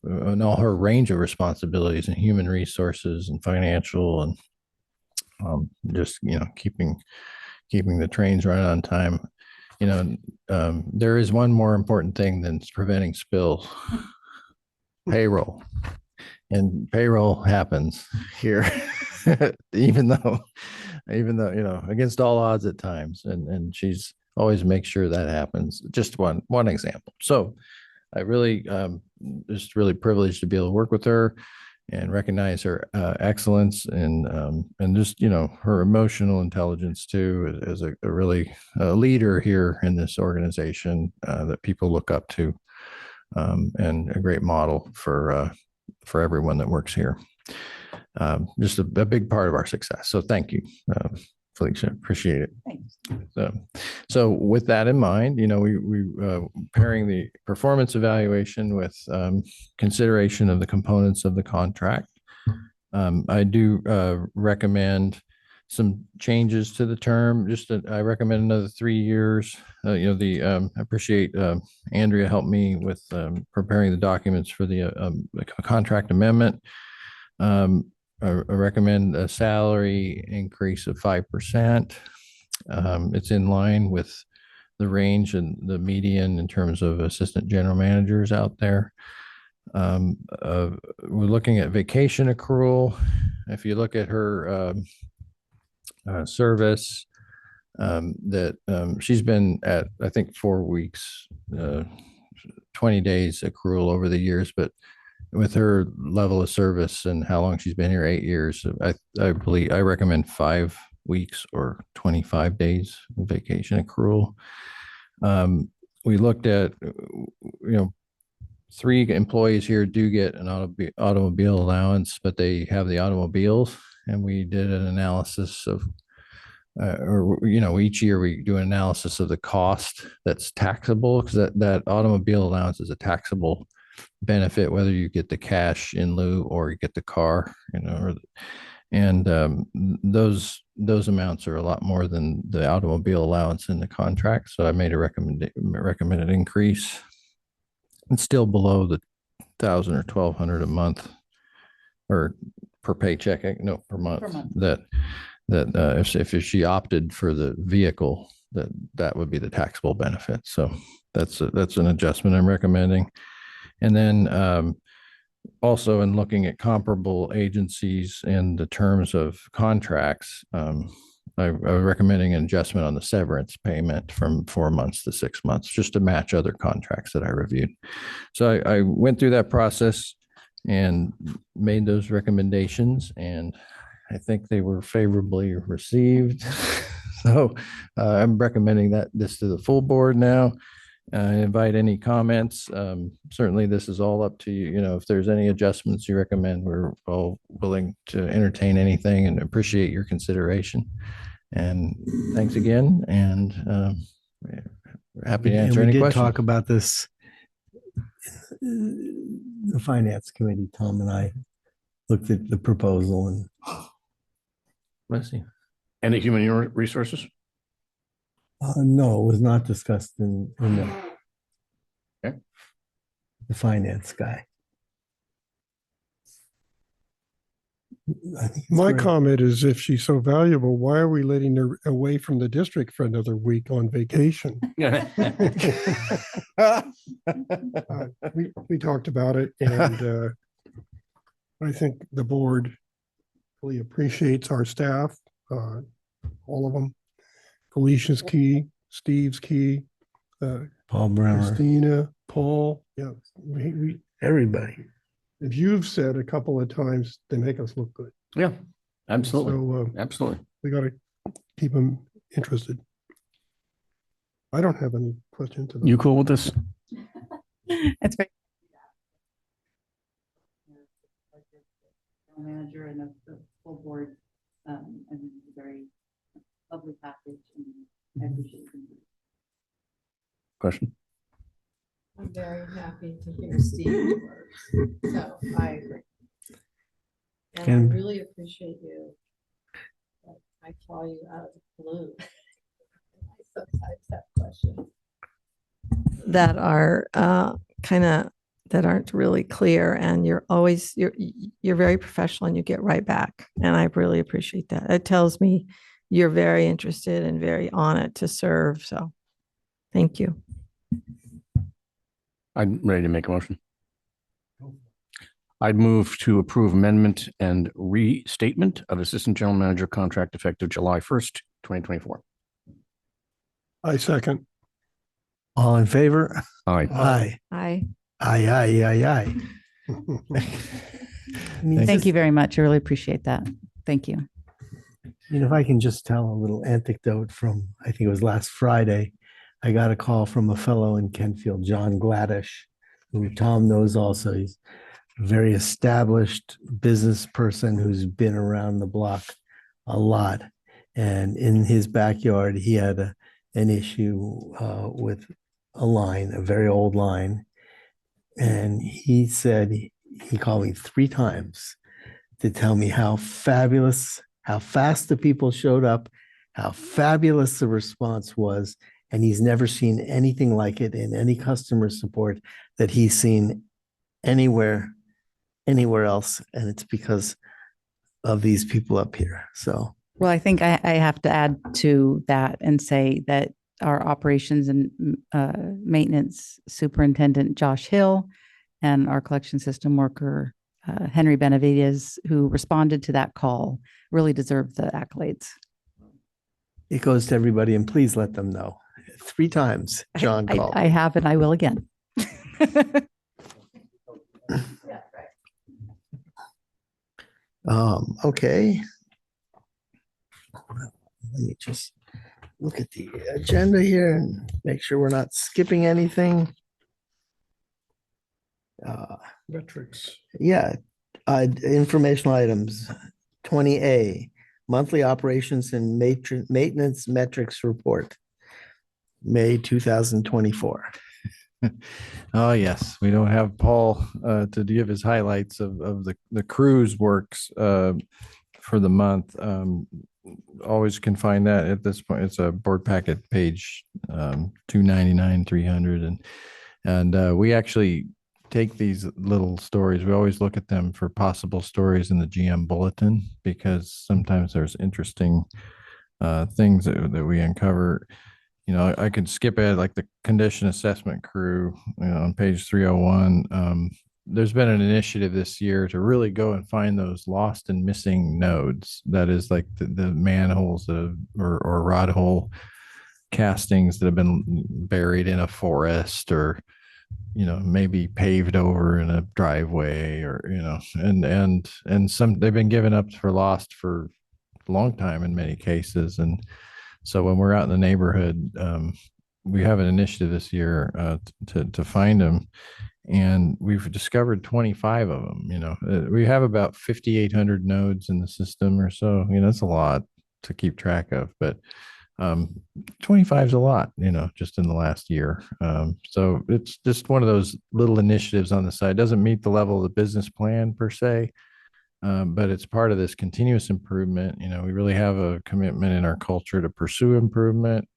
and all her range of responsibilities in human resources and financial, and just keeping the trains running on time. There is one more important thing than preventing spills: payroll. And payroll happens here, even though against all odds at times, and she's always makes sure that happens. Just one example. So I really just really privileged to be able to work with her and recognize her excellence and just her emotional intelligence too, as a really leader here in this organization that people look up to, and a great model for everyone that works here. Just a big part of our success. So thank you, Felicia. Appreciate it. Thanks. So with that in mind, we pairing the performance evaluation with consideration of the components of the contract. I do recommend some changes to the term. I recommend another 3 years. I appreciate Andrea helped me with preparing the documents for the contract amendment. I recommend a salary increase of 5%. It's in line with the range and the median in terms of assistant general managers out there. We're looking at vacation accrual. If you look at her service, that she's been at, I think, 4 weeks, 20 days accrual over the years, but with her level of service and how long she's been here, 8 years, I believe I recommend 5 weeks or 25 days of vacation accrual. We looked at, 3 employees here do get an automobile allowance, but they have the automobiles, and we did an analysis of or, each year we do an analysis of the cost that's taxable, because that automobile allowance is a taxable benefit, whether you get the cash in lieu or you get the car, those amounts are a lot more than the automobile allowance in the contract. So I made a recommended increase. It's still below the 1,000 or 1,200 a month, or per paycheck, no, per month. That if she opted for the vehicle, that would be the taxable benefit. So that's an adjustment I'm recommending. And then also, in looking at comparable agencies and the terms of contracts, I'm recommending an adjustment on the severance payment from 4 months to 6 months, just to match other contracts that I reviewed. So I went through that process and made those recommendations, and I think they were favorably received. So I'm recommending this to the full board now. I invite any comments. Certainly this is all up to you. If there's any adjustments you recommend, we're all willing to entertain anything and appreciate your consideration. And thanks again. And happy to answer any questions. We did talk about this, the finance committee. Tom and I looked at the proposal, and Let's see. And the human resources? no, it was not discussed in Okay. the finance guy. I think it's My great. comment is, if she's so valuable, why are we letting her away from the district for another week on vacation? We talked about it, and I think the board really appreciates our staff, all of them. Felicia's key, Steve's key, Paul Bremer, Christina, Paul. Yeah, everybody. as you've said a couple of times, they make us look good. Yeah, absolutely. So Absolutely. we got to keep them interested. I don't have any questions. You cool with this? It's great. Manager and the full board, and a very lovely package, and I appreciate it. Question? I'm very happy to hear Steve's words. So I agree. And I Can- really appreciate you. I call you out of the blue. I sometimes have questions that are that aren't really clear, and you're very professional and you get right back. And I really appreciate that. It tells me you're very interested and very on it to serve. So thank you. I'm ready to make a motion. I'd move to approve amendment and restatement of Assistant General Manager contract effective July 1st, 2024. I second. All in favor? Aye. Aye. I Aye, aye, aye, aye. Thank you very much. I really appreciate that. Thank you. If I can just tell a little anecdote from, I think it was last Friday, I got a call from a fellow in Kentfield, John Gladish, who Tom knows also. He's a very established business person who's been around the block a lot. And in his backyard, he had an issue with a line, a very old line. And he said, he called me 3 times to tell me how fabulous, how fast the people showed up, how fabulous the response was. And he's never seen anything like it in any customer support that he's seen anywhere else. And it's because of these people up here. So, Well, I think I have to add to that and say that our operations and maintenance superintendent, Josh Hill, and our collection system worker, Henry Benavides, who responded to that call, really deserve the accolades. it goes to everybody, and please let them know. 3 times John called. I have, and I will again. Okay. Let me just look at the agenda here and make sure we're not skipping anything. Metrics. Yeah, informational items, 20A, monthly operations and maintenance metrics report, May 2024. Oh, yes, we don't have Paul to give his highlights of the cruise works for the month. Always can find that at this point. It's a board packet page 299, 300. And we actually take these little stories. We always look at them for possible stories in the GM bulletin, because sometimes there's interesting things that we uncover. You know, I could skip it, like the condition assessment crew, on page 301. There's been an initiative this year to really go and find those lost and missing nodes. That is like the manholes or rod hole castings that have been buried in a forest, or maybe paved over in a driveway, or and some they've been given up for lost for a long time in many cases. And so when we're out in the neighborhood, we have an initiative this year to find them, and we've discovered 25 of them. We have about 5,800 nodes in the system or so. That's a lot to keep track of, but 25 is a lot, just in the last year. So it's just one of those little initiatives on the side. Doesn't meet the level of the business plan per se, but it's part of this continuous improvement. We really have a commitment in our culture to pursue improvement,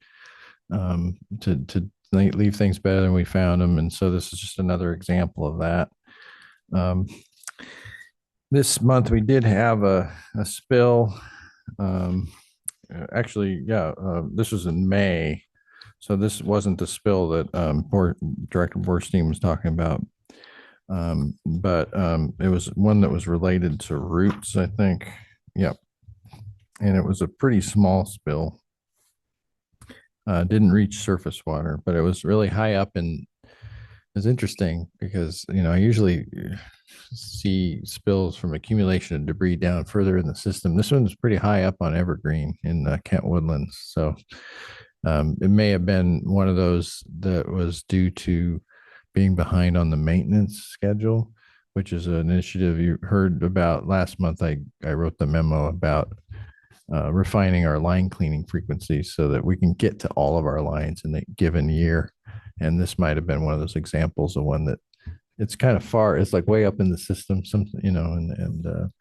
to leave things better than we found them. And so this is just another example of that. This month we did have a spill. This was in May. So this wasn't the spill that Director Borstein was talking about. But it was one that was related to roots, I think. Yep. And it was a pretty small spill. Didn't reach surface water, but it was really high up. And it's interesting because, I usually see spills from accumulation of debris down further in the system. This one was pretty high up on Evergreen in Kent Woodlands. So it may have been one of those that was due to being behind on the maintenance schedule, which is an initiative you heard about last month. I wrote the memo about refining our line cleaning frequencies so that we can get to all of our lines in a given year. And this might have been one of those examples of one that it's kind of far. It's like way up in the system, and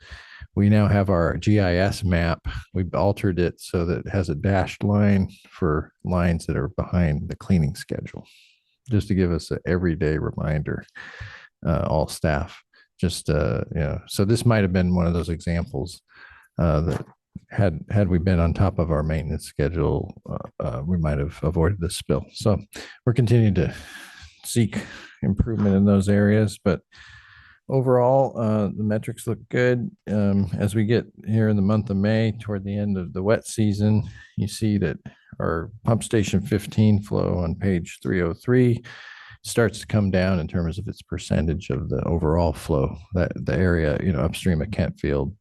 we now have our GIS map. We've altered it so that it has a dashed line for lines that are behind the cleaning schedule, just to give us an everyday reminder, all staff. So this might have been one of those examples that had we been on top of our maintenance schedule, we might have avoided this spill. So we're continuing to seek improvement in those areas, but overall, the metrics look good. As we get here in the month of May, toward the end of the wet season, you see that our pump station 15 flow on page 303 starts to come down in terms of its percentage of the overall flow. That the area, upstream of Kentfield,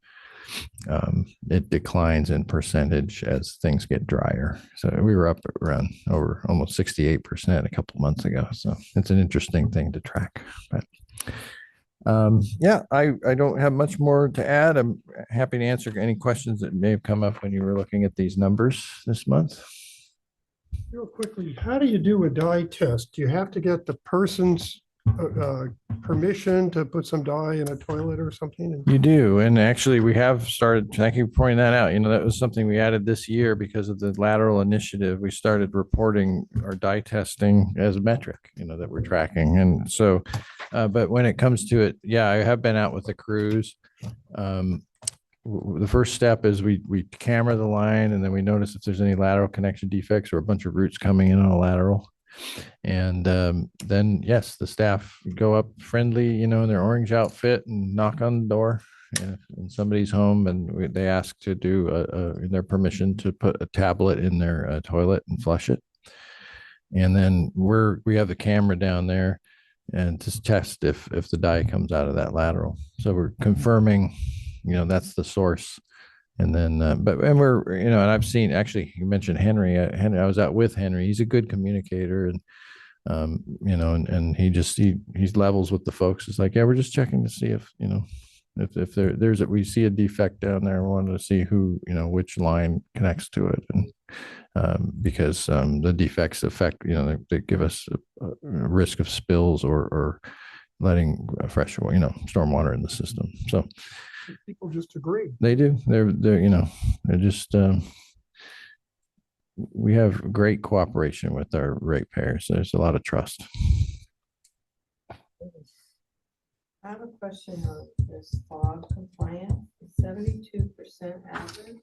it declines in percentage as things get drier. So we were up around over almost 68% a couple months ago. So it's an interesting thing to track. But I don't have much more to add. I'm happy to answer any questions that may have come up when you were looking at these numbers this month. Real quickly, how do you do a dye test? Do you have to get the person's permission to put some dye in a toilet or something? You do. And actually we have started, thank you for pointing that out. That was something we added this year because of the lateral initiative. We started reporting our dye testing as a metric, that we're tracking. And so, but when it comes to it, I have been out with the crews. The first step is we camera the line, and then we notice if there's any lateral connection defects or a bunch of roots coming in on a lateral. And then, yes, the staff go up friendly, in their orange outfit and knock on the door in somebody's home, and they ask to do their permission to put a tablet in their toilet and flush it. And then we have the camera down there and just test if the dye comes out of that lateral. So we're confirming, that's the source. And then, and I've seen, actually, you mentioned Henry. I was out with Henry. He's a good communicator, and and he levels with the folks. It's like, we're just checking to see if If we see a defect down there, we want to see who, which line connects to it. And because the defects affect, they give us a risk of spills or letting fresh, stormwater in the system. So People just agree. they do. They're just, we have great cooperation with our ratepayers. There's a lot of trust. I have a question on this fog compliant, 72% average.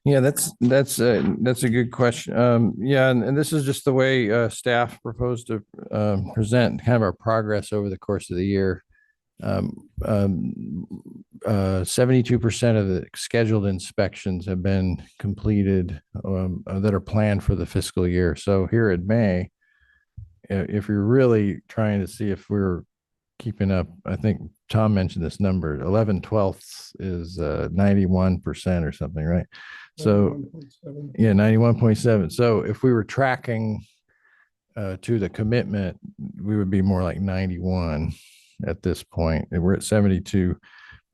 Yeah, that's a good question. Yeah, and this is just the way staff proposed to present kind of our progress over the course of the year. 72% of the scheduled inspections have been completed that are planned for the fiscal year. So here at May, if you're really trying to see if we're keeping up, I think Tom mentioned this number, 11/12 is 91% or something, right? So 91.7. yeah, 91.7. So if we were tracking to the commitment, we would be more like 91 at this point. And we're at 72.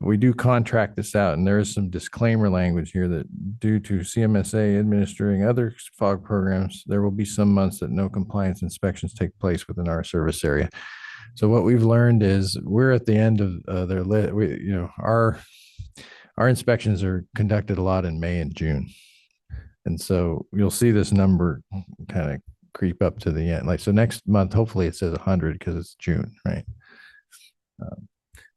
We do contract this out, and there is some disclaimer language here that due to CMSA administering other fog programs, there will be some months that no compliance inspections take place within our service area. So what we've learned is we're at the end of their list. Our inspections are conducted a lot in May and June. And so you'll see this number kind of creep up to the end. Like, so next month, hopefully it says 100 because it's June, right?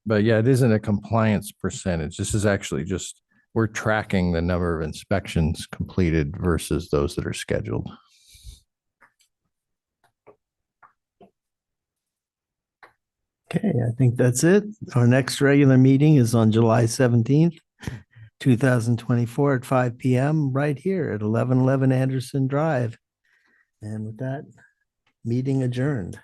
But yeah, it isn't a compliance percentage. This is actually just, we're tracking the number of inspections completed versus those that are scheduled. Okay, I think that's it. Our next regular meeting is on July 17th, 2024 at 5 p.m. right here at 1111 Anderson Drive. And with that, meeting adjourned.